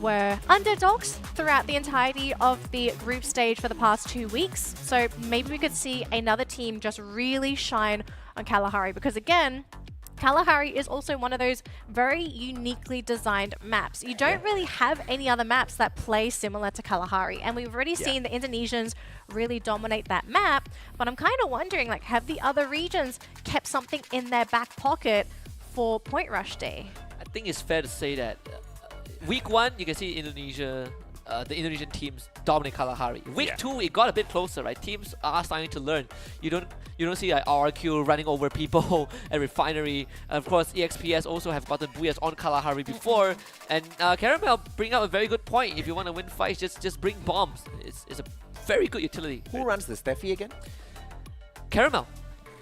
were underdogs throughout the entirety of the group stage for the past 2 weeks. So maybe we could see another team just really shine on Kalahari, because again, Kalahari is also one of those very uniquely designed maps. You don't really have any other maps that play similar to Kalahari, and we've already seen the Indonesians really dominate that map. But I'm kind of wondering, like, have the other regions kept something in their back pocket for Point Rush Day? I think it's fair to say that week 1, you can see Indonesia, the Indonesian teams dominate Kalahari. Week 2, it got a bit closer, right? Teams are starting to learn. You don't see like RRQ running over people at Refinery. Of course, EXPS also have gotten Booyahs on Kalahari before. And Caramel bring up a very good point. If you want to win fights, just bring bombs. It's a very good utility. Who runs the Steffi again? Caramel.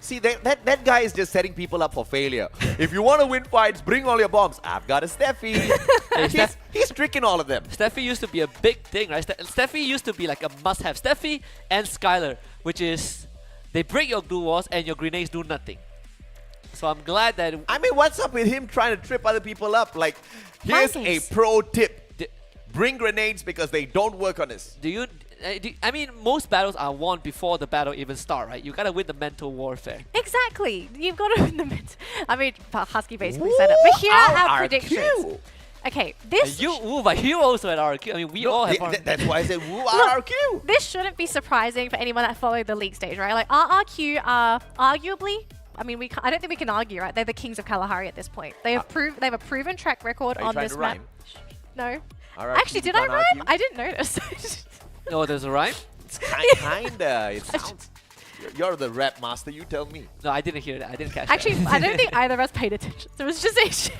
See, that guy is just setting people up for failure. If you want to win fights, bring all your bombs. I've got a Steffi. He's tricking all of them. Steffi used to be a big thing, right? Steffi used to be like a must-have. Steffi and Skylar, which is they break your glue walls and your grenades do nothing. So I'm glad that... I mean, what's up with him trying to trip other people up? Like, here's a pro tip. Bring grenades because they don't work on this. I mean, most battles are won before the battle even start, right? You gotta win the mental warfare. Exactly. You've got to win the I mean, Husky basically said it. But here are our predictions. Okay, this... But you also at RRQ. I mean, we all have... That's why I said woo RRQ. This shouldn't be surprising for anyone that followed the league stage, right? Like, RRQ are arguably... I mean, I don't think we can argue, right? They're the kings of Kalahari at this point. They have they have a proven track record on this map. No. Actually, did I rhyme? I didn't notice. No, there's a rhyme? It's kinda. It sounds... You're the rap master, you tell me. No, I didn't hear that. I didn't catch Actually, that. I don't think either of us paid attention. So it was just AJ.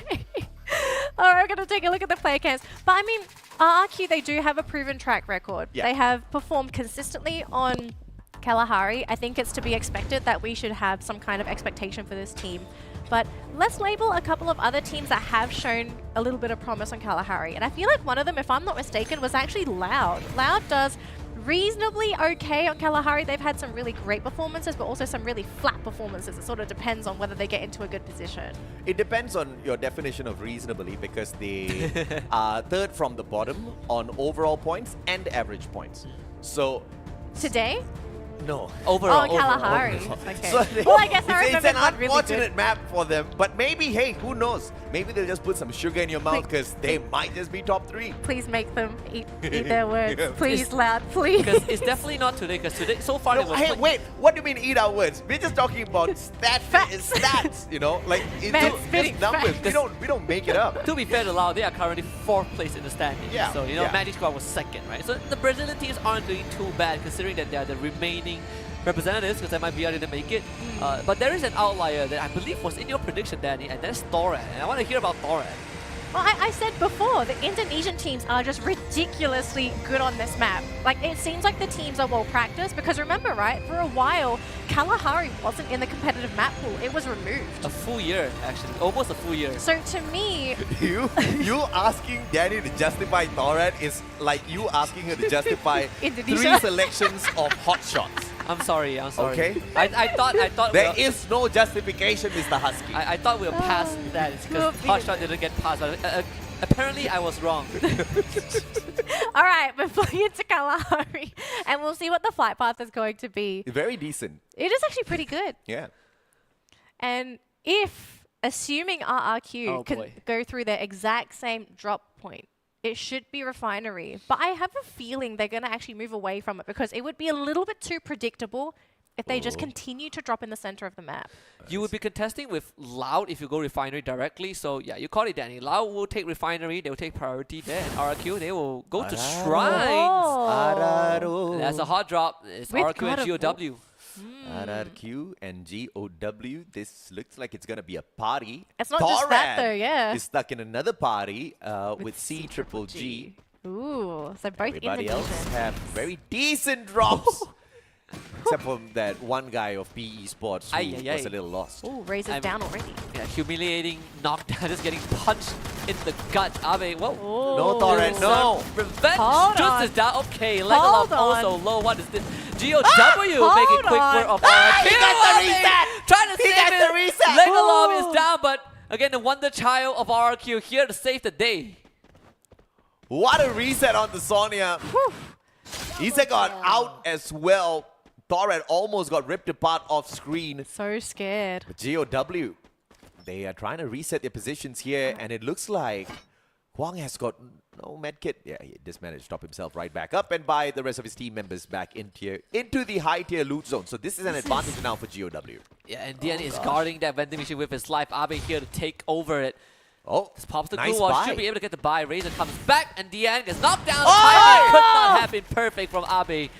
Alright, we're going to take a look at the player cams. But I mean, RRQ, they do have a proven track record. Yeah. They have performed consistently on Kalahari. I think it's to be expected that we should have some kind of expectation for this team. But let's label a couple of other teams that have shown a little bit of promise on Kalahari. And I feel like one of them, if I'm not mistaken, was actually Loud. Loud does reasonably okay on Kalahari. They've had some really great performances, but also some really flat performances. It sort of depends on whether they get into a good position. It depends on your definition of reasonably, because they are third from the bottom on overall points and average points. So... Today? No. Overall. Oh, Kalahari. Okay. So Well, I guess I it's remember an one really unfortunate good. map for them, but maybe, hey, who knows? Maybe they'll just put some sugar in your mouth because they might just be top 3. Please make them eat their words. Yeah. Please, Loud, please. Because it's definitely not today, because today, so far... No, hey, wait, what do you mean eat our words? We're just talking about stats, you know? Like, it's just numbers. We don't make it up. To be fair to Lao, they are currently 4th place in the standings. Yeah, So, you know, Magic Squad was 2nd, right? So the Brazilian teams aren't doing too bad, considering that they are the remaining representatives, because MIBR didn't make it. But there is an outlier that I believe was in your prediction, Danny, and that's Thoran. And I want to hear about Thoran. Well, I said before, the Indonesian teams are just ridiculously good on this map. Like, it seems like the teams are well practiced because remember, right, for a while, Kalahari wasn't in the competitive map pool. It was removed. A full year, actually. Almost a full year. So to me... You asking Danny to justify Torad is like you asking her to justify 3 selections of hot shots. I'm sorry. Okay. I thought there is no justification, Mr. Husky. I thought we were past that. It's because Hotshot didn't get past. But, apparently, I was wrong. All right, we're flying into Kalahari, and we'll see what the flight path is going to be. Very decent. It is actually pretty good. Yeah. And if, assuming RRQ can go through their exact same drop point, it should be Refinery. But I have a feeling they're going to actually move away from it because it would be a little bit too predictable if they just continue to drop in the center of the map. You would be contesting with Loud if you go Refinery directly. So yeah, you call it, Danny. Loud will take Refinery. They will take priority there. And RRQ, they will go to Shrines. That's a hot drop. It's With RRQ and GOW. RRQ and GOW. This looks like it's going to be a party. It's not just that though, yeah. Is stuck in another party with C-Triple-G. Ooh, so both Everybody else Indonesian. have very decent drops. Except for that one guy of PE Esports who was a little lost. Ooh, Razor's down already. Yeah, humiliating knockdown, just getting punched in the gut. Abe, whoa. No, Torrent, no. Revenge Hold just on. is down. Okay, Legolas Hold on. also low. What is this? GOW making quick work of RRQ. He got the reset. Trying to He save got it. the reset. Legolas is down, but again, the wonder child of RRQ here to save the day. What a reset on the Sonya. Isa got out as well. Torrent almost got ripped apart off screen. So scared. But GOW, they are trying to reset their positions here, and it looks like Huang has got no medkit. Yeah, he just managed to stop himself right back up and buy the rest of his team members back into the high-tier loot zone. So this is an advantage now for GOW. Yeah, and Dian is guarding that vending machine with his life. Abe here to take over it. Oh, this pops the nice glue wall. buy. Should be able to get the buy. Razor comes back, and Dian gets knocked down. The timing could not have been perfect from Abe.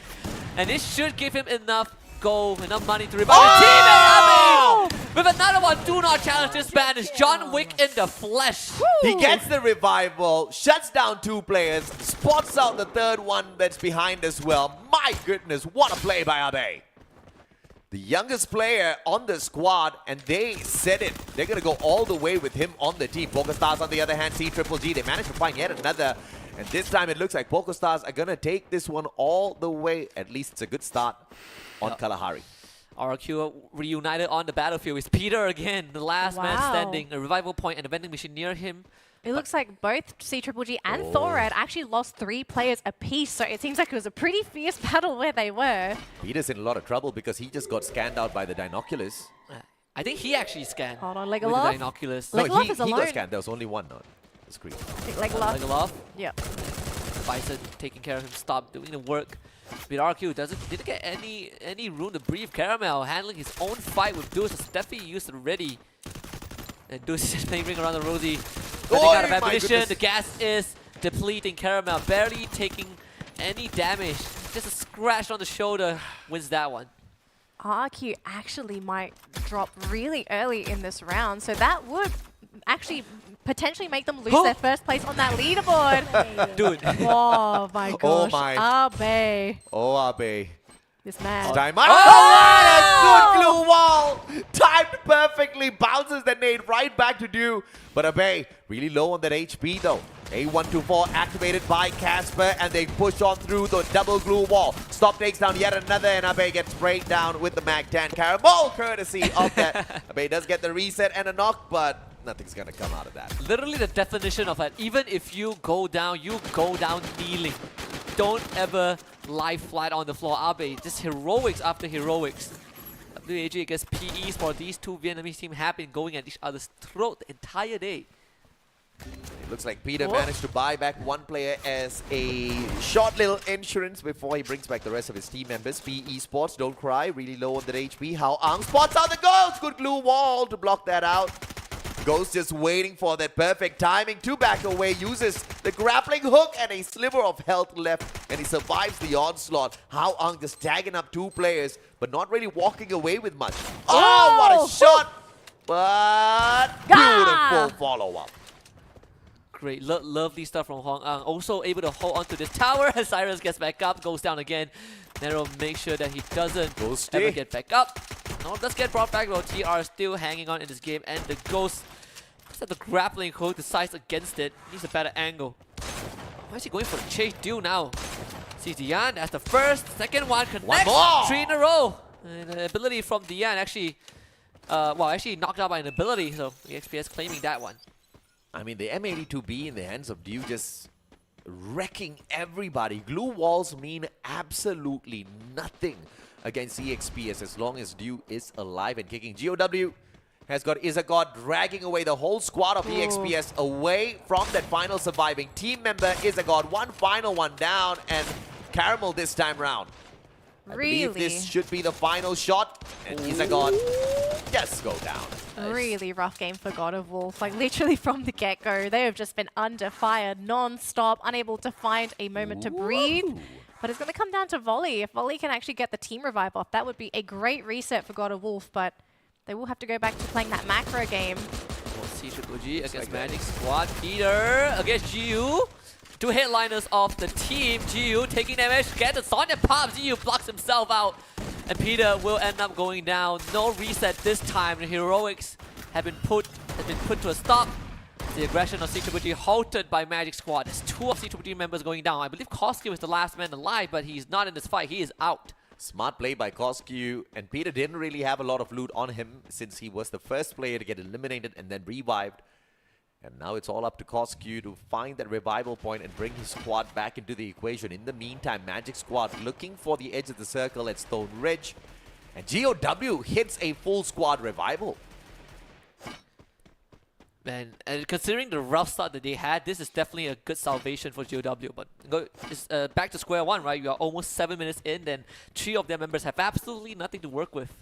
And this should give him enough gold, enough money to revive his teammate, Abe! With another one, do not challenge this man. Is John Wick in the flesh. He gets the revival, shuts down 2 players, spots out the 3rd one that's behind as well. My goodness, what a play by Abe. The youngest player on the squad, and they said it. They're going to go all the way with him on the team. PokerStars, on the other hand, C-Triple-G, they managed to find yet another. And this time it looks like PokerStars are going to take this one all the way. At least it's a good start on Kalahari. RRQ reunited on the battlefield with Peter again, the last man standing. A revival point and a vending machine near him. It looks like both C-Triple-G and Thorad actually lost 3 players apiece, so it seems like it was a pretty fierce battle where they were. Peter's in a lot of trouble because he just got scanned out by the Dinoculus. I think he actually scanned. Hold on, with the Legolas. Dinoculus. No, Legolas he is alone. got scanned. There was only one on the screen. Legolas. Yep. Bison taking care of him, stop doing the work. But RQ didn't get any room to breathe. Caramel handling his own fight with Deuce. Steffi used already. And Deuce is just playing ring around the Rosie. Running out of ammunition. The gas is depleting. Caramel barely taking any damage. Just a scratch on the shoulder wins that one. RQ actually might drop really early in this round, so that would actually potentially make them lose their first place on that leaderboard. Dude. Oh my gosh. Oh my. Abe. Oh, Abe. This man. Time out. Oh, what a good glue wall. Timed perfectly. Bounces the nade right back to do. But Abe really low on that HP though. A124 activated by Casper, and they push on through the double glue wall. Stop takes down yet another, and Abe gets sprayed down with the Mag 10 Caramel, courtesy of that. Abe does get the reset and a knock, but nothing's gonna come out of that. Literally the definition of that. Even if you go down kneeling. Don't ever lie flat on the floor. Abe, just heroics after heroics. WAG against PE for these 2 Vietnamese teams have been going at each other's throat the entire day. It looks like Peter managed to buy back 1 player as a short little insurance before he brings back the rest of his team members. PE Esports, don't cry, really low on that HP. How Ang spots out the Ghost. Good glue wall to block that out. Ghost just waiting for that perfect timing to back away, uses the grappling hook and a sliver of health left, and he survives the onslaught. How Ang just tagging up 2 players, but not really walking away with much. Oh, what a shot! But beautiful follow-up. great. Lovely stuff from Hong Ang. Also able to hold on to this tower as Cyrus gets back up, goes down again. Nero makes sure that he doesn't ever get back up. No, does get brought back though. TR still hanging on in this game, and the Ghost, at the grappling hook, decides against it. Needs a better angle. Why is he going for the chase duel now? Sees Dian as the first, second one connects. 3 in a row. And the ability from Dian actually, actually knocked out by an ability. So EXPS claiming that one. I mean, the M82B in the hands of Dew just wrecking everybody. Glue walls mean absolutely nothing against EXPS as long as Dew is alive and kicking. GOW has got Izagot dragging away the whole squad of EXPS away from that final surviving team member. Izagot, one final one down, and Caramel this time round. I believe this should be the final shot, and Izagot just go down. Really rough game for God of Wolf. Like literally from the get-go, they have just been under fire non-stop, unable to find a moment to breathe. But it's going to come down to Volley. If Volley can actually get the team revive off, that would be a great reset for God of Wolf, but they will have to go back to playing that macro game. C-Triple-G against Magic Squad. Peter against GU. 2 headliners of the team. GU taking damage. Get the Sonya pop. GU blocks himself out. And Peter will end up going down. No reset this time. The heroics have been put to a stop. The aggression of C-Triple-G halted by Magic Squad. There's 2 of C-Triple-G members going down. I believe Koski was the last man alive, but he's not in this fight. He is out. Smart play by Koski, and Peter didn't really have a lot of loot on him since he was the first player to get eliminated and then revived. And now it's all up to Koski to find that revival point and bring his squad back into the equation. In the meantime, Magic Squad looking for the edge of the circle at Stone Ridge. And GOW hits a full squad revival. Man, and considering the rough start that they had, this is definitely a good salvation for GOW. But it's back to square one, right? You are almost 7 minutes in, then 3 of their members have absolutely nothing to work with.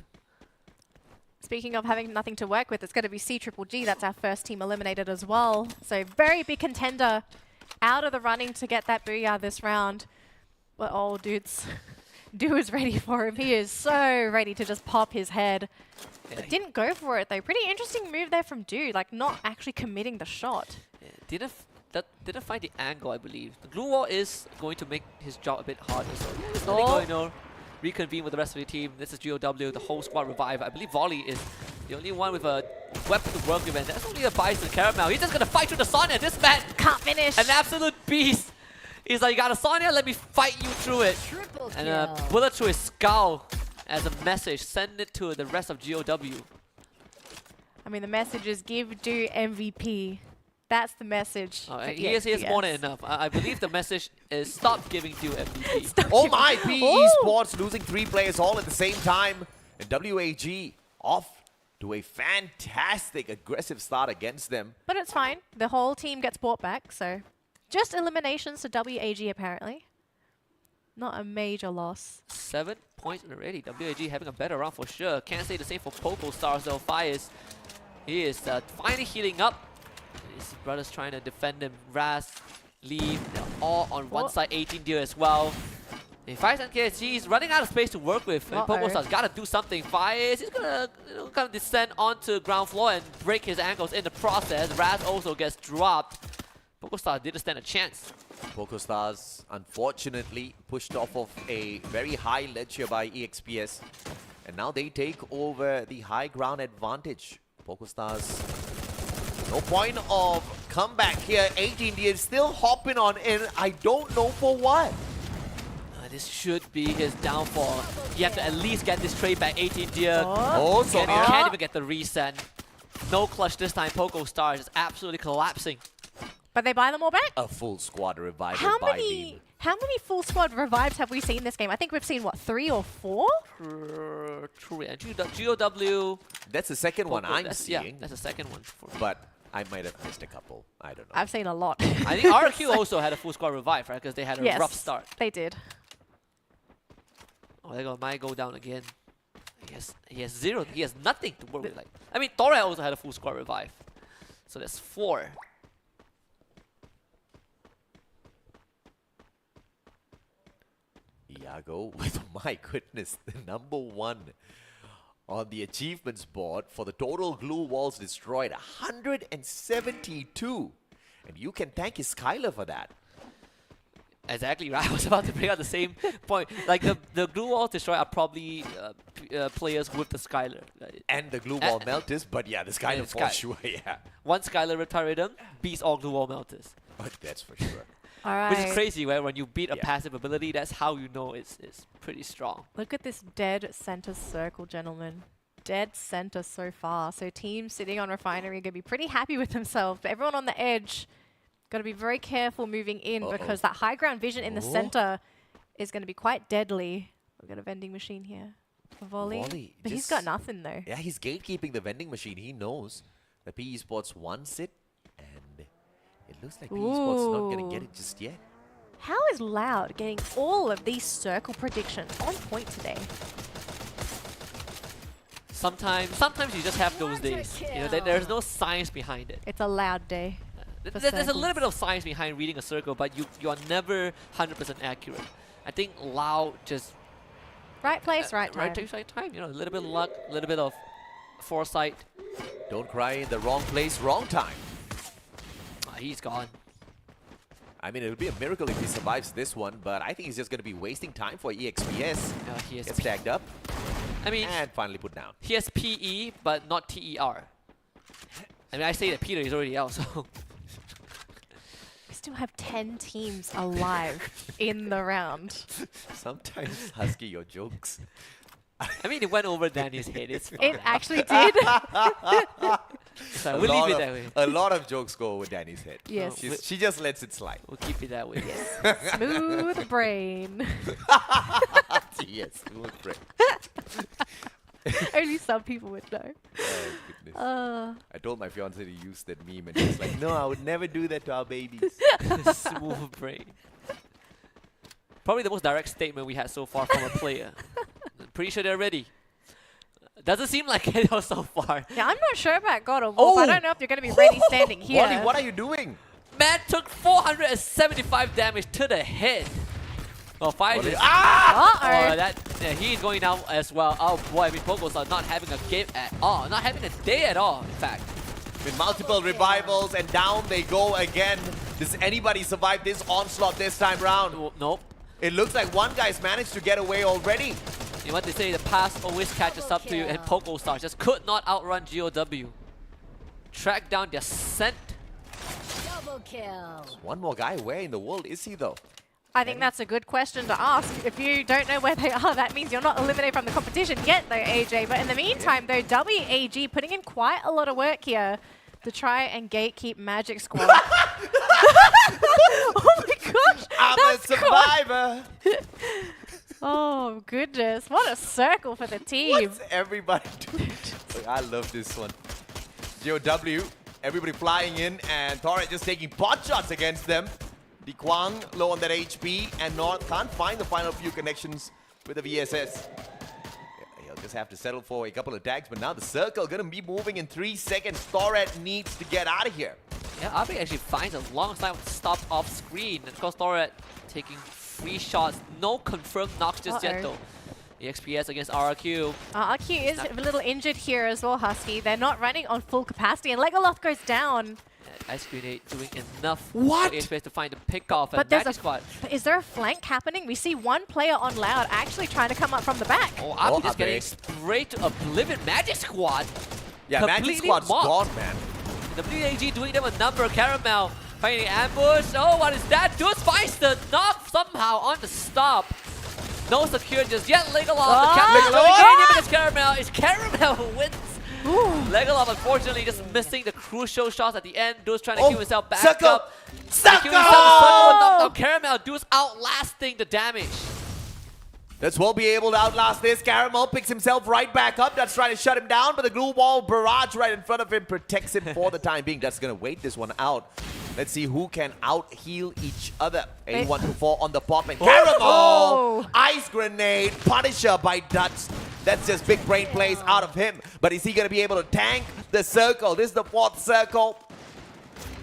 Speaking of having nothing to work with, it's going to be C-Triple-G. That's our first team eliminated as well. So very big contender out of the running to get that booyah this round. But oh, dudes, Dew is ready for him. He is so ready to just pop his head. Yeah, but didn't go for it though. Pretty interesting move there from Dew, like not actually committing the shot. Yeah, didn't find the angle, I believe. The glue wall is going to make his job a bit harder. So he's going to reconvene with the rest of the team. This is GOW, the whole squad revive. I believe Volley is the only one with a weapon to work with, and that's only a Bison Caramel. He's just gonna fight through the Sonya. This man can't finish. An absolute beast. He's like, you got a Sonya, let me fight you through it. And a bullet through his skull as a message. Send it to the rest of GOW. I mean, the message is give Dew MVP. That's the message. He is more than enough. I believe the message is stop giving Dew MVP. Oh my, PE Esports losing 3 players all at the same time. And WAG off to a fantastic aggressive start against them. But it's fine. The whole team gets brought back, so just eliminations to WAG apparently. Not a major loss. 7 points already. WAG having a better round for sure. Can't say the same for Poco Stars though. Fires. He is finally healing up. His brother's trying to defend him. Raz, Lee, they're all on one side. 18 deal as well. In Fires and KSG, he's running out of space to work with. Poco Stars gotta do something. Fires, he's gonna kind of descend onto ground floor and break his ankles in the process. Raz also gets dropped. Poco Stars didn't stand a chance. Poco Stars unfortunately pushed off of a very high ledge here by EXPS. And now they take over the high ground advantage. Poco Stars, no point of comeback here. 18 is still hopping on in. I don't know for what. This should be his downfall. You have to at least get this trade back. 18 deer. Can't even get the reset. No clutch this time. Poco Stars is absolutely collapsing. But they buy them all back? A full squad revival How many full squad revives have we seen this game? I think we've seen, what, 3 or 4? True. GOW. That's the second one I'm seeing. Yeah, that's the second one. But I might have missed a couple. I don't know. I've seen a lot. I think RQ also had a full squad revive, right? Because they had a rough start. They did. Oh, might go down again. He has 0. He has nothing to work with. Like, I mean, Torre also had a full squad revive. So that's 4. Iago with, my goodness, the #1 on the achievements board for the total glue walls destroyed. 172. And you can thank his Skylar for that. Exactly right. I was about to bring up the same point. Like the glue wall destroyer are probably players with the Skylar. And the glue wall melters, but yeah, the Skylar for sure, yeah. One Skylar Reptile Rhythm beats all glue wall melters. Oh, that's for sure. All right. Which is crazy, right? When you beat a passive ability, that's how you know it's pretty strong. Look at this dead center circle, gentlemen. Dead center so far. So teams sitting on Refinery are going to be pretty happy with themselves. But everyone on the edge, got to be very careful moving in because that high ground vision in the center is going to be quite deadly. We've got a vending machine here. A volley. But he's got nothing though. Yeah, he's gatekeeping the vending machine. He knows that PE Sports wants it. And it looks like PE Sports not going to get it just yet. How is Loud getting all of these circle predictions on point today? Sometimes you just have those days. You know, there's no science behind it. It's a Loud day. There's a little bit of science behind reading a circle, but you are never 100% accurate. I think Loud just right place, right time. Right place, right time. You know, a little bit of luck, a little bit of foresight. Don't cry in the wrong place, wrong time. He's gone. I mean, it would be a miracle if he survives this one, but I think he's just going to be wasting time for EXPS. He has gets tagged up. I mean, and finally put down. He has PE, but not TER. I mean, I say that Peter is already out, so. We still have 10 teams alive in the round. Sometimes, Husky, your jokes. I mean, it went over Danny's head. It's fine. It actually did. So we'll leave it that way. A lot of jokes go over Danny's head. Yes. She just lets it slide. We'll keep it that way. Yes. Smooth brain. Yes, smooth brain. Only some people would know. Oh, goodness. I told my fiance to use that meme and she's like, no, I would never do that to our babies. Smooth brain. Probably the most direct statement we had so far from a player. I'm pretty sure they're ready. Doesn't seem like it so far. Yeah, I'm not sure about God of Wolf. I don't know if you're going to be ready standing here. Wally, what are you doing? Man took 475 damage to the head. Oh, fire just... he's going down as well. Oh boy, I mean, Pogos are not having a game at all. Not having a day at all, in fact. With multiple revivals and down they go again. Does anybody survive this onslaught this time round? Nope. It looks like one guy's managed to get away already. You know what they say, the past always catches up to you, and PogoStar just could not outrun GOW. Track down their scent. Double kill. One more guy, where in the world is he though? I think that's a good question to ask. If you don't know where they are, that means you're not eliminated from the competition yet though, AJ. But in the meantime though, WAG putting in quite a lot of work here to try and gatekeep Magic Squad. Oh my gosh! I'm a survivor! Oh goodness, what a circle for the team. What's everybody doing? I love this one. GOW, everybody flying in, and Torret just taking pot shots against them. Kwang low on that HP, and North can't find the final few connections with the VSS. He'll just have to settle for a couple of tags, but now the circle gonna be moving in 3 seconds. Torret needs to get out of here. Yeah, Abi actually finds a long time stopped off screen. And of course, Torret taking 3 shots. No confirmed knocks just yet though. EXPS against RRQ. RRQ is a little injured here as well, Husky. They're not running on full capacity, and Legoloth goes down. Ice Grenade doing enough for EXPS to find a pick-off, and Magic Squad. Is there a flank happening? We see one player on Loud actually trying to come up from the back. Oh, Abi just getting straight to Oblivion. Magic Squad. Yeah, Magic Squad's gone, man. WAG doing them a number. Caramel finding ambush. Oh, what is that? Deuce finds the knock somehow on the stop. No secure just yet. Legoloth, the captain against Caramel. It's Caramel wins. Legoloth unfortunately just missing the crucial shots at the end. Deuce trying to keep himself back up. Caramel, Deuce outlasting the damage. Let's well be able to outlast this. Caramel picks himself right back up. That's trying to shut him down, but the glue wall barrage right in front of him protects him for the time being. That's going to wait this one out. Let's see who can out-heal each other. A124 on the pop, and Caramel! Ice Grenade, Punisher by Dutch. That's just big brain plays out of him. But is he going to be able to tank the circle? This is the 4th circle.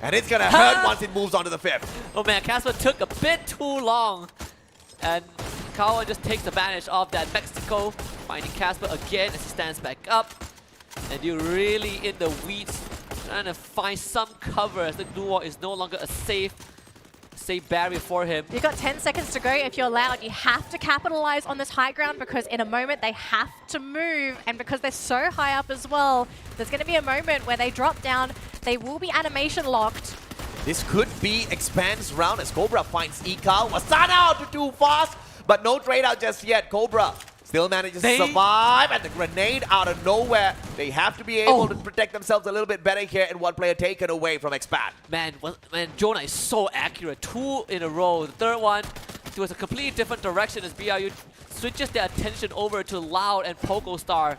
And it's going to hurt once it moves on to the 5th. Oh man, Casper took a bit too long. And Kawa just takes advantage of that. Mexico finding Casper again as he stands back up. And you're really in the weeds trying to find some cover as the glue wall is no longer a safe barrier for him. You've got 10 seconds to go. If you're Loud, you have to capitalize on this high ground because in a moment they have to move, and because they're so high up as well, there's going to be a moment where they drop down. They will be animation locked. This could be Expanse round as Cobra finds Ika. Wasana out to too fast, but no trade out just yet. Cobra still manages to survive, and the grenade out of nowhere. They have to be able to protect themselves a little bit better here, and one player taken away from Expand. Man, Jonah is so accurate. 2 in a row. The third one towards a completely different direction as BRU switches their attention over to Loud and Poco Star.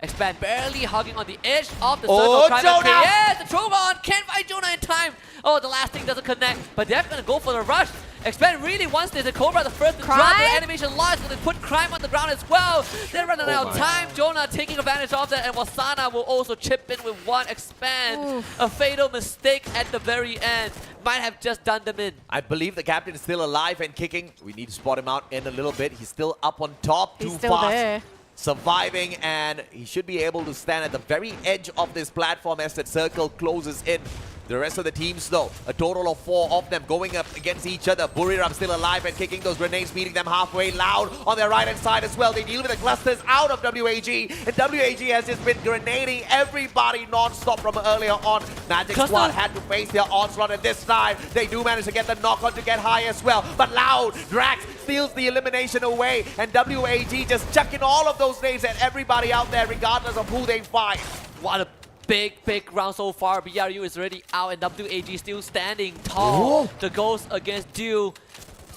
Expand barely hugging on the edge of the circle. Jonah! Yes, the Trogon can't find Jonah in time. Oh, the last thing doesn't connect, but they're going to go for the rush. Expand really wants this. The Cobra the first to drop. The animation lost, so they put Crime on the ground as well. They're running out of time. Jonah taking advantage of that, and Wasana will also chip in with one. Expand. A fatal mistake at the very end. Might have just done them in. I believe the captain is still alive and kicking. We need to spot him out in a little bit. He's still up on top. He's too still fast. there. Surviving, and he should be able to stand at the very edge of this platform as that circle closes in. The rest of the teams, though, a total of 4 of them going up against each other. Buriram still alive and kicking those grenades, meeting them halfway. Loud on their right-hand side as well. They deal with the clusters out of WAG, and WAG has just been grenading everybody non-stop from earlier on. Magic Squad had to face their onslaught, and this time they do manage to get the knock-on to get high as well. But Loud, Drax steals the elimination away, and WAG just chucking all of those nades at everybody out there, regardless of who they find. What a big round so far. BRU is already out and WAG still standing tall. The Ghost against Dew.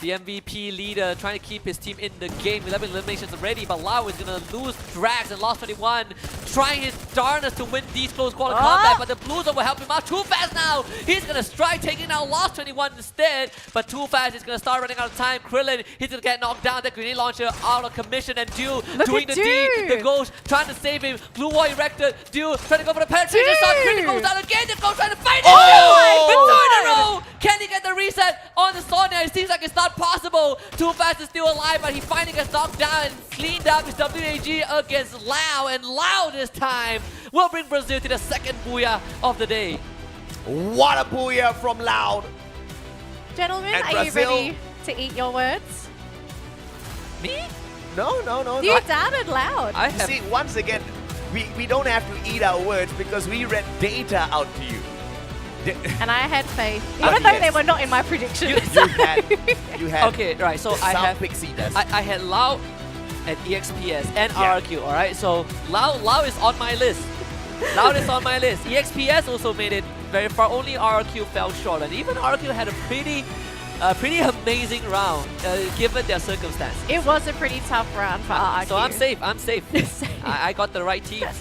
The MVP leader trying to keep his team in the game. 11 eliminations already, but Lau is going to lose Drags and lost 21. Trying his darnest to win these close quarter combat, but the Blues will help him out. Too fast now. He's going to strike, taking out lost 21 instead. But too fast, he's going to start running out of time. Krillin, he's going to get knocked down. The grenade launcher out of commission, and Dew doing the D. The Ghost trying to save him. Blue wall erected. Dew trying to go for the penetration shot. Krillin goes out again. The Ghost trying to fight him. Oh! In a row. Can he get the reset on the Sonya? It seems like it's not possible. Too Fast is still alive, but he finally gets knocked down and cleaned up his WAG against Lau, and Lau this time will bring Brazil to the second booyah of the day. What a booyah from Loud. Gentlemen, and are Brazil, you ready to eat your words? Me? No. You doubted Loud. See, once again, we don't have to eat our words because we read data out to you. And I had faith, even though they were not in my predictions. You had okay, right, so I had Lau and EXPS and RRQ, alright? So Lau is on my list. Lau is on my list. EXPS also made it very far, only RRQ fell short, and even RRQ had a pretty amazing round given their circumstance. It was a pretty tough round for RRQ. So I'm safe. I got the right teams.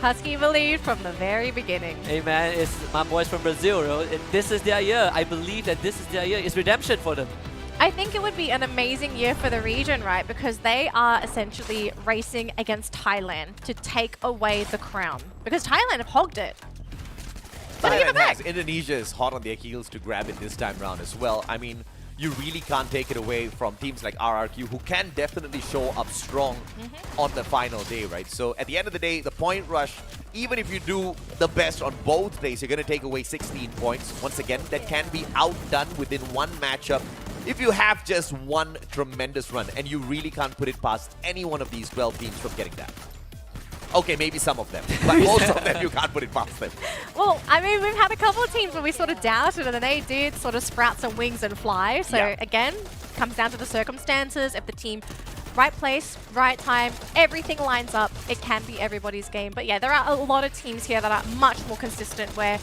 Husky believed from the very beginning. Hey man, it's my boys from Brazil, bro. This is their year. I believe that this is their year. It's redemption for them. I think it would be an amazing year for the region, right? Because they are essentially racing against Thailand to take away the crown. Because Thailand have hogged it. Thailand has. Indonesia is hot on their heels to grab it this time round as well. I mean, you really can't take it away from teams like RRQ, who can definitely show up strong on the final day, right? So at the end of the day, the point rush, even if you do the best on both days, you're going to take away 16 points. Once again, that can be outdone within one matchup if you have just one tremendous run, and you really can't put it past any one of these 12 teams from getting that. Okay, maybe some of them, but most of them you can't put it past them. Well, I mean, we've had a couple of teams where we sort of doubted, and then they did sort of sprout some wings and fly. So again, comes down to the circumstances. If the team, right place, right time, everything lines up, it can be everybody's game. But yeah, there are a lot of teams here that are much more consistent, where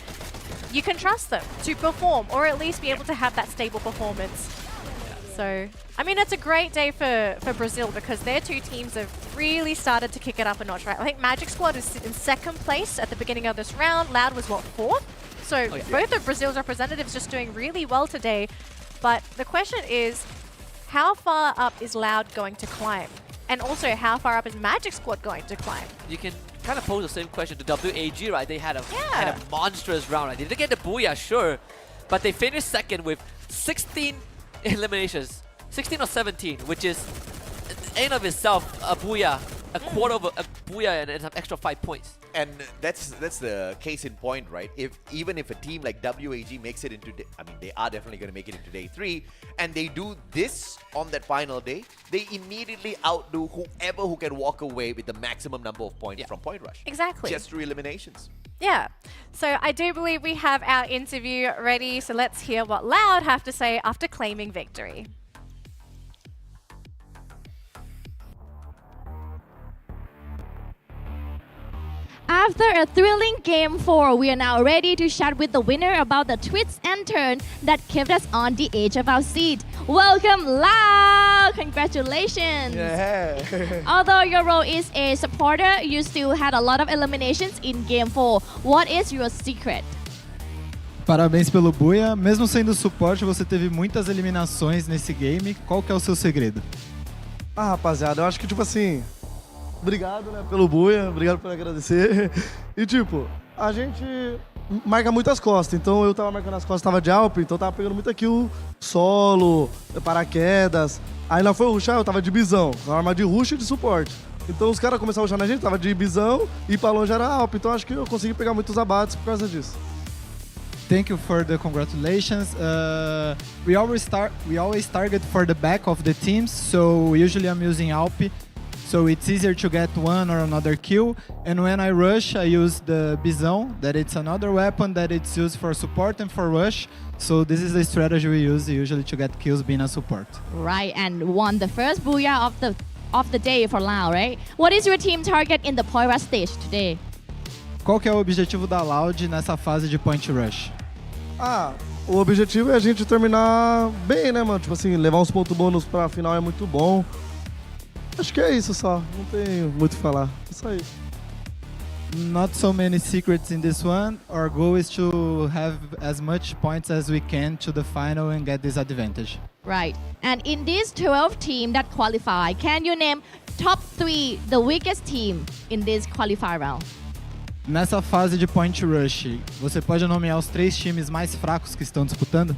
you can trust them to perform, or at least be able to have that stable performance. So, I mean, it's a great day for Brazil, because their two teams have really started to kick it up a notch, right? I think Magic Squad is in second place at the beginning of this round. Loud was, what, fourth? So both of Brazil's representatives just doing really well today. But the question is, how far up is Loud going to climb? And also, how far up is Magic Squad going to climb? You can kind of pose the same question to WAG, right? They had a monstrous round, right? They didn't get the booyah, sure, but they finished second with 16 eliminations, 16 or 17, which is in of itself a booyah a quarter of a booyah and some extra 5 points. And that's the case in point, right? Even if a team like WAG makes it into, they are definitely going to make it into day 3, and they do this on that final day, they immediately outdo whoever who can walk away with the maximum number of points from Point Rush. Exactly. Just through eliminations. Yeah. So I do believe we have our interview ready. So let's hear what Loud have to say after claiming victory. After a thrilling Game 4, we are now ready to chat with the winner about the twists and turns that kept us on the edge of our seat. Welcome, Lau! Congratulations! Yeah. Although your role is a supporter, you still had a lot of eliminations in Game 4. What is your secret? Parabéns pelo Buia. Mesmo sendo suporte, você teve muitas eliminações nesse game. Qual que é o seu segredo? Ah, rapaziada, eu acho que, tipo assim, obrigado, né, pelo Buia, obrigado por agradecer. E, tipo, a gente marca muitas costas, então eu tava marcando as costas, tava de Alp, então tava pegando muita kill solo, paraquedas. Aí nós foi rushar, eu tava de bisão, uma arma de rush e de suporte. Então os caras começaram a rushar na gente, tava de bisão e pra longe era Alp, então acho que eu consegui pegar muitos abates por causa disso. Thank you for the congratulations. We always target for the back of the teams, so usually I'm using Alp, so it's easier to get one or another kill. And when I rush, I use the Bisão, that it's another weapon that it's used for support and for rush. So this is the strategy we use usually to get kills being a support. Right, and won the first booyah of the day for Lau, right? What is your team target in the Point Rush stage today? Qual que é o objetivo da Loud nessa fase de Point Rush? Ah, o objetivo é a gente terminar bem, né, mano? Tipo assim, levar uns pontos bônus pra final é muito bom. Acho que é isso só, não tem muito o que falar, é só isso. Not so many secrets in this one. Our goal is to have as much points as we can to the final and get this advantage. Right, and in this 12 team that qualify, can you name top 3 the weakest team in this qualifier round? Nessa fase de Point Rush, você pode nomear os 3 times mais fracos que estão disputando?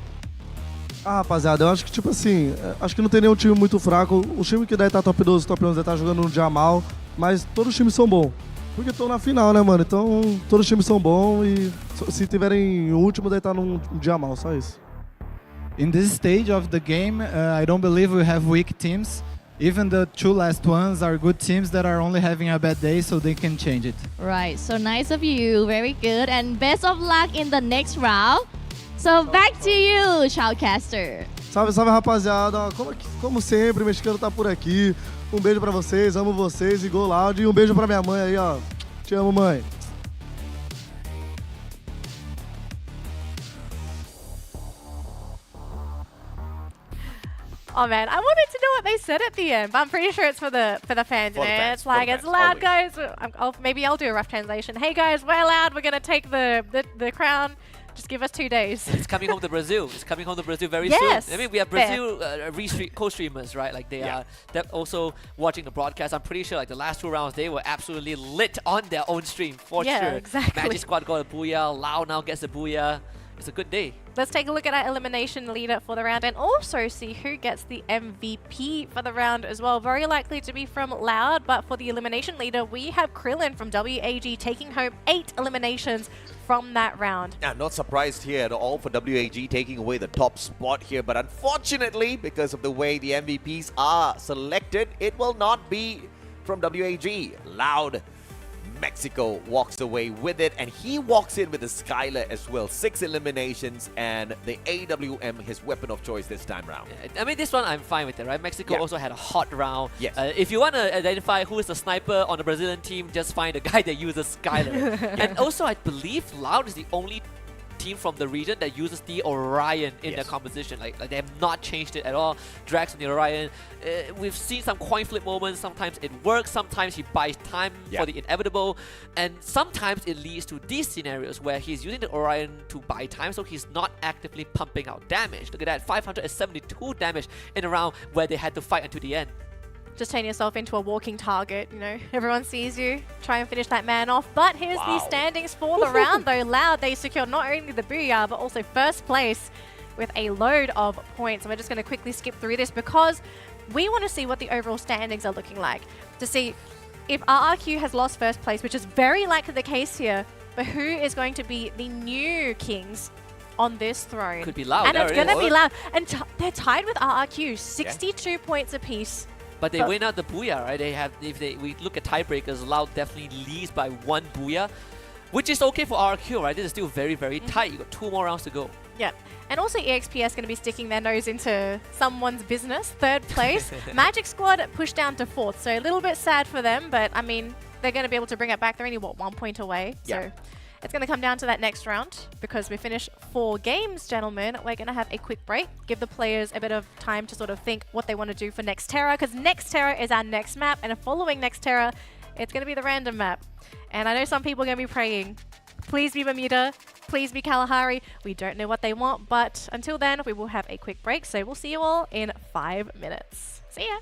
Ah, rapaziada, eu acho que, tipo assim, acho que não tem nenhum time muito fraco. O time que deve estar top 12, top 11 deve estar jogando um dia mal, mas todos os times são bons. Porque estão na final, né, mano? Então, todos os times são bons e se tiverem o último, deve estar num dia mal, só isso. In this stage of the game, I don't believe we have weak teams. Even the 2 last ones are good teams that are only having a bad day, so they can change it. Right, so nice of you, very good, and best of luck in the next round. So back to you, Shoutcaster. Salve, salve, rapaziada. Como sempre, o mexicano tá por aqui. Um beijo pra vocês, amo vocês e Go Loud. E um beijo pra minha mãe aí, ó. Te amo, mãe. Oh man, I wanted to know what they said at the end, but I'm pretty sure it's for the fans. For the Man. fans, It's like, for the it's fans, Loud, guys. Maybe I'll do a rough translation. Hey guys, we're Loud. We're gonna take the crown. Just give us 2 days. It's coming home to Brazil. It's coming home to Brazil very Yes, soon. I mean, we have Brazil co-streamers, right? Like they're also watching the broadcast. I'm pretty sure like the last 2 rounds they were absolutely lit on their own stream for Yeah, sure. exactly. Magic Squad got a booyah. Lau now gets a booyah. It's a good day. Let's take a look at our elimination leader for the round and also see who gets the MVP for the round as well. Very likely to be from Loud, but for the elimination leader, we have Krillin from WAG taking home 8 eliminations from that round. Yeah, not surprised here at all for WAG taking away the top spot here, but unfortunately, because of the way the MVPs are selected, it will not be from WAG. Loud Mexico walks away with it, and he walks in with the Skylar as well. 6 eliminations, and the AWM his weapon of choice this time round. I mean, this one I'm fine with it, right? Mexico also had a hot round. Yes. If you want to identify who is the sniper on the Brazilian team, just find a guy that uses Skylar. And also, I believe Loud is the only team from the region that uses the Orion in their composition. Like they have not changed it at all. Drax on the Orion. We've seen some coin flip moments. Sometimes it works. Sometimes he buys time for the inevitable. And sometimes it leads to these scenarios where he's using the Orion to buy time, so he's not actively pumping out damage. Look at that, 572 damage in a round where they had to fight until the end. Just turn yourself into a walking target, you know. Everyone sees you. Try and finish that man off. But here's the standings for the round, though. Loud, they secured not only the booyah, but also first place with a load of points. And we're just going to quickly skip through this because we want to see what the overall standings are looking like. To see if RRQ has lost first place, which is very likely the case here, but who is going to be the new kings on this throne? Could be Loud. And it's going to be Loud. And they're tied with RRQ, 62 points apiece. But they win out the Booyah, right? They have, we look at tiebreakers, Loud definitely leads by 1 Booyah, which is okay for RRQ, right? This is still very, very tight. You got 2 more rounds to go. Yep. And also EXPS going to be sticking their nose into someone's business. 3rd place. Magic Squad pushed down to 4th. So a little bit sad for them, but I mean, they're going to be able to bring it back. They're only, 1 point away. Yeah. So it's going to come down to that next round because we finished 4 games, gentlemen. We're going to have a quick break, give the players a bit of time to sort of think what they want to do for Next Terra, because Next Terra is our next map, and following Next Terra, it's going to be the random map. And I know some people are going to be praying, please be Bermuda, please be Kalahari. We don't know what they want, but until then, we will have a quick break. So we'll see you all in 5 minutes. See ya.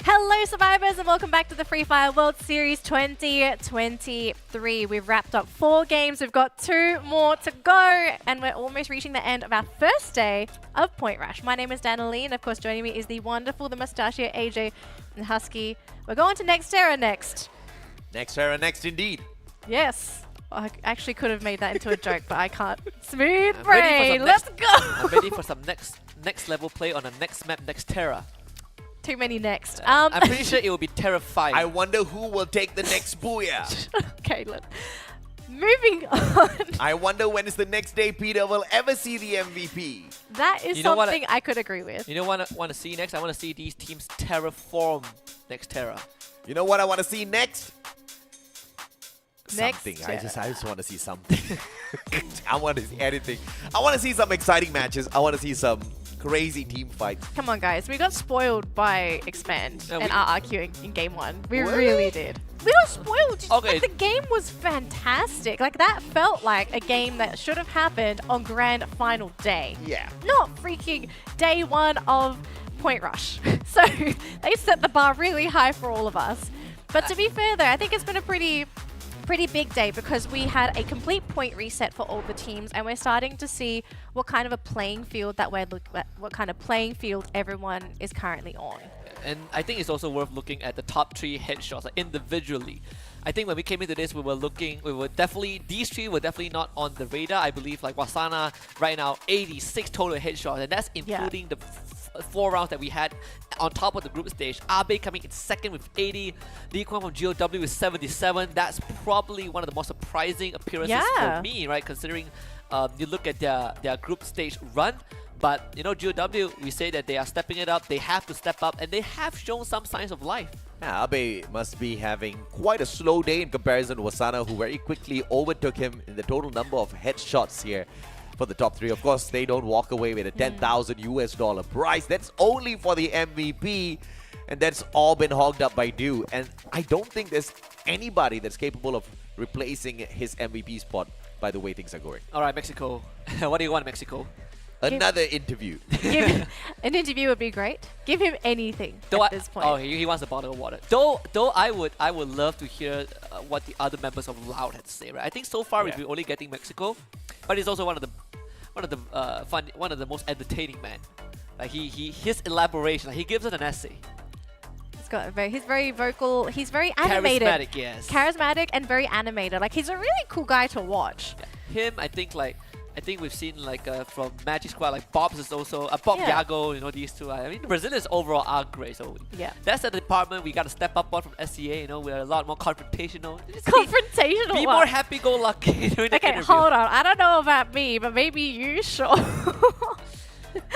Hello survivors and welcome back to the Free Fire World Series 2023. We've wrapped up 4 games, we've got 2 more to go and we're almost reaching the end of our first day of Point Rush. My name is Danalee and of course joining me is the wonderful, the mustachio AJ and Husky. We're going to Nextera next. Nextera next indeed. Yes. I actually could have made that into a joke but I can't. Smooth brain, let's go! I'm ready for some next level play on the next map, Nextera. Too many next. I'm pretty sure it will be terrifying. I wonder who will take the next booyah. Okay, moving on. I wonder when is the next day Peter will ever see the MVP. That is something I could agree with. You know what I want to see next? I want to see these teams terraform Nextera. You know what I want to see next? Something. I just want to see something. I want to see anything. I want to see some exciting matches. I want to see some crazy team fights. Come on, guys. We got spoiled by Expand and RRQ in game 1. We really did. We got spoiled. Okay. Like, the game was fantastic. Like, that felt like a game that should have happened on Grand Final Day. Yeah. Not freaking day 1 of Point Rush. So, they set the bar really high for all of us. But to be fair, though, I think it's been a pretty big day because we had a complete point reset for all the teams and we're starting to see what kind of a playing field that we're looking at, what kind of playing field everyone is currently on. And I think it's also worth looking at the top 3 headshots individually. I think when we came into this, these 3 were definitely not on the radar. I believe like Wasana right now, 86 total headshots, and that's including the 4 rounds that we had on top of the group stage. Abe coming in second with 80, Lee Kwang from GOW with 77. That's probably one of the most surprising appearances for me, right? Considering you look at their group stage run. But you know, GOW, we say that they are stepping it up. They have to step up, and they have shown some signs of life. Yeah, Abe must be having quite a slow day in comparison to Wasana, who very quickly overtook him in the total number of headshots here for the top 3. Of course, they don't walk away with a $10,000 prize. That's only for the MVP, and that's all been hogged up by Dew. And I don't think there's anybody that's capable of replacing his MVP spot by the way things are going. All right, Mexico. What do you want, Mexico? Another interview. An interview would be great. Give him anything at this point. Oh, he wants a bottle of water. Though I would love to hear what the other members of Loud had to say. Right? I think so far we've been only getting Mexico, but he's also one of the most entertaining men. Like his elaboration, like he gives us an essay. He's very vocal. He's very animated. Charismatic, yes. Charismatic and very animated. Like he's a really cool guy to watch. Yeah. Him, I think we've seen like from Magic Squad, like Bob's is also Bob Yago. You know, these 2. I mean, the Brazilians overall are great. So that's a department we got to step up on from SCA. You know, we're a lot more confrontational. Be more happy-go-lucky. Okay, hold on. I don't know about me, but maybe you sure.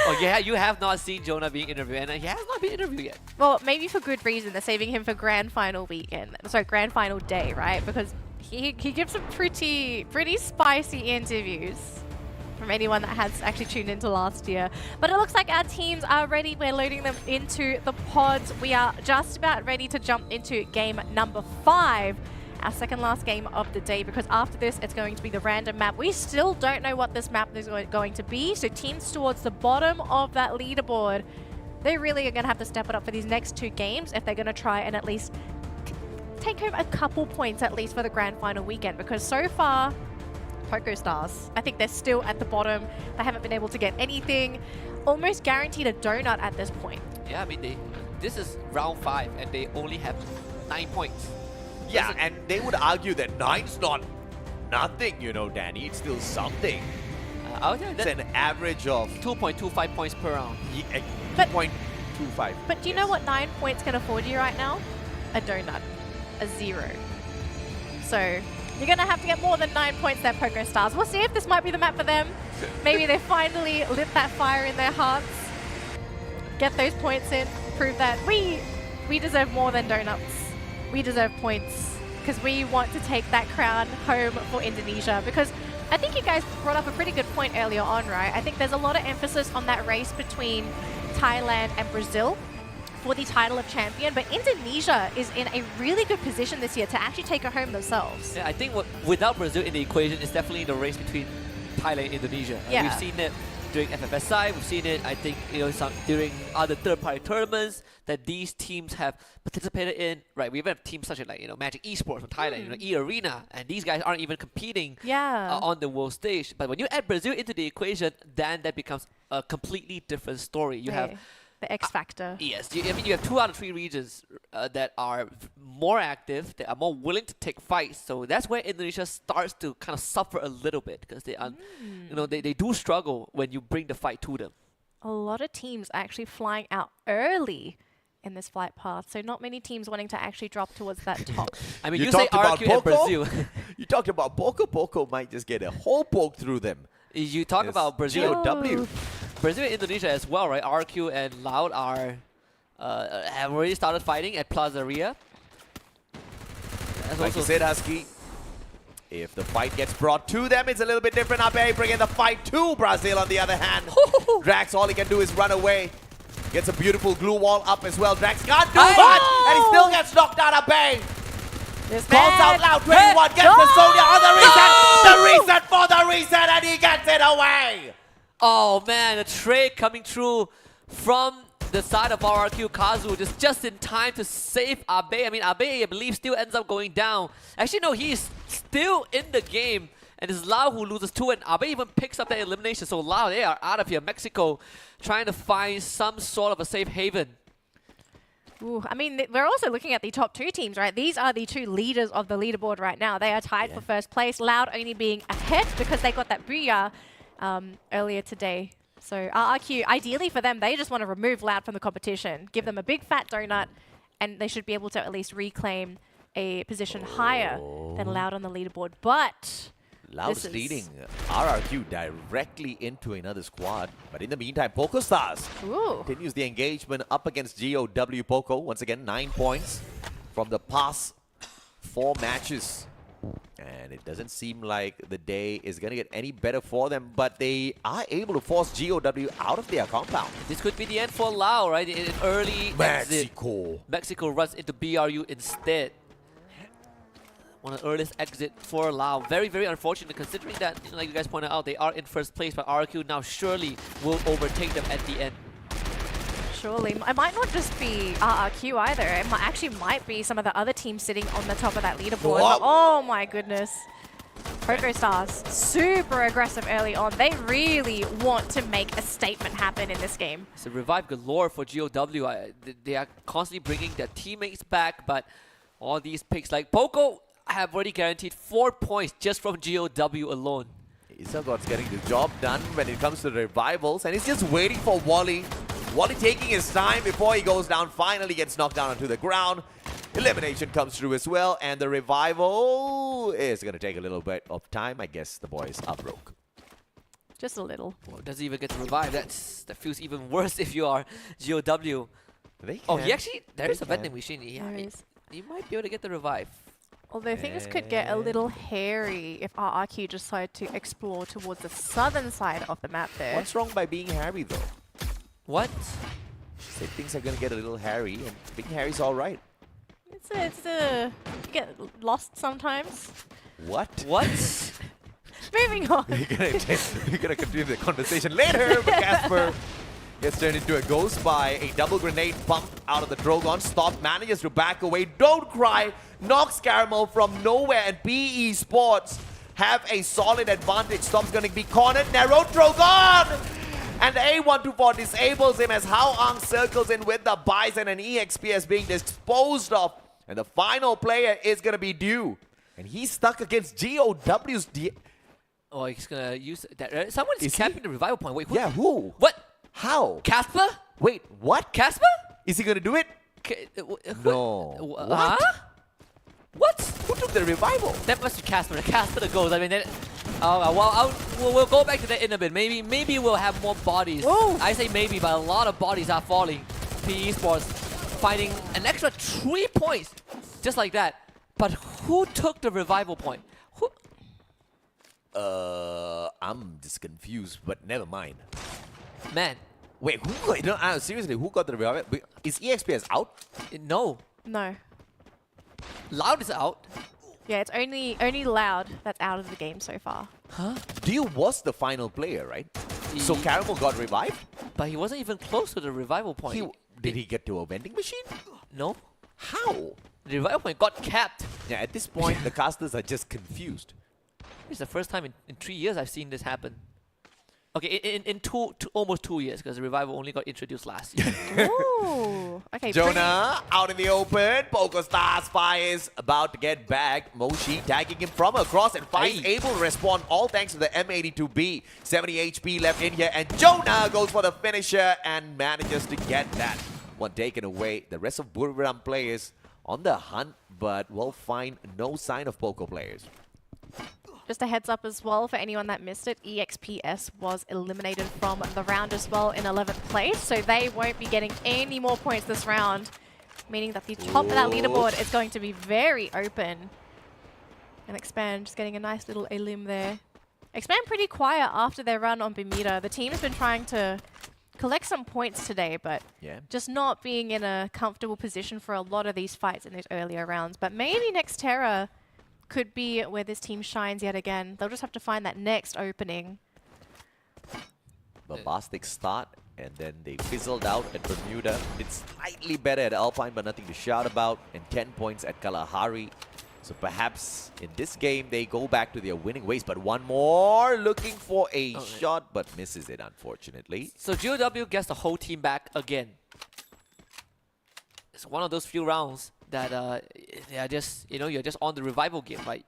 Oh yeah, you have not seen Jonah being interviewed, and he has not been interviewed yet. Well, maybe for good reason. They're saving him for Grand Final weekend. Sorry, Grand Final day, right? Because he gives some pretty spicy interviews from anyone that has actually tuned into last year. But it looks like our teams are ready. We're loading them into the pods. We are just about ready to jump into game number 5. Our second last game of the day, because after this it's going to be the random map. We still don't know what this map is going to be, so teams towards the bottom of that leaderboard, they really are going to have to step it up for these next 2 games if they're going to try and at least take home a couple points at least for the grand final weekend, because so far Poco Stars, I think they're still at the bottom. They haven't been able to get anything. Almost guaranteed a donut at this point. Yeah, I mean, this is round 5 and they only have 9 points. Yeah, and they would argue that 9's not nothing, you know, Danny. It's still something. It's an average of 2.25 points per round. 2.25. But do you know what 9 points can afford you right now? A donut. A 0. So you're going to have to get more than 9 points there, Poco Stars. We'll see if this might be the map for them. Maybe they finally lit that fire in their hearts. Get those points in. Prove that we deserve more than donuts. We deserve points because we want to take that crown home for Indonesia. Because I think you guys brought up a pretty good point earlier on, right? I think there's a lot of emphasis on that race between Thailand and Brazil for the title of champion, but Indonesia is in a really good position this year to actually take it home themselves. Yeah, I think without Brazil in the equation, it's definitely the race between Thailand and Indonesia. Yeah. We've seen it during FFSI, we've seen it, I think, some during other third-party tournaments that these teams have participated in. Right, we even have teams such as Magic Esports from Thailand, E-Arena, and these guys aren't even competing on the world stage. But when you add Brazil into the equation, then that becomes a completely different story. You have the X factor. Yes, you have 2 out of 3 regions that are more active, that are more willing to take fights. So that's where Indonesia starts to kind of suffer a little bit because they are, they do struggle when you bring the fight to them. A lot of teams are actually flying out early in this flight path, so not many teams wanting to actually drop towards that top. I mean, you say RQ and Brazil. You talked about Poco. Poco might just get a hole poke through them. You talk about Brazil. GOW. Brazil and Indonesia as well, right? RQ and Loud are have already started fighting at Plazaria. Like you said, Husky, if the fight gets brought to them, it's a little bit different. Abe bringing the fight to Brazil on the other hand. Drax, all he can do is run away. Gets a beautiful glue wall up as well. Drax can't do much, and he still gets knocked out. Abe calls out Loud. 21 gets the Sonya on the reset. The reset for the reset, and he gets it away. Oh man, a trade coming through from the side of RRQ. Kazu just in time to save Abe. I mean, Abe, I believe, still ends up going down. Actually, no, he's still in the game. And it's Lau who loses 2, and Abe even picks up that elimination. So Lau, they are out of here. Mexico trying to find some sort of a safe haven. Ooh, I mean, we're also looking at the top 2 teams, right? These are the 2 leaders of the leaderboard right now. They are tied for first place. Loud only being ahead because they got that booyah earlier today. So RRQ, ideally for them, they just want to remove Loud from the competition, give them a big fat donut, and they should be able to at least reclaim a position higher than Loud on the leaderboard. But Loud's leading RRQ directly into another squad. But in the meantime, Poco Stars continues the engagement up against GOW. Poco, once again, 9 points from the past 4 matches. And it doesn't seem like the day is going to get any better for them, but they are able to force GOW out of their compound. This could be the end for Lao, right? In an early Mexico. Mexico runs into BRU instead. One of the earliest exit for Lao. Very, very unfortunate considering that, like you guys pointed out, they are in first place, but RQ now surely will overtake them at the end. Surely. It might not just be RRQ either. It actually might be some of the other teams sitting on the top of that leaderboard. But, oh my goodness. Poco Stars, super aggressive early on. They really want to make a statement happen in this game. It's a revive galore for GOW. They are constantly bringing their teammates back, but all these picks like Poco have already guaranteed 4 points just from GOW alone. Isagot's getting the job done when it comes to the revivals, and he's just waiting for Wally. Wally taking his time before he goes down, finally gets knocked down onto the ground. Elimination comes through as well, and the revival is going to take a little bit of time. I guess the boys are broke. Just a little. Well, doesn't even get to revive. That feels even worse if you are GOW. Oh, he actually, there is a vending machine. He might be able to get the revive. Although things could get a little hairy if RRQ decide to explore towards the southern side of the map there. What's wrong by being hairy though? What? She said things are going to get a little hairy, and being hairy's all right. You get lost sometimes. What? What? Moving on. We're going to continue the conversation later, but Casper gets turned into a ghost by a double grenade pump out of the Drogon. Stop, manages to back away. Don't cry. Knocks Caramel from nowhere, and PE Sports have a solid advantage. Stop's going to be cornered. Narrow Drogon! And A124 disables him as Hao Ang circles in with the Bison, and EXPS being disposed of. And the final player is going to be Dew. And he's stuck against GOW's... Oh, he's going to use that. Someone is camping the revival point. Wait, who? Yeah, who? What? How? Casper? Wait, what? Casper? Is he going to do it? No. What? What? Who took the revival? That must be Casper. Casper the ghost. I mean, well, we'll go back to that in a bit. Maybe we'll have more bodies. Whoa. I say maybe, but a lot of bodies are falling. PE Sports finding an extra 3 points, just like that. But who took the revival point? Who? I'm just confused, but never mind. Man. Wait, who? No, seriously, who got the revival? Is EXPS out? No. No. Loud is out. Yeah, it's only Loud that's out of the game so far. Huh? Dio was the final player, right? So Caramel got revived? But he wasn't even close to the revival point. Did he get to a vending machine? No. How? The revival point got capped. Yeah, at this point, the casters are just confused. It's the first time in 3 years I've seen this happen. Okay, in almost 2 years, because the revival only got introduced last year. Ooh. Okay. Jonah out in the open. Poco Stars fires about to get back. Moshi tagging him from across and finds able to respond all thanks to the M82B. 70 HP left in here and Jonah goes for the finisher and manages to get that one taken away. The rest of Buriram players on the hunt but will find no sign of Poco players. Just a heads up as well for anyone that missed it, EXPS was eliminated from the round as well in 11th place, so they won't be getting any more points this round, meaning that the top of that leaderboard is going to be very open. And Expand just getting a nice little elim there. Expand pretty quiet after their run on Bermuda. The team's been trying to collect some points today, but just not being in a comfortable position for a lot of these fights in these earlier rounds. But maybe next Terra could be where this team shines yet again. They'll just have to find that next opening. Bombastic start, and then they fizzled out at Bermuda. It's slightly better at Alpine, but nothing to shout about. And 10 points at Kalahari. So perhaps in this game, they go back to their winning ways. But one more, looking for a shot, but misses it, unfortunately. So GOW gets the whole team back again. It's one of those few rounds that they are just, you're just on the revival game, right?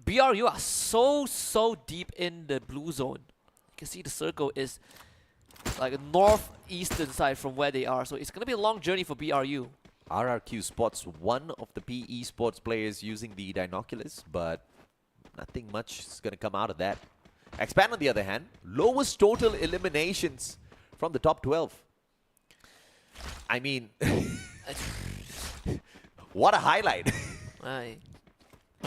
BRU are so deep in the blue zone. You can see the circle is like a northeastern side from where they are, so it's going to be a long journey for BRU. RRQ spots one of the PE Sports players using the Dinoculus, but nothing much is going to come out of that. Expand, on the other hand, lowest total eliminations from the top 12. I mean, what a highlight. I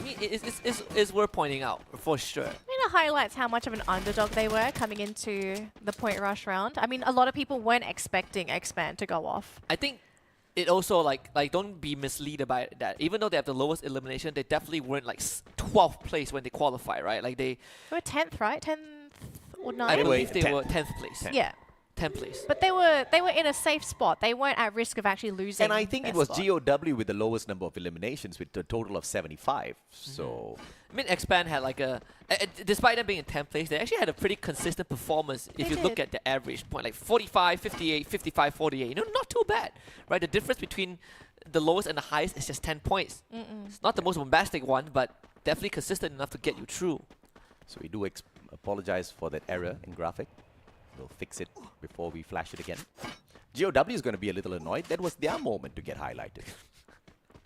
mean, it's worth pointing out, for sure. I mean, it highlights how much of an underdog they were coming into the point rush round. I mean, a lot of people weren't expecting Expand to go off. I think it also, like don't be misled by that. Even though they have the lowest elimination, they definitely weren't like 12th place when they qualify, right? Like they were 10th, right? 10th or 9th? I believe they were 10th place. Yeah. 10th place. But they were in a safe spot. They weren't at risk of actually losing. And I think it was GOW with the lowest number of eliminations with a total of 75. So I mean, Expand had like despite them being in 10th place, they actually had a pretty consistent performance if you look at the average point, like 45, 58, 55, 48. Not too bad, right? The difference between the lowest and the highest is just 10 points. It's not the most bombastic one, but definitely consistent enough to get you through. So we do apologize for that error in graphic. We'll fix it before we flash it again. GOW is going to be a little annoyed. That was their moment to get highlighted.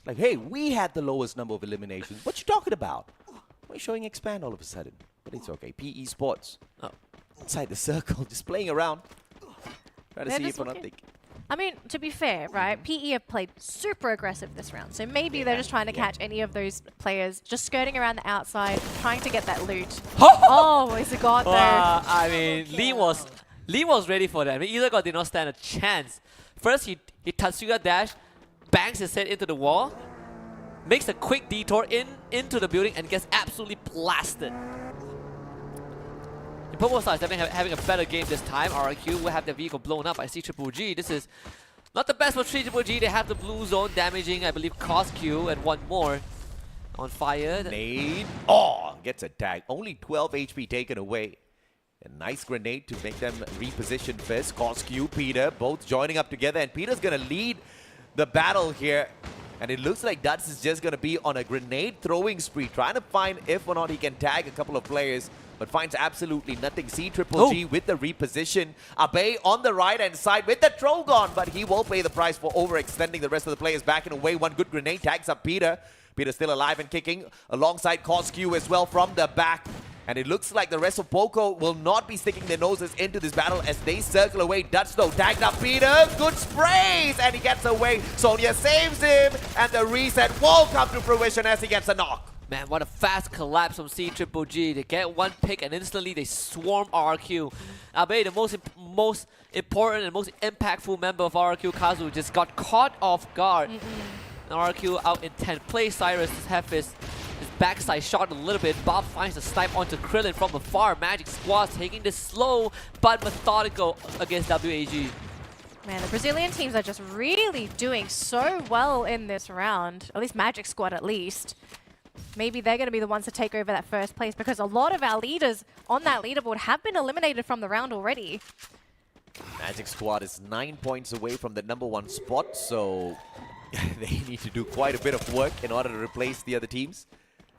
Like, hey, we had the lowest number of eliminations. What you talking about? Why are you showing Expand all of a sudden? But it's okay. PE Sports. Inside the circle, just playing around. Try to see if or nothing. I mean, to be fair, right? PE have played super aggressive this round. So maybe they're just trying to catch any of those players just skirting around the outside, trying to get that loot. Oh, is it got there? I mean, Lee was ready for that. I mean, either God did not stand a chance. First, he Tatsuya dash, bangs his head into the wall, makes a quick detour into the building, and gets absolutely blasted. Purple Stars having a better game this time. RRQ will have their vehicle blown up by C-Triple-G. This is not the best for C-Triple-G. They have the blue zone damaging, I believe, Cosq and one more on fire. Nade. Oh, gets a tag. Only 12 HP taken away. A nice grenade to make them reposition first. Cosq, Peter, both joining up together. And Peter's going to lead the battle here. And it looks like Duds is just going to be on a grenade throwing spree, trying to find if or not he can tag a couple of players, but finds absolutely nothing. C-Triple-G with the reposition. Abe on the right-hand side with the Trogon, but he will pay the price for overextending the rest of the players back in a way. One good grenade tags up Peter. Peter still alive and kicking alongside Cosq as well from the back. And it looks like the rest of Poco will not be sticking their noses into this battle as they circle away. Dutch though tagged up Peter. Good sprays and he gets away. Sonya saves him and the reset will come to fruition as he gets a knock. Man, what a fast collapse from C-Triple-G. They get one pick and instantly they swarm RRQ. Abe, the most important and most impactful member of RRQ, Kazu, just got caught off guard. RRQ out in 10th place. Cyrus Ffws is backside shot a little bit. Bob finds a snipe onto Krillin from afar. Magic Squad taking this slow but methodical against WAG. Man, the Brazilian teams are just really doing so well in this round. At least Magic Squad, at least. Maybe they're going to be the ones to take over that first place because a lot of our leaders on that leaderboard have been eliminated from the round already. Magic Squad is 9 points away from the #1 spot, so they need to do quite a bit of work in order to replace the other teams.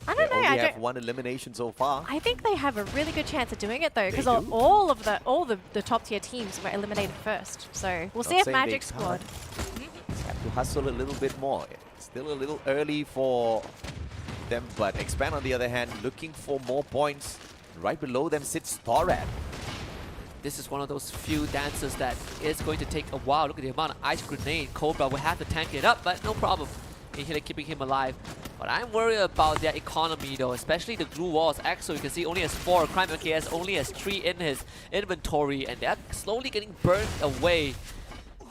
I don't know. They only I have 1 elimination so far. I think they have a really good chance of doing it though, because all the top tier teams were eliminated first. So we'll see if Magic Squad have to hustle a little bit more. It's still a little early for them, but Expand on the other hand looking for more points. Right below them sits Thorad. This is one of those few dances that is going to take a while. Look at the amount of ice grenade. Cobra will have to tank it up, but no problem. Here keeping him alive. But I'm worried about their economy though, especially the glue walls. Axel, you can see, only has 4. Crime MKS only has 3 in his inventory, and they're slowly getting burned away.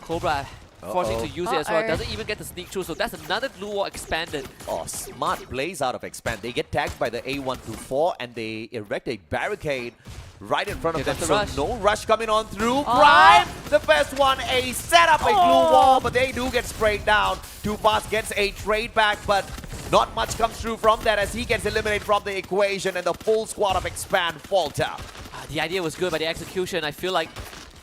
Cobra forcing to use it as well. Doesn't even get the sneak through, so that's another glue wall expanded. Oh, smart plays out of Expand. They get tagged by the A124 and they erect a barricade right in front of them. So no rush coming on through. Prime, the first one, a setup, a glue wall, but they do get sprayed down. Ffws gets a trade back, but not much comes through from that as he gets eliminated from the equation and the full squad of Expand falter. The idea was good, but the execution, I feel like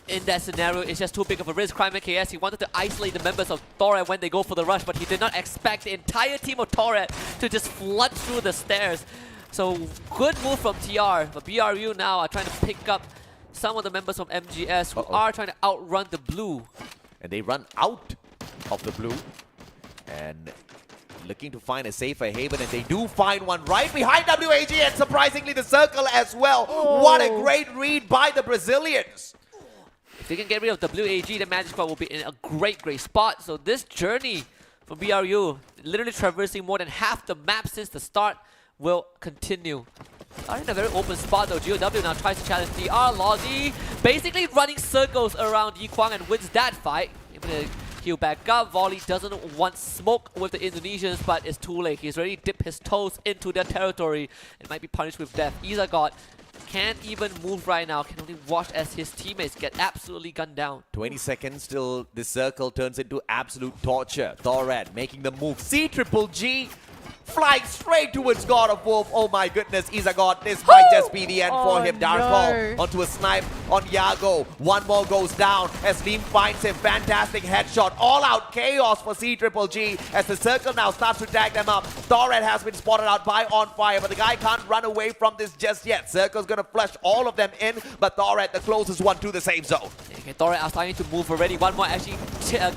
in that scenario, it's just too big of a risk. Crime KS, he wanted to isolate the members of Thorad when they go for the rush, but he did not expect the entire team of Thorad to just flood through the stairs. So good move from TR, but BRU now are trying to pick up some of the members from MGS who are trying to outrun the blue. And they run out of the blue and looking to find a safer haven, and they do find one right behind WAG and surprisingly the circle as well. What a great read by the Brazilians. If they can get rid of WAG, the Magic Squad will be in a great spot. So this journey for BRU, literally traversing more than half the map since the start, will continue. Are in a very open spot though. GOW now tries to challenge DR. Lozzy basically running circles around Yi Kwang and wins that fight. Able to heal back up. Volley doesn't want smoke with the Indonesians, but it's too late. He's already dipped his toes into their territory and might be punished with death. Izagot can't even move right now, can only watch as his teammates get absolutely gunned down. 20 seconds till the circle turns into absolute torture. Thorad making the move. C-Triple-G flying straight towards God of Wolf. Oh my goodness, Izagot, this might just be the end for him. Darkfall onto a snipe on Yago. One more goes down as Liam finds him. Fantastic headshot. All out chaos for C-Triple-G as the circle now starts to tag them up. Thorad has been spotted out by On Fire, but the guy can't run away from this just yet. Circle's gonna flush all of them in, but Thorad the closest one to the safe zone. Okay, Thorad are starting to move already. One more actually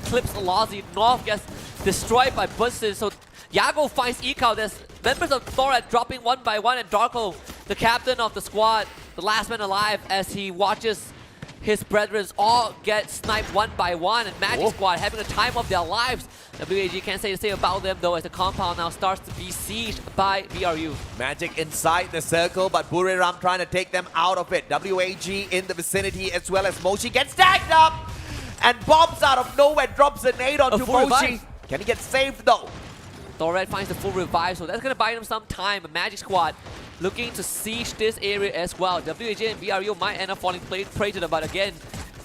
clips Lozzy. North gets destroyed by Bunsen, so Yago finds Ekal. There's members of Thorad dropping one by one, and Darko, the captain of the squad, the last man alive, as he watches his brethren all get sniped one by one, and Magic Squad having the time of their lives. WAG can't say the same about them though, as the compound now starts to be sieged by BRU. Magic inside the circle, but Buriram trying to take them out of it. WAG in the vicinity as well as Moshi gets tagged up, and bombs out of nowhere, drops a nade onto Moshi. Can he get saved though? Thorad finds the full revive, so that's going to buy him some time. Magic Squad looking to siege this area as well. WAG and BRU might end up falling prey to them, but again,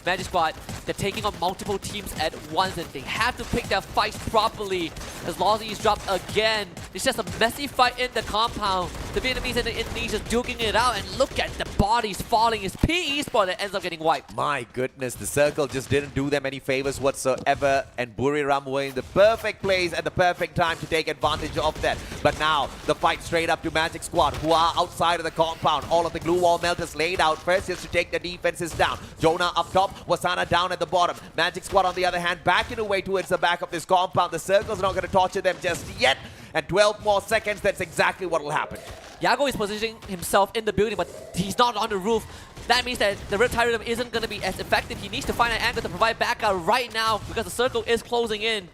Magic Squad, they're taking on multiple teams at once, and they have to pick their fights properly. As Lozzy is dropped again, it's just a messy fight in the compound. The Vietnamese and the Indonesians duking it out, and look at the bodies falling. It's PE Sport that ends up getting wiped. My goodness, the circle just didn't do them any favors whatsoever, and Buriram were in the perfect place at the perfect time to take advantage of that. But now, the fight straight up to Magic Squad, who are outside of the compound. All of the glue wall melters laid out first just to take the defenses down. Jonah up top, Wasana down at the bottom. Magic Squad, on the other hand, backing away towards the back of this compound. The circle's not going to torture them just yet. And 12 more seconds, that's exactly what will happen. Yago is positioning himself in the building, but he's not on the roof. That means that the Riptide Rhythm isn't going to be as effective. He needs to find an angle to provide backup right now because the circle is closing in.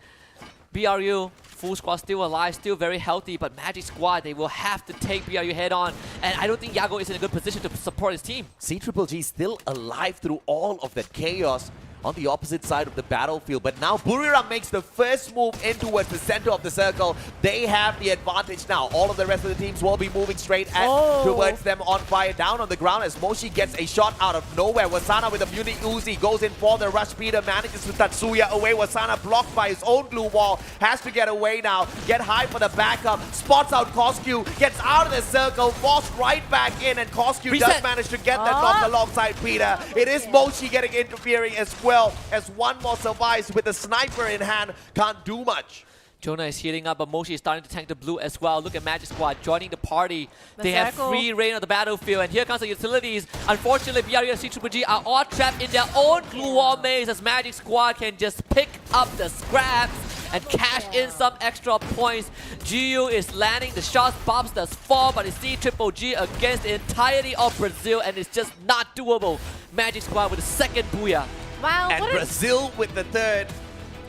BRU, full squad still alive, still very healthy, but Magic Squad, they will have to take BRU head on. And I don't think Yago is in a good position to support his team. C-Triple-G still alive through all of that chaos. on the opposite side of the battlefield. But now Buriram makes the first move in towards the center of the circle. They have the advantage now. All of the rest of the teams will be moving straight towards them on fire. Down on the ground as Moshi gets a shot out of nowhere. Wasana with a Muni Uzi goes in for the rush. Peter manages to Tatsuya away. Wasana blocked by his own glue wall. Has to get away now. Get high for the backup. Spots out Koskyu. Gets out of the circle. Forced right back in. And Koskyu does manage to get that knock alongside Peter. It is Moshi getting interfering as well as one more survives with a sniper in hand. Can't do much. Jonah is healing up, but Moshi is starting to tank the blue as well. Look at Magic Squad joining the party. They have free reign on the battlefield, and here comes the utilities. Unfortunately, BRU and C-Triple-G are all trapped in their own glue wall maze as Magic Squad can just pick up the scraps and cash in some extra points. GU is landing the shots, Bobs does fall, but it's C-Triple-G against the entirety of Brazil, and it's just not doable. Magic Squad with the second booyah. Wow, and Brazil with the third.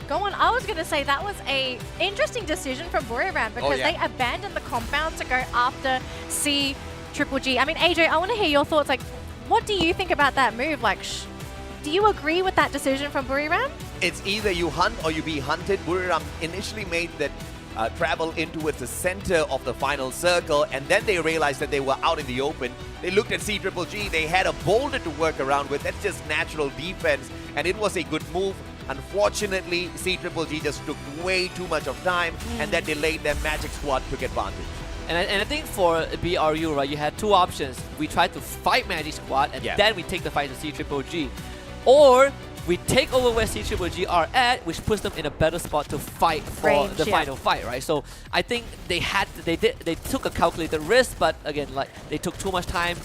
Go on. I was going to say that was a interesting decision from Buriram because they abandoned the compound to go after C-Triple-G. I mean, AJ, I want to hear your thoughts. Like, what do you think about that move? Like, do you agree with that decision from Buriram? It's either you hunt or you be hunted. Buriram initially made that travel in towards the center of the final circle, and then they realized that they were out in the open. They looked at C-Triple-G. They had a boulder to work around with. That's just natural defense, and it was a good move. Unfortunately, C-Triple-G just took way too much of time, and that delayed them. Magic Squad took advantage. And I think for BRU, right, you had two options. We tried to fight Magic Squad, and then we take the fight to C-Triple-G. Or we take over where C-Triple-G are at, which puts them in a better spot to fight for the final fight, right? So I think they took a calculated risk, but again, like, they took too much time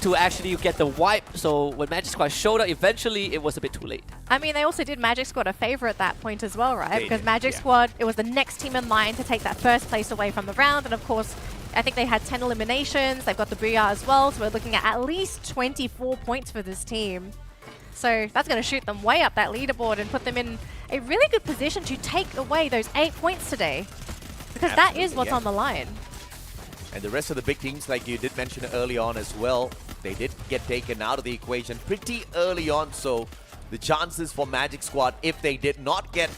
to actually get the wipe. So when Magic Squad showed up, eventually it was a bit too late. I mean, they also did Magic Squad a favor at that point as well, right? Because Magic Squad, it was the next team in line to take that first place away from the round. And of course, I think they had 10 eliminations. They've got the booyah as well. So we're looking at least 24 points for this team. So that's going to shoot them way up that leaderboard and put them in a really good position to take away those 8 points today. Because that is what's on the line. And the rest of the big teams, like you did mention early on as well, they did get taken out of the equation pretty early on. So the chances for Magic Squad, if they did not get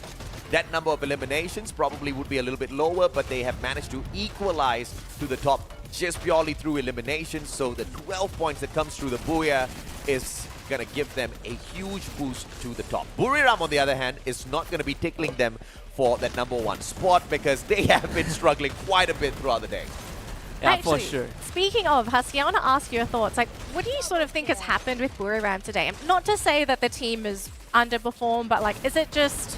that number of eliminations, probably would be a little bit lower, but they have managed to equalize to the top just purely through eliminations. So the 12 points that comes through the booyah is going to give them a huge boost to the top. Buriram, on the other hand, is not going to be tickling them for that #1 spot because they have been struggling quite a bit throughout the day. Yeah, Actually, for sure. Speaking of, Husky, I want to ask your thoughts. Like, what do you sort of think has happened with Buriram today? Not to say that the team is underperformed, but like, is it just...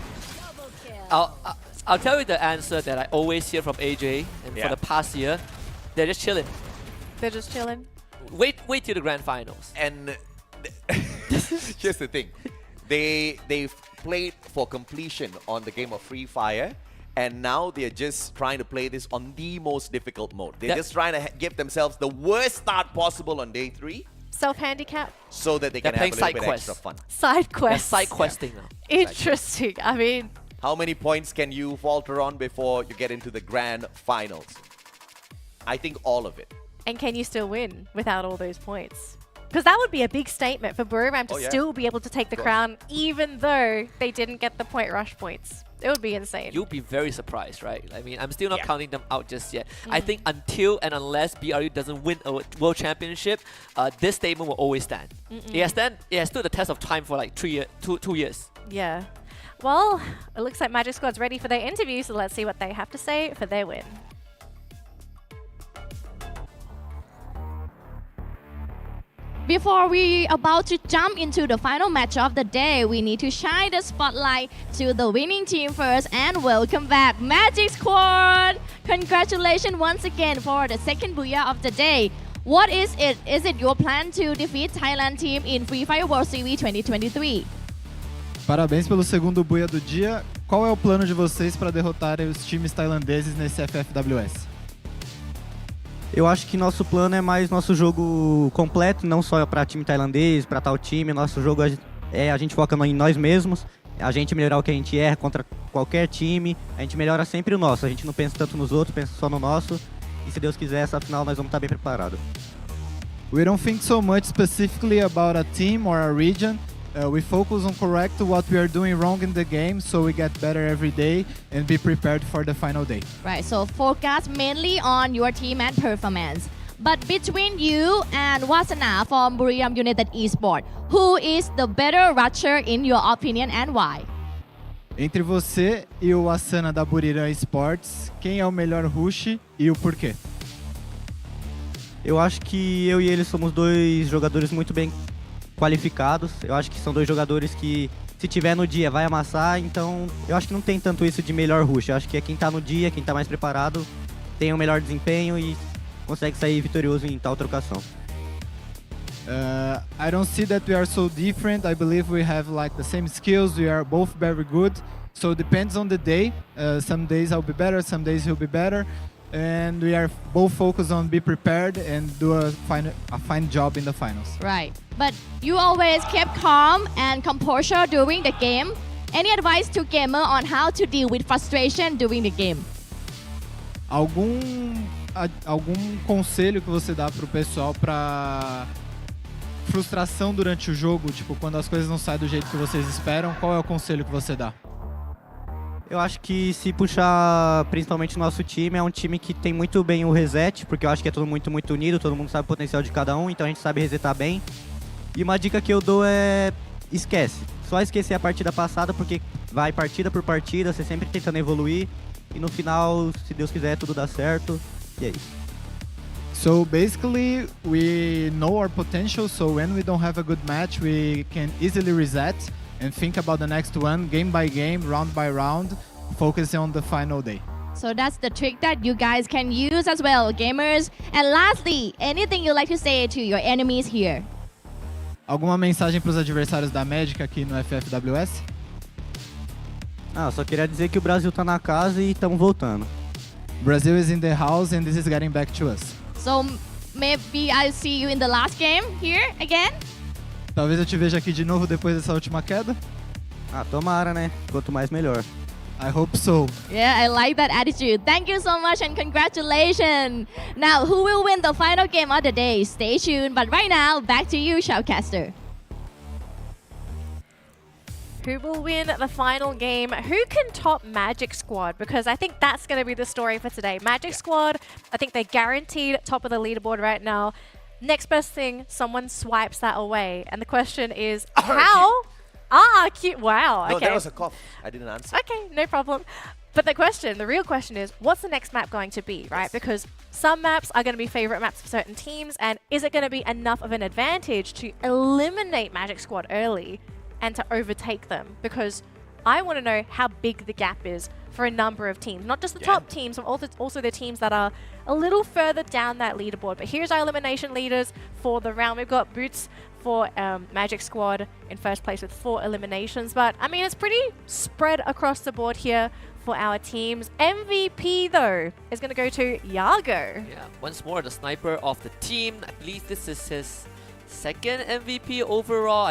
I'll tell you the answer that I always hear from AJ, and for the past year, they're just chilling. They're just chilling? Wait till the grand finals. And here's the thing. They've played for completion on the game of Free Fire, and now they're just trying to play this on the most difficult mode. They're just trying to give themselves the worst start possible on day 3. Self-handicap? So that they can have a little bit extra fun. Side quests. Side questing now. Interesting. I mean... How many points can you falter on before you get into the grand finals? I think all of it. And can you still win without all those points? Because that would be a big statement for Buriram to still be able to take the crown, even though they didn't get the point rush points. It would be insane. You'll be very surprised, right? I mean, I'm still not counting them out just yet. I think until and unless BRU doesn't win a world championship, this statement will always stand. It has stood the test of time for like 2 years. Yeah. Well, it looks like Magic Squad's ready for their interview, so let's see what they have to say for their win. Before we about to jump into the final match of the day, we need to shine the spotlight to the winning team first, and welcome back Magic Squad! Congratulations once again for the second booyah of the day. What is it? Is it your plan to defeat Thailand team in Free Fire World Series 2023? Parabéns pelo segundo booyah do dia. Qual é o plano de vocês para derrotarem os times tailandeses nesse FFWS? Eu acho que nosso plano é mais nosso jogo completo, não só para time tailandês, para tal time. Nosso jogo a gente foca em nós mesmos, a gente melhorar o que a gente erra contra qualquer time. A gente melhora sempre o nosso, a gente não pensa tanto nos outros, pensa só no nosso. E se Deus quiser, essa final nós vamos estar bem preparados. We don't think so much specifically about a team or a region. We focus on correct what we are doing wrong in the game, so we get better every day and be prepared for the final day. Right, so focus mainly on your team and performance. But between you and Wasana from Buriram United Esports, who is the better rusher in your opinion and why? Entre você e o Asana da Buriram Esports, quem é o melhor rush e o porquê? Eu acho que eu e ele somos dois jogadores muito bem qualificados. Eu acho que são dois jogadores que, se tiver no dia, vai amassar. Então, eu acho que não tem tanto isso de melhor rush. Eu acho que é quem tá no dia, quem tá mais preparado, tem um melhor desempenho e consegue sair vitorioso em tal trocação. I don't see that we are so different. I believe we have like the same skills. We are both very good. So it depends on the day. Some days I'll be better, some days he'll be better. And we are both focused on be prepared and do a fine job in the finals. Right, but you always kept calm and composure during the game. Any advice to gamer on how to deal with frustration during the game? Algum conselho que você dá pro pessoal pra frustração durante o jogo, tipo, quando as coisas não saem do jeito que vocês esperam, qual é o conselho que você dá? Eu acho que se puxar principalmente o nosso time, é um time que tem muito bem o reset, porque eu acho que é todo muito unido, todo mundo sabe o potencial de cada um, então a gente sabe resetar bem. E uma dica que eu dou é esquece. Só esquecer a partida passada, porque vai partida por partida, você sempre tentando evoluir. E no final, se Deus quiser, tudo dá certo. E é isso. So basically, we know our potential, so when we don't have a good match, we can easily reset and think about the next one, game by game, round by round, focusing on the final day. So that's the trick that you guys can use as well, gamers. And lastly, anything you'd like to say to your enemies here? Alguma mensagem para os adversários da Magic aqui no FFWS? Só queria dizer que o Brasil tá na casa e estamos voltando. Brazil is in the house and this is getting back to us. So maybe I'll see you in the last game here again? Talvez eu te veja aqui de novo depois dessa última queda. Tomara, né? Quanto mais, melhor. I hope so. Yeah, I like that attitude. Thank you so much and congratulations. Now, who will win the final game of the day? Stay tuned. But right now, back to you, Shoutcaster. Who will win the final game? Who can top Magic Squad? Because I think that's going to be the story for today. Magic Squad, I think they're guaranteed top of the leaderboard right now. Next best thing, someone swipes that away. And the question is, how? Cute. Wow. No, okay. that was a cough. I didn't answer. Okay, no problem. But the real question is, what's the next map going to be, right? Yes. Because some maps are going to be favorite maps for certain teams, and is it going to be enough of an advantage to eliminate Magic Squad early and to overtake them? Because I want to know how big the gap is for a number of teams. Not just the top teams, but also the teams that are a little further down that leaderboard. But here's our elimination leaders for the round. We've got Boots for Magic Squad in first place with 4 eliminations. But, I mean, it's pretty spread across the board here for our teams. MVP, though, is going to go to Yago. Yeah, once more, the sniper of the team. I believe this is his second MVP overall.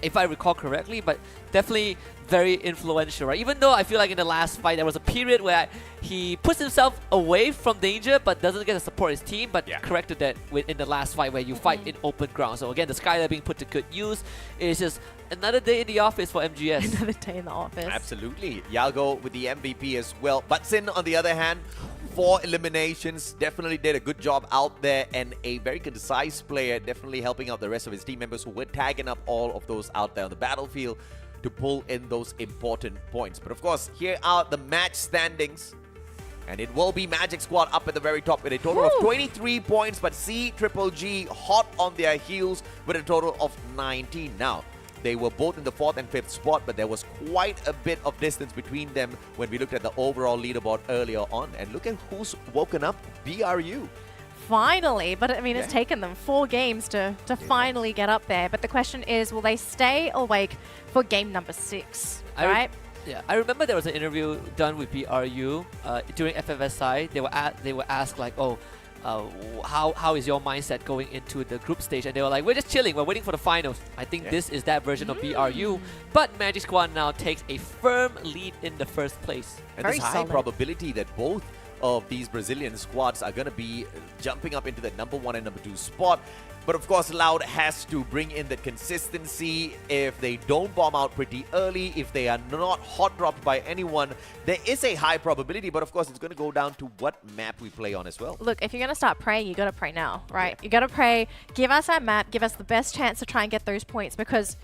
If I recall correctly, but definitely very influential, right? Even though I feel like in the last fight there was a period where he puts himself away from danger but doesn't get to support his team, but corrected that in the last fight where you fight in open ground. So again, the Skylar being put to good use is just another day in the office for MGS. Another day in the office. Absolutely. Yago with the MVP as well. Butsin, on the other hand, 4 eliminations, definitely did a good job out there, and a very concise player, definitely helping out the rest of his team members who were tagging up all of those out there on the battlefield to pull in those important points. But of course, here are the match standings. And it will be Magic Squad up at the very top with a total of 23 points, but CGG hot on their heels with a total of 19. Now, they were both in the 4th and 5th spot, but there was quite a bit of distance between them when we looked at the overall leaderboard earlier on. And look at who's woken up, BRU. Finally, but I mean, it's taken them 4 games to finally get up there. But the question is, will they stay awake for game number 6, right? Yeah, I remember there was an interview done with BRU during FFSI. They were asked like, how is your mindset going into the group stage? And they were like, we're just chilling, we're waiting for the finals. I think this is that version of BRU. But Magic Squad now takes a firm lead in the first place. And there's high probability that both of these Brazilian squads are going to be jumping up into the number 1 and number 2 spot. But of course, Loud has to bring in the consistency. If they don't bomb out pretty early, if they are not hot dropped by anyone, there is a high probability. But of course, it's going to go down to what map we play on as well. Look, if you're going to start praying, you got to pray now, right? You got to pray, give us our map, give us the best chance to try and get those points, because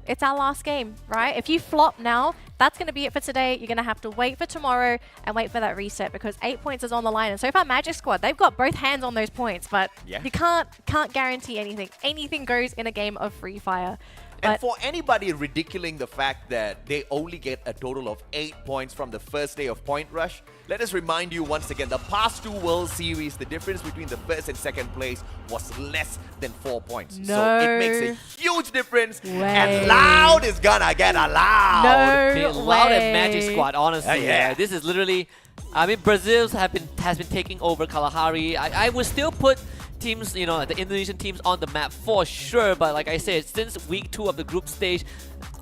it's our last game, right? If you flop now, that's going to be it for today. You're going to have to wait for tomorrow and wait for that reset, because 8 points is on the line. And so far, Magic Squad, they've got both hands on those points, but you can't guarantee anything. Anything goes in a game of Free Fire. And for anybody ridiculing the fact that they only get a total of 8 points from the first day of Point Rush, let us remind you once again, the past 2 World Series, the difference between the first and second place was less than 4 points. No. So it makes a huge difference. And Loud is gonna get allowed. Loud and Magic Squad, honestly. This is literally, I mean, Brazil has been taking over Kalahari. I would still put teams, you know, the Indonesian teams on the map for sure, but like I said, since week 2 of the group stage,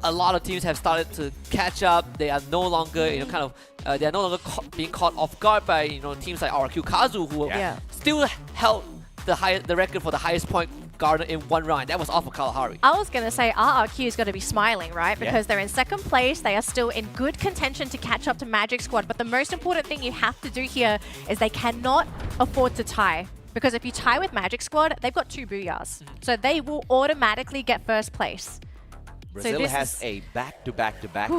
a lot of teams have started to catch up. They are no longer, you know, they are no longer being caught off guard by, you know, teams like RQ Kazu, who still held the record for the highest point garner in 1 round. That was off of Kalahari. I was going to say RRQ is going to be smiling, right? Because they're in second place. They are still in good contention to catch up to Magic Squad. But the most important thing you have to do here is they cannot afford to tie. Because if you tie with Magic Squad, they've got 2 booyahs. So they will automatically get first place. Brazil has a back-to-back-to-back.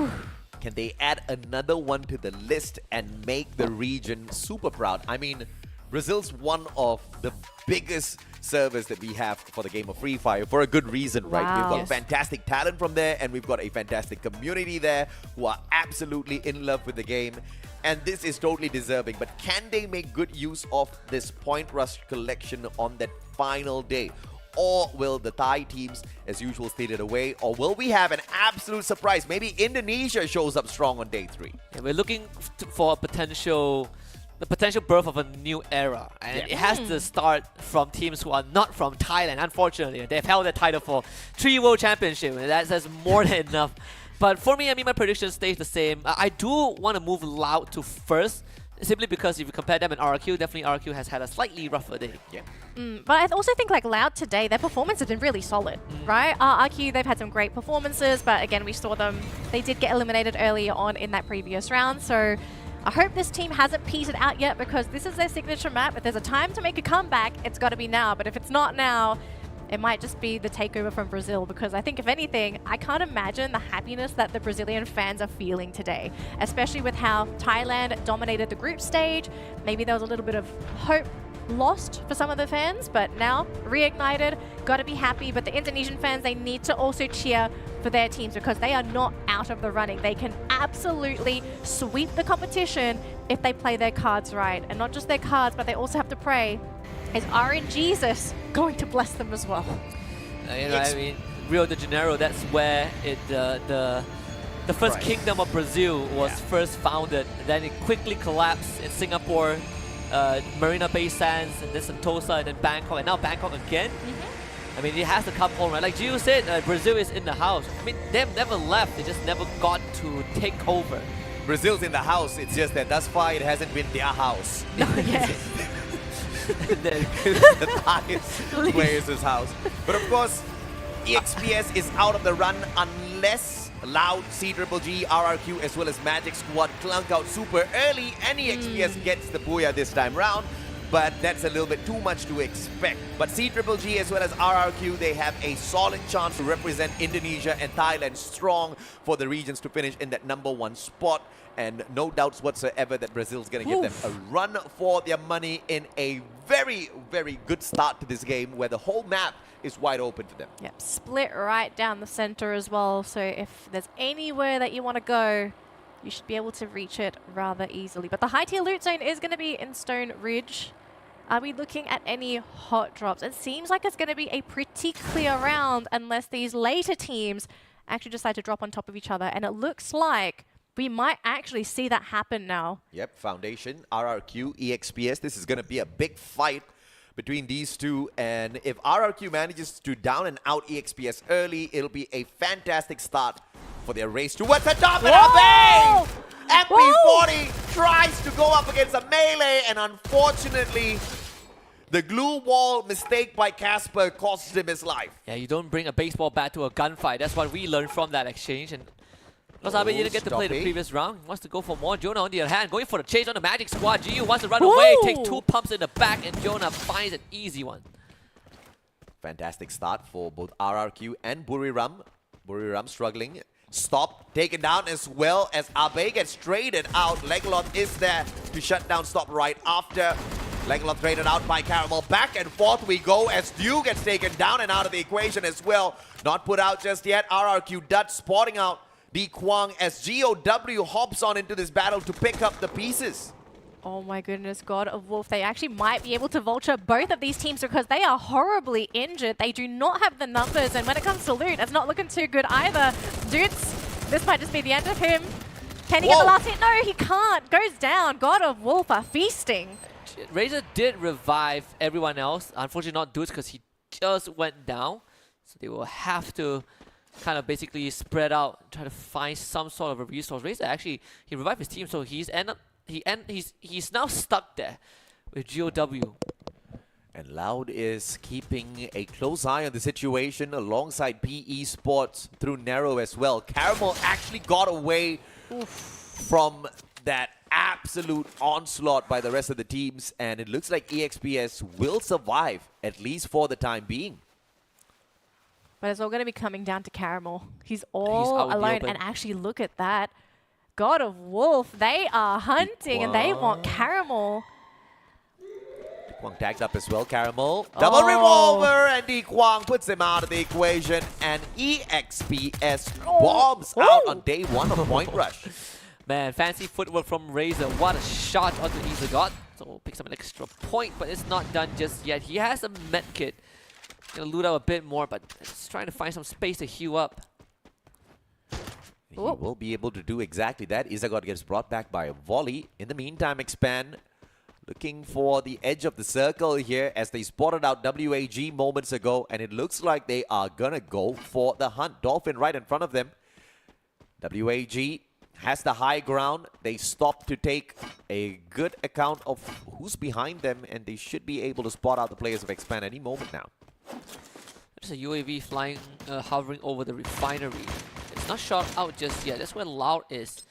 Can they add another one to the list and make the region super proud? I mean, Brazil's one of the biggest servers that we have for the game of Free Fire for a good reason, right? We've got fantastic talent from there, and we've got a fantastic community there who are absolutely in love with the game. And this is totally deserving. But can they make good use of this Point Rush collection on that final day? Or will the Thai teams, as usual, steal it away? Or will we have an absolute surprise? Maybe Indonesia shows up strong on day 3. And we're looking for the potential birth of a new era. And it has to start from teams who are not from Thailand, unfortunately. They've held the title for 3 World Championships, and that's more than enough. But for me, I mean, my prediction stays the same. I do want to move Loud to first, simply because if you compare them and RRQ, definitely RRQ has had a slightly rougher day. But I also think like Loud today, their performance has been really solid, right? RRQ, they've had some great performances, but again, we saw them, they did get eliminated earlier on in that previous round. So I hope this team hasn't petered out yet, because this is their signature map. If there's a time to make a comeback, it's got to be now. But if it's not now, it might just be the takeover from Brazil, because I think, if anything, I can't imagine the happiness that the Brazilian fans are feeling today, especially with how Thailand dominated the group stage. Maybe there was a little bit of hope lost for some of the fans, but now reignited, got to be happy. But the Indonesian fans, they need to also cheer for their teams, because they are not out of the running. They can absolutely sweep the competition if they play their cards right. And not just their cards, but they also have to pray, is RNGesus going to bless them as well? You know, I mean, Rio de Janeiro, that's where the first kingdom of Brazil was first founded. Then it quickly collapsed in Singapore, Marina Bay Sands, and then Sentosa, and then Bangkok, and now Bangkok again. I mean, it has to come home, right? Like Gio said, Brazil is in the house. I mean, they've never left. They just never got to take over. Brazil's in the house. It's just that thus far it hasn't been their house. The Thai players' house. But of course, EXPS is out of the run unless Loud, CGGG, RRQ, as well as Magic Squad clunk out super early, and EXPS gets the booyah this time round. But that's a little bit too much to expect. But CGGG as well as RRQ, they have a solid chance to represent Indonesia and Thailand strong for the regions to finish in that number 1 spot. And no doubts whatsoever that Brazil's going to give them a run for their money in a very, very good start to this game, where the whole map is wide open to them. Yep, split right down the center as well. So if there's anywhere that you want to go, you should be able to reach it rather easily. But the high tier loot zone is going to be in Stone Ridge. Are we looking at any hot drops? It seems like it's going to be a pretty clear round unless these later teams actually decide to drop on top of each other. And it looks like we might actually see that happen now. Yep, Foundation, RRQ, EXPS. This is going to be a big fight between these two. And if RRQ manages to down and out EXPS early, it'll be a fantastic start for their race towards the top. And MP40 tries tries to go up against a melee, and unfortunately, the glue wall mistake by Casper cost him his life. Yeah, you don't bring a baseball bat to a gunfight. That's what we learned from that exchange. And Losabe didn't get to play the previous round. He wants to go for more. Jonah, on the other hand, going for the chase on the Magic Squad. GU wants to run away, take 2 pumps in the back, and Jonah finds an easy one. Fantastic start for both RRQ and Buriram. Buriram struggling. Stop, taken down as well as Abe gets traded out. Legalot is there to shut down Stop right after. Legalot traded out by Caramel. Back and forth we go as Dew gets taken down and out of the equation as well. Not put out just yet. RRQ Dutch spotting out D Kwang as GOW hops on into this battle to pick up the pieces. Oh my goodness, God of Wolf. They actually might be able to vulture both of these teams because they are horribly injured. They do not have the numbers, and when it comes to loot, it's not looking too good either. Dudes, this might just be the end of him. Can he get the last hit? No, he can't. Goes down. God of Wolf are feasting. Razor did revive everyone else. Unfortunately not Dudes because he just went down. So they will have to kind of basically spread out, try to find some sort of a resource. Razor actually, he revived his team, so he's now stuck there with GOW. And Loud is keeping a close eye on the situation alongside Esports through Narrow as well. Caramel actually got away from that absolute onslaught by the rest of the teams, and it looks like EXPS will survive, at least for the time being. But it's all going to be coming down to Caramel. He's all alone, and actually look at that. God of Wolf, they are hunting and they want Caramel. Kwang tagged up as well, Caramel. Double revolver, and D Kwang puts him out of the equation, and EXPS bombs out on day 1 of Point Rush. Man, fancy footwork from Razor. What a shot onto Izagot. So picks up an extra point, but it's not done just yet. He has a med kit. Gonna loot out a bit more, but just trying to find some space to heal up. He will be able to do exactly that. Izagot gets brought back by a volley. In the meantime, Expand looking for the edge of the circle here as they spotted out WAG moments ago, and it looks like they are gonna go for the hunt. Dolphin right in front of them. WAG has the high ground. They stop to take a good account of who's behind them, and they should be able to spot out the players of Expand any moment now. There's a UAV flying, hovering over the refinery. It's not shot out just yet. That's where Loud is.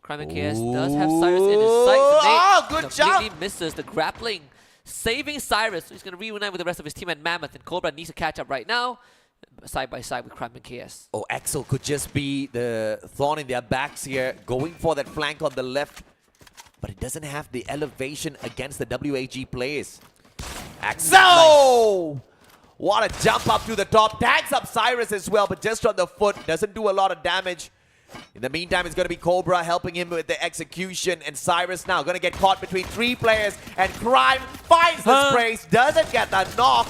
Crime and KS does have Cyrus in his sights. Good completely job! misses the grappling, saving Cyrus. So he's going to reunite with the rest of his team at Mammoth, and Cobra needs to catch up right now, side by side with Crime and KS. Oh, Axel could just be the thorn in their backs here, going for that flank on the left, but it doesn't have the elevation against the WAG players. Axel! What a jump up to the top. Tags up Cyrus as well, but just on the foot. Doesn't do a lot of damage. In the meantime, it's going to be Cobra helping him with the execution. And Cyrus now going to get caught between 3 players. And Crime finds the sprays. Doesn't get the knock.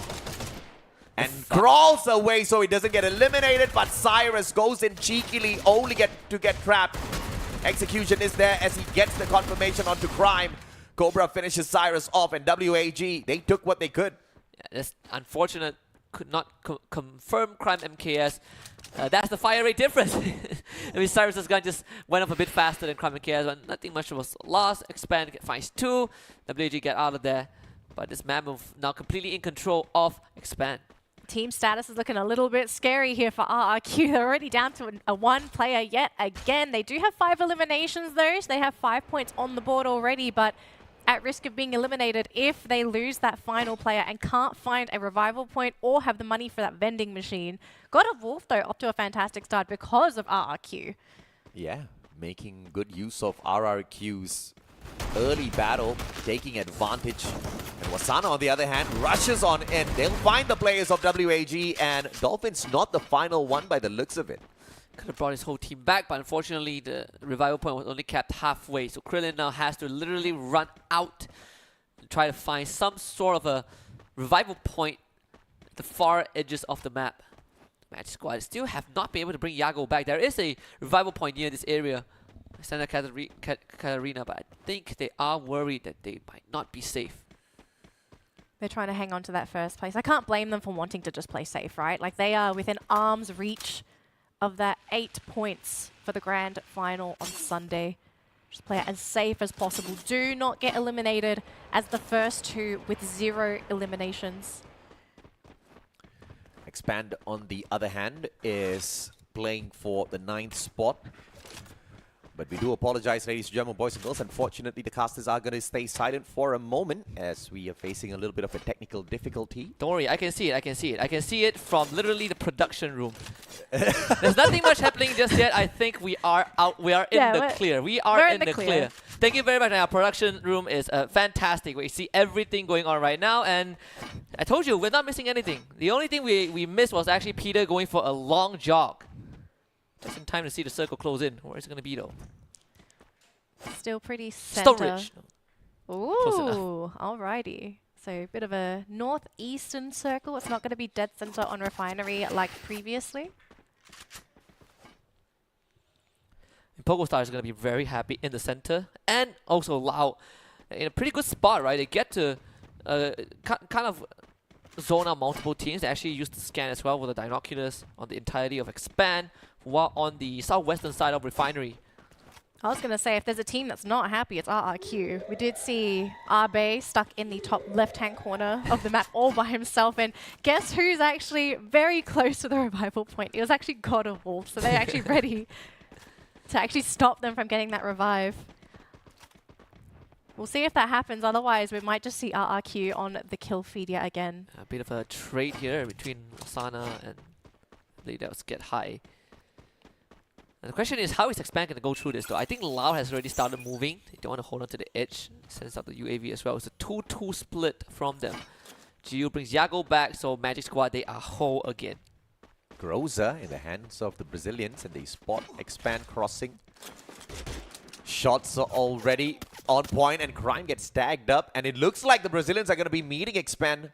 And crawls away so he doesn't get eliminated. But Cyrus goes in cheekily, only get trapped. Execution is there as he gets the confirmation onto Crime. Cobra finishes Cyrus off, and WAG, they took what they could. Yeah, that's unfortunate. Could not confirm Crime MKS. That's the fire rate difference. I mean, Cyrus's gun just went up a bit faster than Crime MKS, but nothing much was lost. Expand finds 2. WAG get out of there. But this Mammoth now completely in control of Expand. Team status is looking a little bit scary here for RRQ. They're already down to a 1 player yet again. They do have 5 eliminations though, so they have 5 points on the board already, but at risk of being eliminated if they lose that final player and can't find a revival point or have the money for that vending machine. God of Wolf, though, up to a fantastic start because of RRQ. Yeah, making good use of RRQ's early battle, taking advantage. And Wasana, on the other hand, rushes on in. They'll find the players of WAG, and Dolphin's not the final one by the looks of it. Could have brought his whole team back, but unfortunately the revival point was only capped halfway. So Krillin now has to literally run out and try to find some sort of a revival point at the far edges of the map. Magic Squad still have not been able to bring Yago back. There is a revival point near this area, Santa Catarina, but I think they are worried that they might not be safe. They're trying to hang on to that first place. I can't blame them for wanting to just play safe, right? Like, they are within arm's reach of that 8 points for the grand final on Sunday. Just play it as safe as possible. Do not get eliminated as the first two with 0 eliminations. Expand, on the other hand, is playing for the 9th spot. But we do apologize, ladies and gentlemen, boys and girls. Unfortunately, the casters are going to stay silent for a moment as we are facing a little bit of a technical difficulty. Don't worry, I can see it, I can see it. I can see it from literally the production room. There's nothing much happening just yet. I think we are out. We are in the clear. We are in the clear. Thank you very much. Our production room is fantastic. We see everything going on right now. And I told you, we're not missing anything. The only thing we missed was actually Peter going for a long jog. Just in time to see the circle close in. Where is it going to be though? Still pretty center. Storage. Ooh, alrighty. So a bit of a northeastern circle. It's not going to be dead center on Refinery like previously. PogoStar is going to be very happy in the center. And also Lau in a pretty good spot, right? They get to kind of zone out multiple teams. They actually use the scan as well with the binoculars on the entirety of Expand, while on the southwestern side of Refinery. I was going to say, if there's a team that's not happy, it's RRQ. We did see Abe stuck in the top left-hand corner of the map all by himself. And guess who's actually very close to the revival point? It was actually God of War. So they're actually ready to actually stop them from getting that revive. We'll see if that happens. Otherwise, we might just see RRQ on the kill feed yet again. A bit of a trade here between Sana and Leaders Get High. And the question is, how is Expand going to go through this though? I think Lau has already started moving. They don't want to hold on to the edge. Sends out the UAV as well. It's a 2-2 split from them. Gio brings Yago back, so Magic Squad, they are whole again. Groza in the hands of the Brazilians, and they spot Expand crossing. Shots are already on point, and Crime gets tagged up, and it looks like the Brazilians are going to be meeting Expand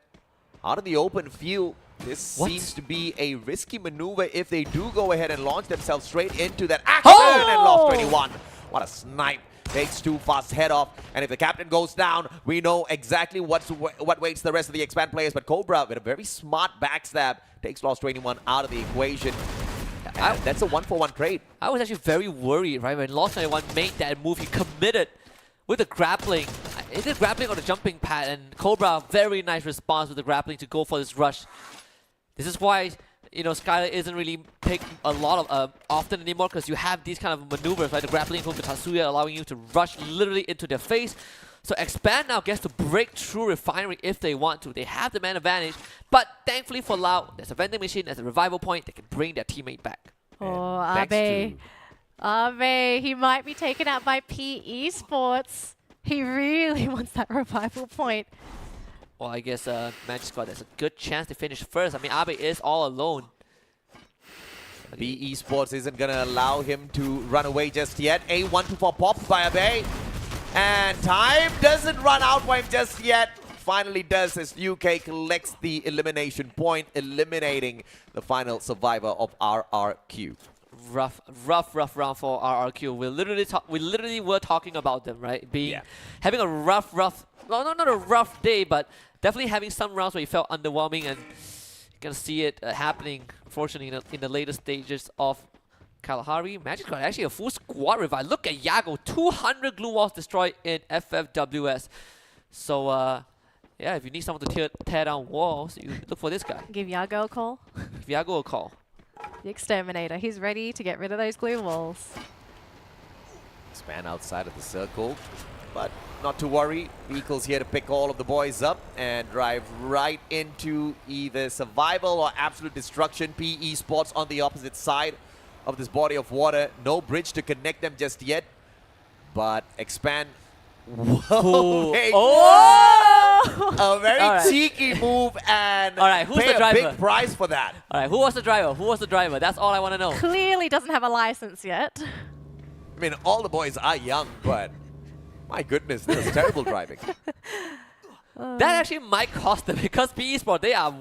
out in the open field. This seems to be a risky maneuver if they do go ahead and launch themselves straight into that action, and lost 21. What a snipe. Takes too fast head off, and if the captain goes down, we know exactly what waits the rest of the Expand players. But Cobra, with a very smart backstab, takes lost 21 out of the equation. That's a 1-for-1 trade. I was actually very worried, right? When Lost 91 made that move, he committed with the grappling. Is it grappling or the jumping pad? And Cobra, very nice response with the grappling to go for this rush. This is why, you know, Skylar isn't really picked a lot of often anymore, because you have these kind of maneuvers, like the grappling hook to Tatsuya, allowing you to rush literally into their face. So Expand now gets to break through Refinery if they want to. They have the man advantage, but thankfully for Lau, there's a vending machine, there's a revival point, they can bring their teammate back. Oh, Abe. Abe, he might be taken out by PE Sports. He really wants that revival point. Well, I guess Magic Squad, there's a good chance to finish first. I mean, Abe is all alone. The Esports isn't going to allow him to run away just yet. A 1-2-4 popped by Abe. And time doesn't run out for him just yet. Finally does as UK collects the elimination point, eliminating the final survivor of RRQ. Rough round for RRQ. We literally were talking about them, right? Having a rough, well, not a rough day, but definitely having some rounds where you felt underwhelming, and you're gonna see it happening, unfortunately, in the later stages of Kalahari. Magic Squad actually a full squad revive. Look at Yago, 200 glue walls destroyed in FFWS. So yeah, if you need someone to tear down walls, you look for this guy. Give Yago a call. Give Yago a call. The Exterminator, he's ready to get rid of those glue walls. Expand outside of the circle, but not to worry. Vehicle's here to pick all of the boys up and drive right into either survival or absolute destruction. PE Sports on the opposite side of this body of water. No bridge to connect them just yet, but Expand. Whoa! Hey, a very cheeky move, and who's pay the driver? a big price for that. All right, who was the driver? Who was the driver? That's all I want to know. Clearly doesn't have a license yet. I mean, all the boys are young, but my goodness, this is terrible driving. That actually might cost them, because PE Sport, they are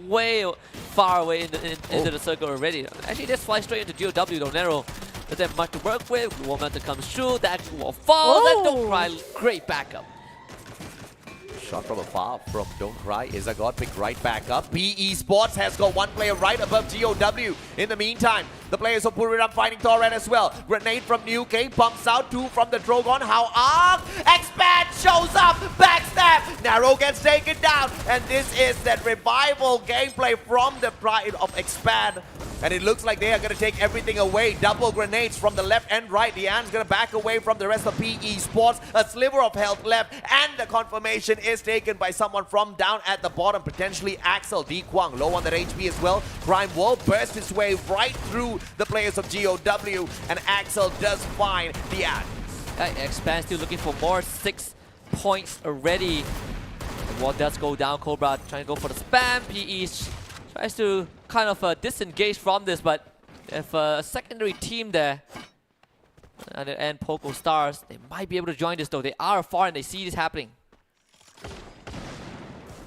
way far away into the circle already. Actually, just fly straight into GOW. Donero doesn't have much to work with. Momentum comes through. That wall falls. And don't cry. Great backup. Shot from afar from Don't Cry. Izagot picked right back up. Esports has got one player right above GOW. In the meantime, the players of Buriram fighting Torrent as well. Grenade from New K pumps out. 2 from the Drogon. How Arc Expand shows up. Backstab. Narrow gets taken down. And this is that revival gameplay from the pride of Expand. And it looks like they are going to take everything away. Double grenades from the left and right. Deanne's going to back away from the rest of PE Sports. A sliver of health left. And the confirmation is taken by someone from down at the bottom. Potentially Axel. D Kwang low on that HP as well. Crime Wall bursts his way right through the players of GOW. And Axel does find Deanne. Expand still looking for more. 6 points already. The wall does go down. Cobra trying to go for the spam. PE tries to kind of disengage from this, but if a secondary team there and Poco Stars, they might be able to join this though. They are far and they see this happening.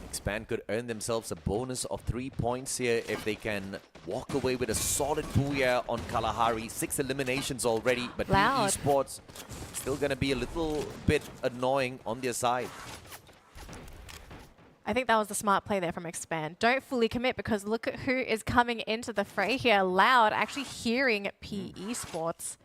Expand could earn themselves a bonus of 3 points here if they can walk away with a solid booyah on Kalahari. 6 eliminations already, but Loud. Esports still gonna be a little bit annoying on their side. I think that was the smart play there from Expand. Don't fully commit because look at who is coming into the fray here. Loud actually hearing PE Sports.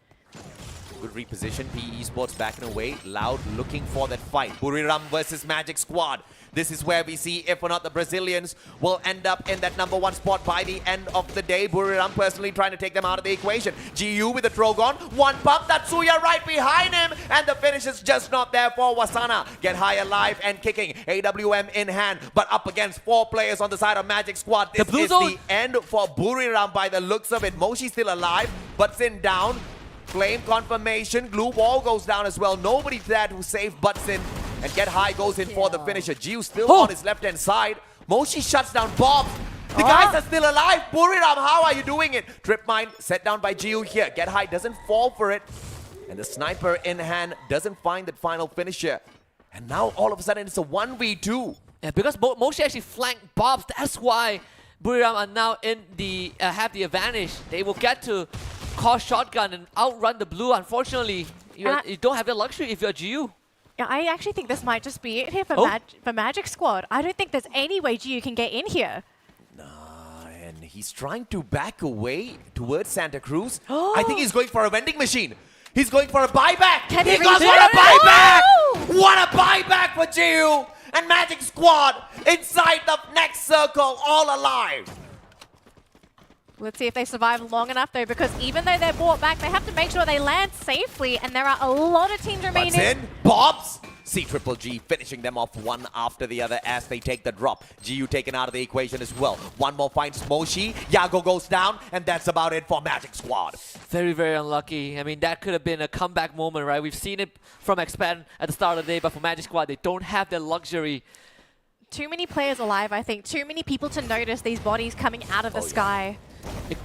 Good reposition. PE Sports backing away. Loud looking for that fight. Buriram versus Magic Squad. This is where we see if or not the Brazilians will end up in that #1 spot by the end of the day. Buriram personally trying to take them out of the equation. GU with the Drogon. One pump. Tatsuya right behind him. And the finish is just not there for Wasana. Get high alive and kicking. AWM in hand. But up against 4 players on the side of Magic Squad. This is the end for Buriram by the looks of it. Moshi still alive. Butsin down. Flame confirmation. Glue wall goes down as well. Nobody there to save Butsin. And Get High goes in for the finisher. Gio still on his left-hand side. Moshi shuts down Bob. The guys are still alive. Buriram, how are you doing it? Trip mine set down by Gio here. Get High doesn't fall for it. And the sniper in hand doesn't find that final finisher. And now all of a sudden it's a 1v2. Yeah, because Moshi actually flanked Bobs. That's why Buriram are now in the have the advantage. They will get to call shotgun and outrun the blue. Unfortunately, you don't have the luxury if you're GU. Yeah, I actually think this might just be it here for, for Magic Squad. I don't think there's any way GU can get in here. And he's trying to back away towards Santa Cruz. I think he's going for a vending machine. He's going for a buyback. He goes for a buyback. What a buyback for GU. And Magic Squad inside the next circle, all alive. Let's see if they survive long enough though, because even though they're brought back, they have to make sure they land safely, and there are a lot of teams remaining. Butts in, Bobs! C-Triple-G finishing them off one after the other as they take the drop. GU taken out of the equation as well. One more finds Moshi, Yago goes down, and that's about it for Magic Squad. Very, very unlucky. I mean, that could have been a comeback moment, right? We've seen it from Expand at the start of the day, but for Magic Squad, they don't have the luxury. Too many players alive, I think. Too many people to notice these bodies coming out of the sky. It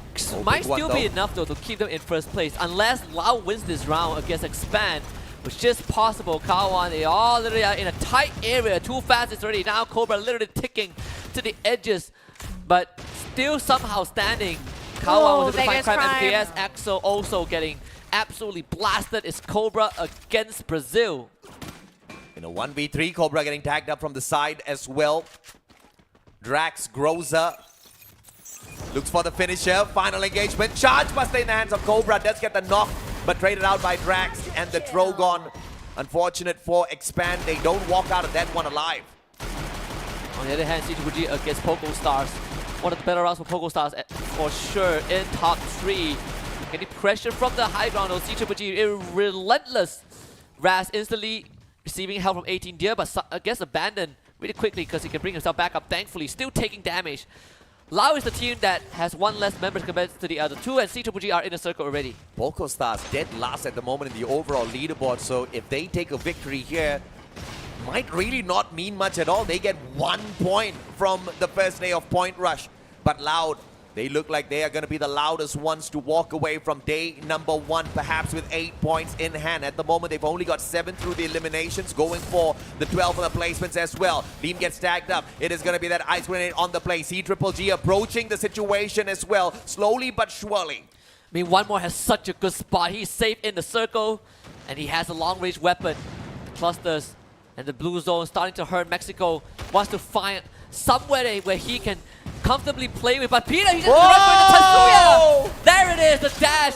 might still be enough though to keep them in first place, unless Lau wins this round against Expand, which is possible. Kawan, they all literally are in a tight area. Too fast it's already now. Cobra literally ticking to the edges, but still somehow standing. Kawan was able to find Crime. MKS. Axel also getting absolutely blasted. It's Cobra against Brazil. In a 1v3, Cobra getting tagged up from the side as well. Drax, Groza. Looks for the finisher. Final engagement. Charge buster in the hands of Cobra. Does get the knock, but traded out by Drax and the Drogon. Unfortunate for Expand. They don't walk out of that one alive. On the other hand, C2G against Poco Stars. One of the better rounds for Poco Stars for sure in top 3. Getting pressure from the high ground. C2G relentless. Raz instantly receiving help from 18 Deer, but gets abandoned really quickly because he can bring himself back up, thankfully. Still taking damage. Lau is the team that has one less members compared to the other two, and C2G are in a circle already. Poco Stars dead last at the moment in the overall leaderboard, so if they take a victory here, might really not mean much at all. They get 1 point from the first day of Point Rush. But Loud, they look like they are going to be the loudest ones to walk away from day #1, perhaps with 8 points in hand. At the moment, they've only got 7 through the eliminations, going for the 12 on the placements as well. Beam gets tagged up. It is going to be that ice grenade on the play. C-Triple-G approaching the situation as well, slowly but surely. I mean, One More has such a good spot. He's safe in the circle, and he has a long-range weapon. The clusters And the blue zone starting to hurt Mexico. Wants to find somewhere where he can comfortably play with. But Peter, he just runs for the Tatsuya. There it is, the dash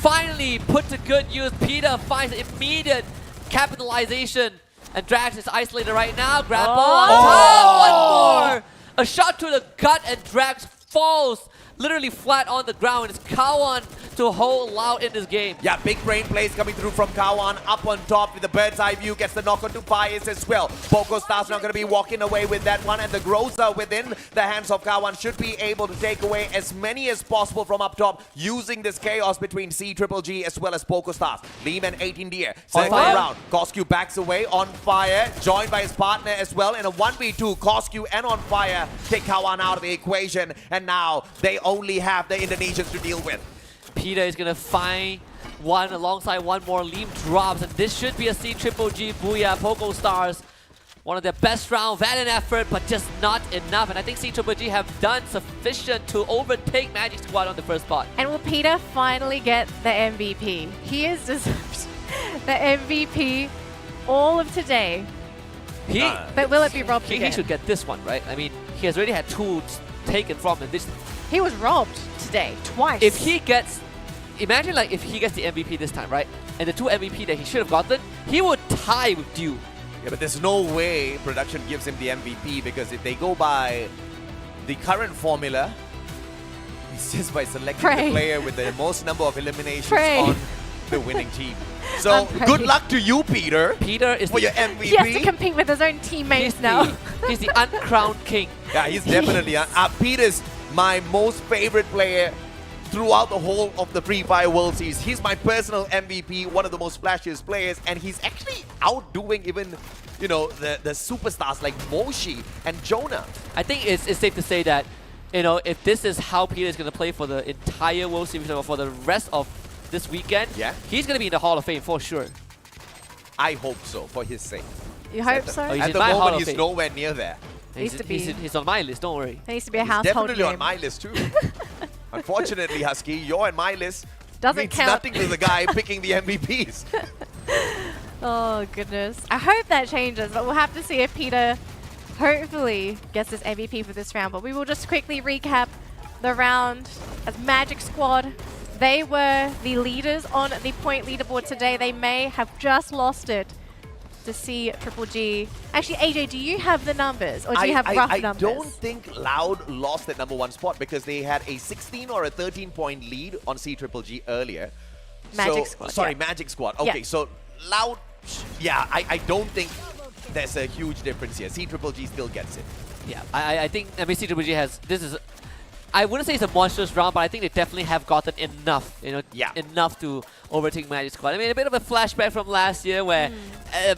finally put to good use. Peter finds immediate capitalization. And Drax is isolated right now. Grapple on top. One more. A shot to the gut and Drax falls literally flat on the ground. It's Kawan to hold Loud in this game. Yeah, big brain plays coming through from Kawan up on top with the bird's eye view. Gets the knock onto Fires as well. Poco Stars not going to be walking away with that one. And the Groza within the hands of Kawan should be able to take away as many as possible from up top using this chaos between C-Triple-G as well as Poco Stars. Lehman 18 deer. Circling around. Coscu backs away on fire. Joined by his partner as well in a 1v2. Coscu and on fire take Kawan out of the equation. And now they only have the Indonesians to deal with. Peter is going to find one alongside one more. Leem drops, and this should be a C-Triple-G Booyah. Poco Stars, one of their best round, valiant effort, but just not enough. And I think C-Triple-G have done sufficient to overtake Magic Squad on the first spot. And will Peter finally get the MVP? He has deserved the MVP all of today. But will it be robbed again? He should get this one, right? I mean, he has already had two taken from him. He was robbed today, twice. If he gets, imagine like if he gets the MVP this time, right? And the two MVP that he should have gotten, he would tie with Dew. Yeah, but there's no way production gives him the MVP because if they go by the current formula, it's just by selecting the player with the most number of eliminations on the winning team. So good luck to you, Peter. Peter is for your MVP. He has to compete with his own teammates now. He's the uncrowned king. Yeah, he's definitely. Peter's my most favorite player throughout the whole of the Free Fire World Series. He's my personal MVP, one of the most flashiest players, and he's actually outdoing even, you know, the superstars like Moshi and Jonah. I think it's safe to say that, you know, if this is how Peter is going to play for the entire World Series or for the rest of this weekend, he's going to be in the Hall of Fame for sure. I hope so, for his sake. You hope so? Oh, At the moment, he's nowhere near there. He's on my list, don't worry. It needs to be a He's household definitely name. on my list too. Unfortunately, Husky, you're on my list. Doesn't means count. nothing to the guy picking the MVPs. Oh, goodness. I hope that changes, but we'll have to see if Peter hopefully gets this MVP for this round. But we will just quickly recap the round as Magic Squad. They were the leaders on the point leaderboard today. They may have just lost it to C-Triple-G. Actually, AJ, do you have the numbers? Or do you have rough numbers? I don't think Loud lost that #1 spot because they had a 16 or a 13-point lead on C-Triple-G earlier. Magic Squad. Sorry, Magic Squad. Okay, so Loud, I don't think there's a huge difference here. C-Triple-G still gets it. Yeah, I think, I mean, C-Triple-G has, this is, I wouldn't say it's a monstrous round, but I think they definitely have gotten enough, you know, enough to overtake Magic Squad. I mean, a bit of a flashback from last year where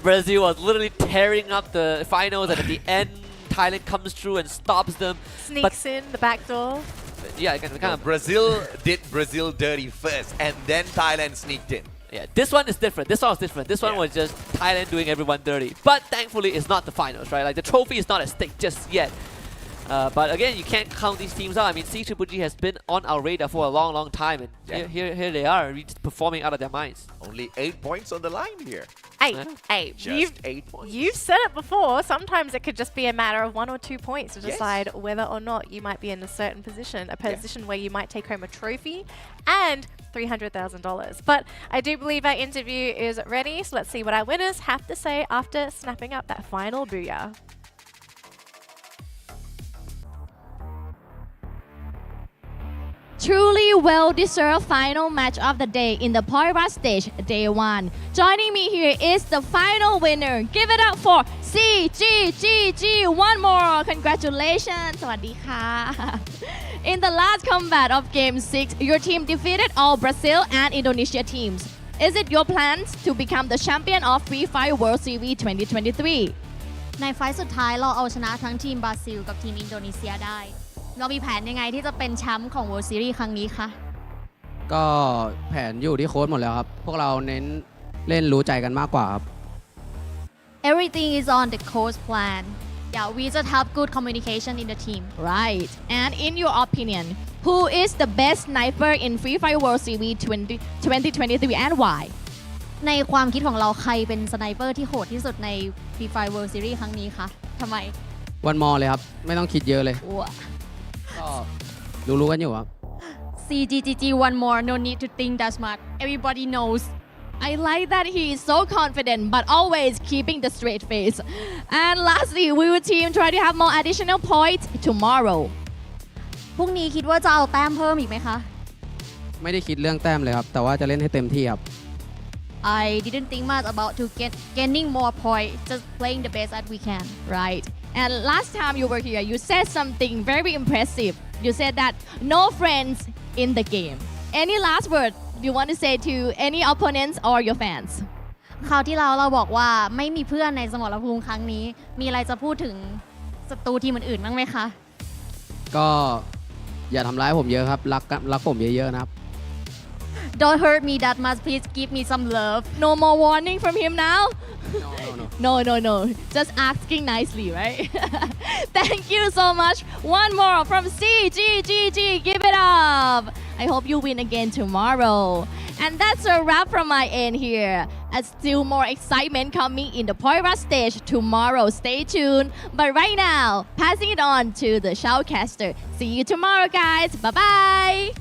Brazil was literally tearing up the finals, and at the end, Thailand comes through and stops them. Sneaks in the back door. Yeah, kind of. Brazil did Brazil dirty first, and then Thailand sneaked in. Yeah, this one is different. This one was different. This one was just Thailand doing everyone dirty. But thankfully, it's not the finals, right? Like, the trophy is not at stake just yet. But again, you can't count these teams out. I mean, C-Triple-G has been on our radar for a long, long time, and here they are, performing out of their minds. Only 8 points on the line here. Hey, just 8 points. You've said it before. Sometimes it could just be a matter of 1 or 2 points to decide whether or not you might be in a certain position, a position where you might take home a trophy and $300,000. But I do believe our interview is ready, so let's see what our winners have to say after snapping up that final booyah. Truly well-deserved final match of the day in the Poira stage, day 1. Joining me here is the final winner. Give it up for CGGG. One more. Congratulations. สวัสดีค่ะ In the last combat of Game 6, your team defeated all Brazil and Indonesia teams. Is it your plans to become the champion of Free Fire World Series 2023? ในไฟท์สุดท้ายเราเอาชนะทั้งทีมบราซิลกับทีมอินโดนีเซียได้เรามีแผนยังไงที่จะเป็นแชมป์ของ World Series ครั้งนี้คะ ก็แผนอยู่ที่โค้ชหมดแล้วครับพวกเราเน้นเล่นรู้ใจกันมากกว่าครับ Everything is on the coach plan. Yeah, we just have good communication in the team. Right. And in your opinion, who is the best sniper in Free Fire World Series 2023 and why? ในความคิดของเราใครเป็นสไนเปอร์ที่โหดที่สุดใน FIFA World Series ครั้งนี้คะทำไม วันมอเลยครับ ไม่ต้องคิดเยอะเลย ว้า ก็รู้ๆกันอยู่ครับ CGGG one more no need to think that much everybody knows I like that he is so confident but always keeping the straight face. And lastly, we will team try to have more additional points tomorrow. พรุ่งนี้คิดว่าจะเอาแต้มเพิ่มอีกไหมคะ ไม่ได้คิดเรื่องแต้มเลยครับ แต่ว่าจะเล่นให้เต็มที่ครับ I didn't think much about to gaining more points just playing the best that we can Right. And last time you were here, you said something very impressive. You said that no friends in the game. Any last word you want to say to any opponents or your fans? คราวที่เราบอกว่าไม่มีเพื่อนในสมรภูมิครั้งนี้ มีอะไรจะพูดถึงศัตรูทีมอื่นๆบ้างไหมคะ ก็อย่าทำร้ายผมเยอะครับ รักผมเยอะๆนะครับ Don't hurt me that much please give me some love No more warning from him now? No. No. Just asking nicely, right? Thank you so much. One more from CGGG. Give it up. I hope you win again tomorrow. And that's a wrap from my end here. And still more excitement coming in the Point Rush stage tomorrow. Stay tuned. But right now, passing it on to the shoutcaster. See you tomorrow, guys. Bye-bye.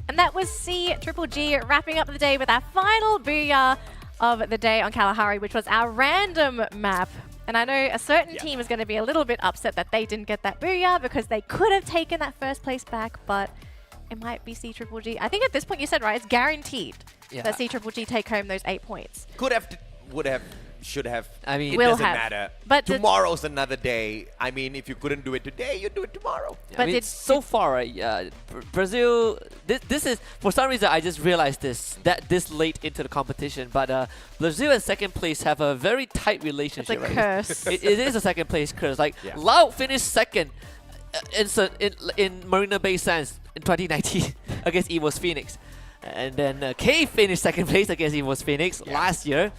And that was C-Triple-G wrapping up the day with our final booyah of the day on Kalahari, which was our random map. And I know a certain team is going to be a little bit upset that they didn't get that booyah because they could have taken that first place back, but it might be C-Triple-G. I think at this point you said, right, it's guaranteed that C-Triple-G take home those 8 points. Could have, would have, should have. I mean, it will doesn't have. matter. But tomorrow's another day. I mean, if you couldn't do it today, you do it tomorrow. I mean, so far, right, Brazil, this is, for some reason, I just realized this late into the competition, but Brazil and second place have a very tight relationship. It's a right? curse. It is a second place curse. Like, Lau finished second in Marina Bay Sands in 2019 against Esports Phoenix. And then K finished second place against Esports Phoenix last year.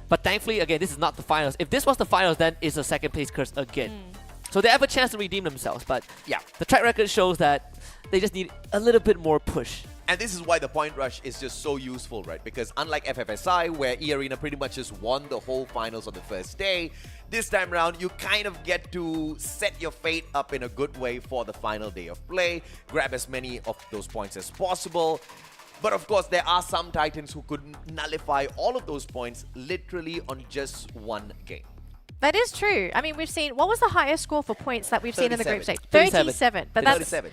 But thankfully, again, this is not the finals. If this was the finals, then it's a second place curse again. So they have a chance to redeem themselves. But yeah, the track record shows that they just need a little bit more push. And this is why the point rush is just so useful, right? Because unlike FFSI, where E-Arena pretty much just won the whole finals on the first day, this time around, you kind of get to set your fate up in a good way for the final day of play, grab as many of those points as possible. But of course, there are some Titans who could nullify all of those points literally on just one game. That is true. I mean, we've seen, what was the highest score for points that we've seen in the group stage? 37. But 37.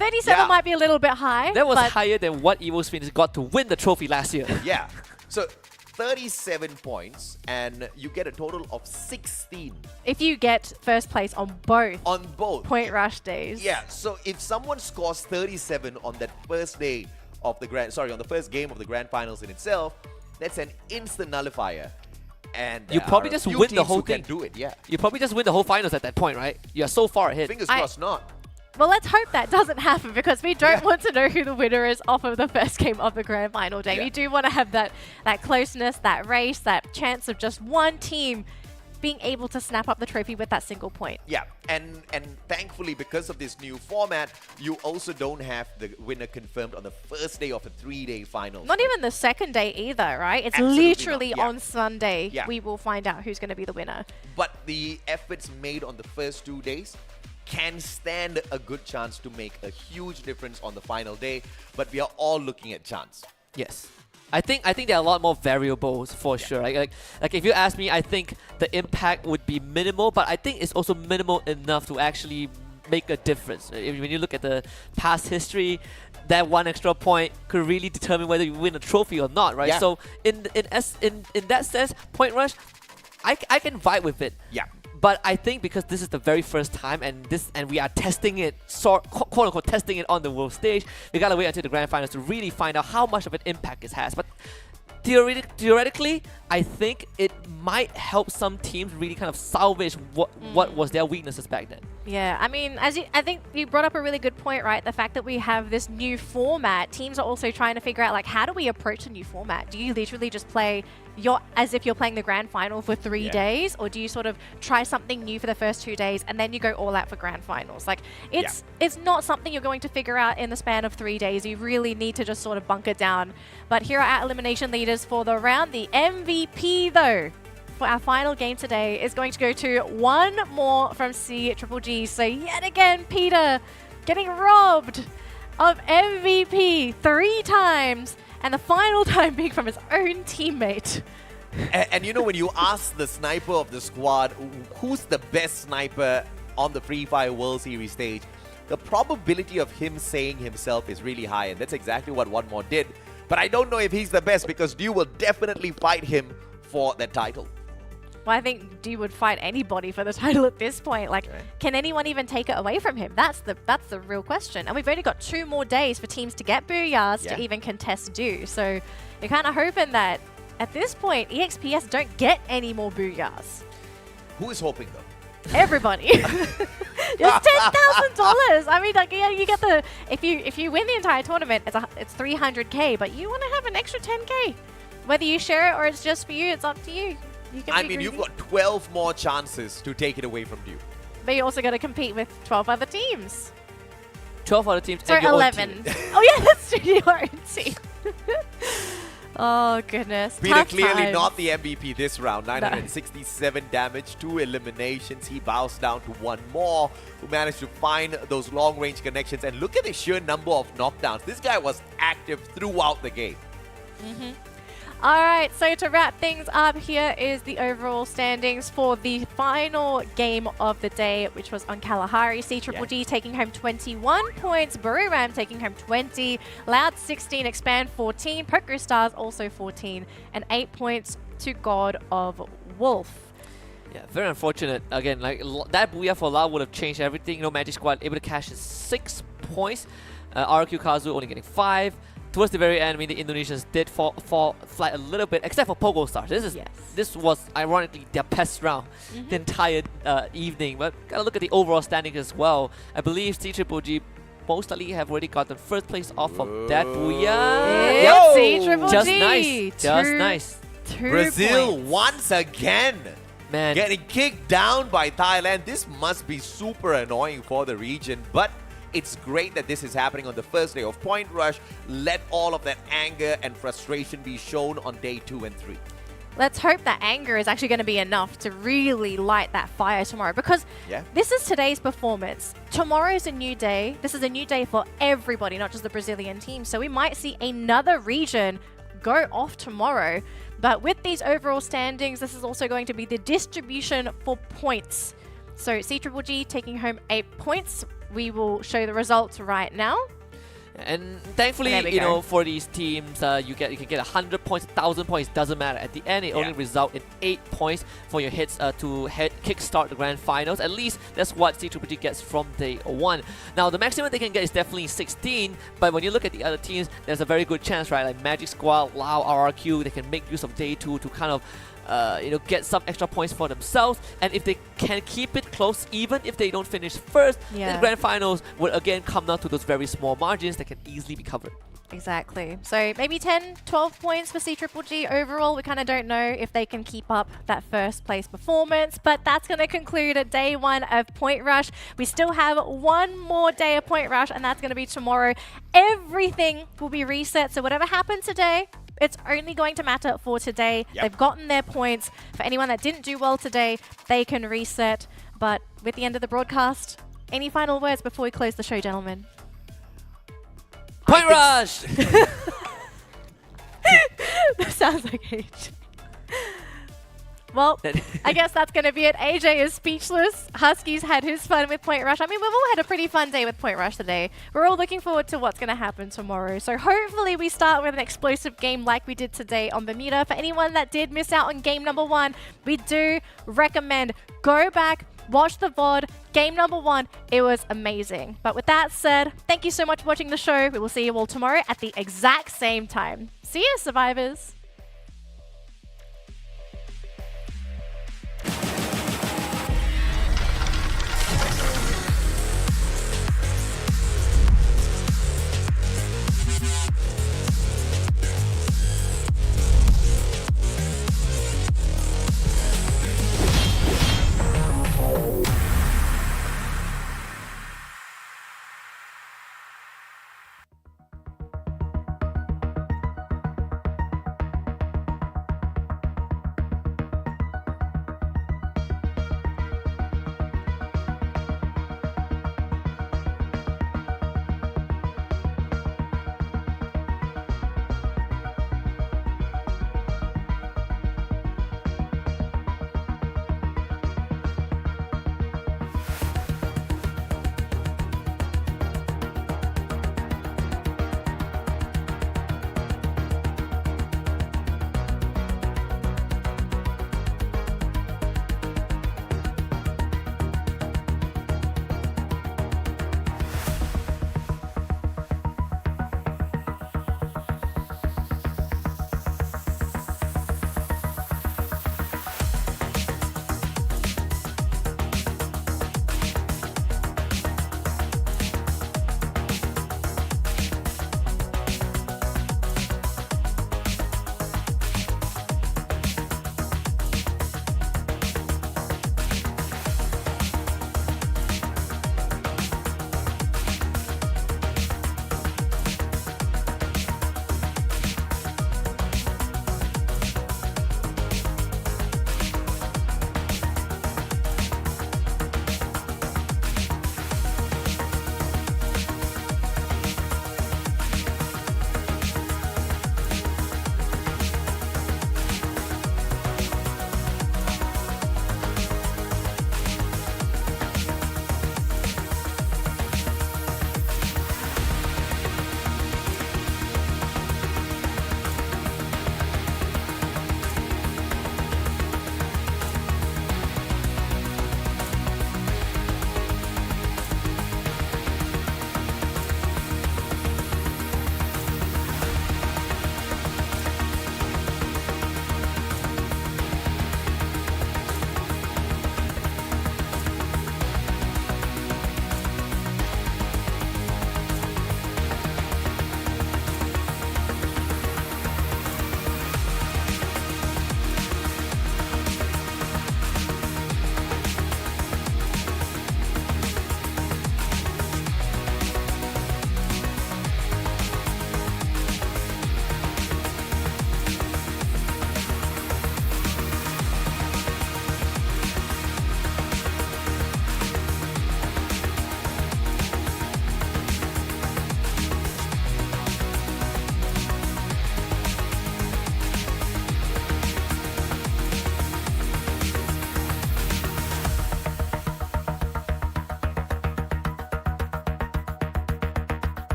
37 might be a little bit high. That was but higher than what Esports Phoenix got to win the trophy last year. Yeah. So 37 points and you get a total of 16. If you get first place on both. On both. Point rush days. Yeah. So if someone scores 37 on that first day of the on the first game of the grand finals in itself, that's an instant nullifier. And you probably just win the whole thing. Do it, yeah. You probably just win the whole finals at that point, right? You're so far ahead. Fingers crossed not. Well, let's hope that doesn't happen because we don't want to know who the winner is off of the first game of the grand final day. We do want to have that closeness, that race, that chance of just one team being able to snap up the trophy with that single point. Yeah, and thankfully because of this new format, you also don't have the winner confirmed on the first day of a 3-day final. Not even the second day either, right? It's Absolutely literally not. on Sunday we will find out who's going to be the winner. But the efforts made on the first 2 days can stand a good chance to make a huge difference on the final day, but we are all looking at chance. Yes. I think there are a lot more variables for sure. Like if you ask me, I think the impact would be minimal, but I think it's also minimal enough to actually make a difference. When you look at the past history, that one extra point could really determine whether you win a trophy or not, right? Yeah. So in that sense, Point Rush, I can vibe with it. Yeah. But I think because this is the very first time and we are testing it, quote unquote testing it on the world stage, we gotta wait until the grand finals to really find out how much of an impact it has. But theoretically, I think it might help some teams really kind of salvage what was their weaknesses back then. Yeah, I mean, I think you brought up a really good point, right? The fact that we have this new format, teams are also trying to figure out, like, how do we approach a new format? Do you literally just play as if you're playing the grand final for 3 days, or do you sort of try something new for the first 2 days and then you go all out for grand finals? Like it's not something you're going to figure out in the span of 3 days. You really need to just sort of bunker down. But here are our elimination leaders for the round. The MVP though for our final game today is going to go to one more from C-Triple-G. So yet again, Peter getting robbed of MVP 3 times, and the final time being from his own teammate. And you know, when you ask the sniper of the squad, who's the best sniper on the Free Fire World Series stage, the probability of him saying himself is really high, and that's exactly what One More did. But I don't know if he's the best, because Dew will definitely fight him for that title. Well, I think Dew would fight anybody for the title at this point. Like, can anyone even take it away from him? That's the real question. And we've only got 2 more days for teams to get booyahs to even contest Dew. So you're kind of hoping that at this point, EXPS don't get any more booyahs. Who is hoping though? Everybody. It's $10,000. I mean, like, yeah, you get the if you win the entire tournament, it's 300K, but you want to have an extra 10K. Whether you share it or it's just for you, it's up to you. I mean, you've got 12 more chances to take it away from Dew. But you also got to compete with 12 other teams. 12 other teams Sorry, and your 11. own team. Oh yeah, that's true. Your own team. Oh goodness. Peter Tough clearly times. not the MVP this round. 967 damage, 2 eliminations. He bows down to 1 more, who managed to find those long-range connections. And look at the sheer number of knockdowns. This guy was active throughout the game. All right, so to wrap things up, here is the overall standings for the final game of the day, which was on Kalahari. C-Triple-G taking home 21 points, Buriram taking home 20, Loud 16, Expand 14, Poker Stars also 14, and 8 points to God of Wolf. Yeah, very unfortunate. Again, like that booyah for Loud would have changed everything. You know, Magic Squad able to cash 6 points. RQ Kazu only getting 5. Towards the very end, I mean, the Indonesians did fall flat a little bit, except for Pogo Stars. This was ironically their best round the entire evening. But gotta look at the overall standings as well. I believe C-Triple-G most likely have already gotten first place off of that booyah. It's C-Triple-G. Just nice. Just nice. 2 Brazil points. once again. Man. Getting kicked down by Thailand. This must be super annoying for the region, but it's great that this is happening on the first day of Point Rush. Let all of that anger and frustration be shown on day 2 and 3. Let's hope that anger is actually going to be enough to really light that fire tomorrow, because this is today's performance. Tomorrow's a new day. This is a new day for everybody, not just the Brazilian team. So we might see another region go off tomorrow. But with these overall standings, this is also going to be the distribution for points. So C-Triple-G taking home 8 points. We will show the results right now. And thankfully, you know, for these teams, you can get 100 points, 1,000 points, doesn't matter. At the end, it only result in 8 points for your hits to kickstart the grand finals. At least that's what C-Triple-G gets from day 1. Now, the maximum they can get is definitely 16, but when you look at the other teams, there's a very good chance, right? Like Magic Squad, Lao, RRQ, they can make use of day 2 to kind of you know, get some extra points for themselves, and if they can keep it close, even if they don't finish first, then the grand finals would again come down to those very small margins that can easily be covered. Exactly. So maybe 10, 12 points for C-Triple-G overall. We kind of don't know if they can keep up that first place performance, but that's going to conclude day 1 of Point Rush. We still have 1 more day of Point Rush, and that's going to be tomorrow. Everything will be reset, so whatever happened today, it's only going to matter for today. They've gotten their points. For anyone that didn't do well today, they can reset. But with the end of the broadcast, any final words before we close the show, gentlemen? Point Rush! That sounds like AJ. Well, I guess that's going to be it. AJ is speechless. Husky's had his fun with Point Rush. I mean, we've all had a pretty fun day with Point Rush today. We're all looking forward to what's going to happen tomorrow. So hopefully we start with an explosive game like we did today on Bermuda. For anyone that did miss out on game number 1, we do recommend go back, watch the VOD. Game number 1, it was amazing. But with that said, thank you so much for watching the show. We will see you all tomorrow at the exact same time. See you, survivors.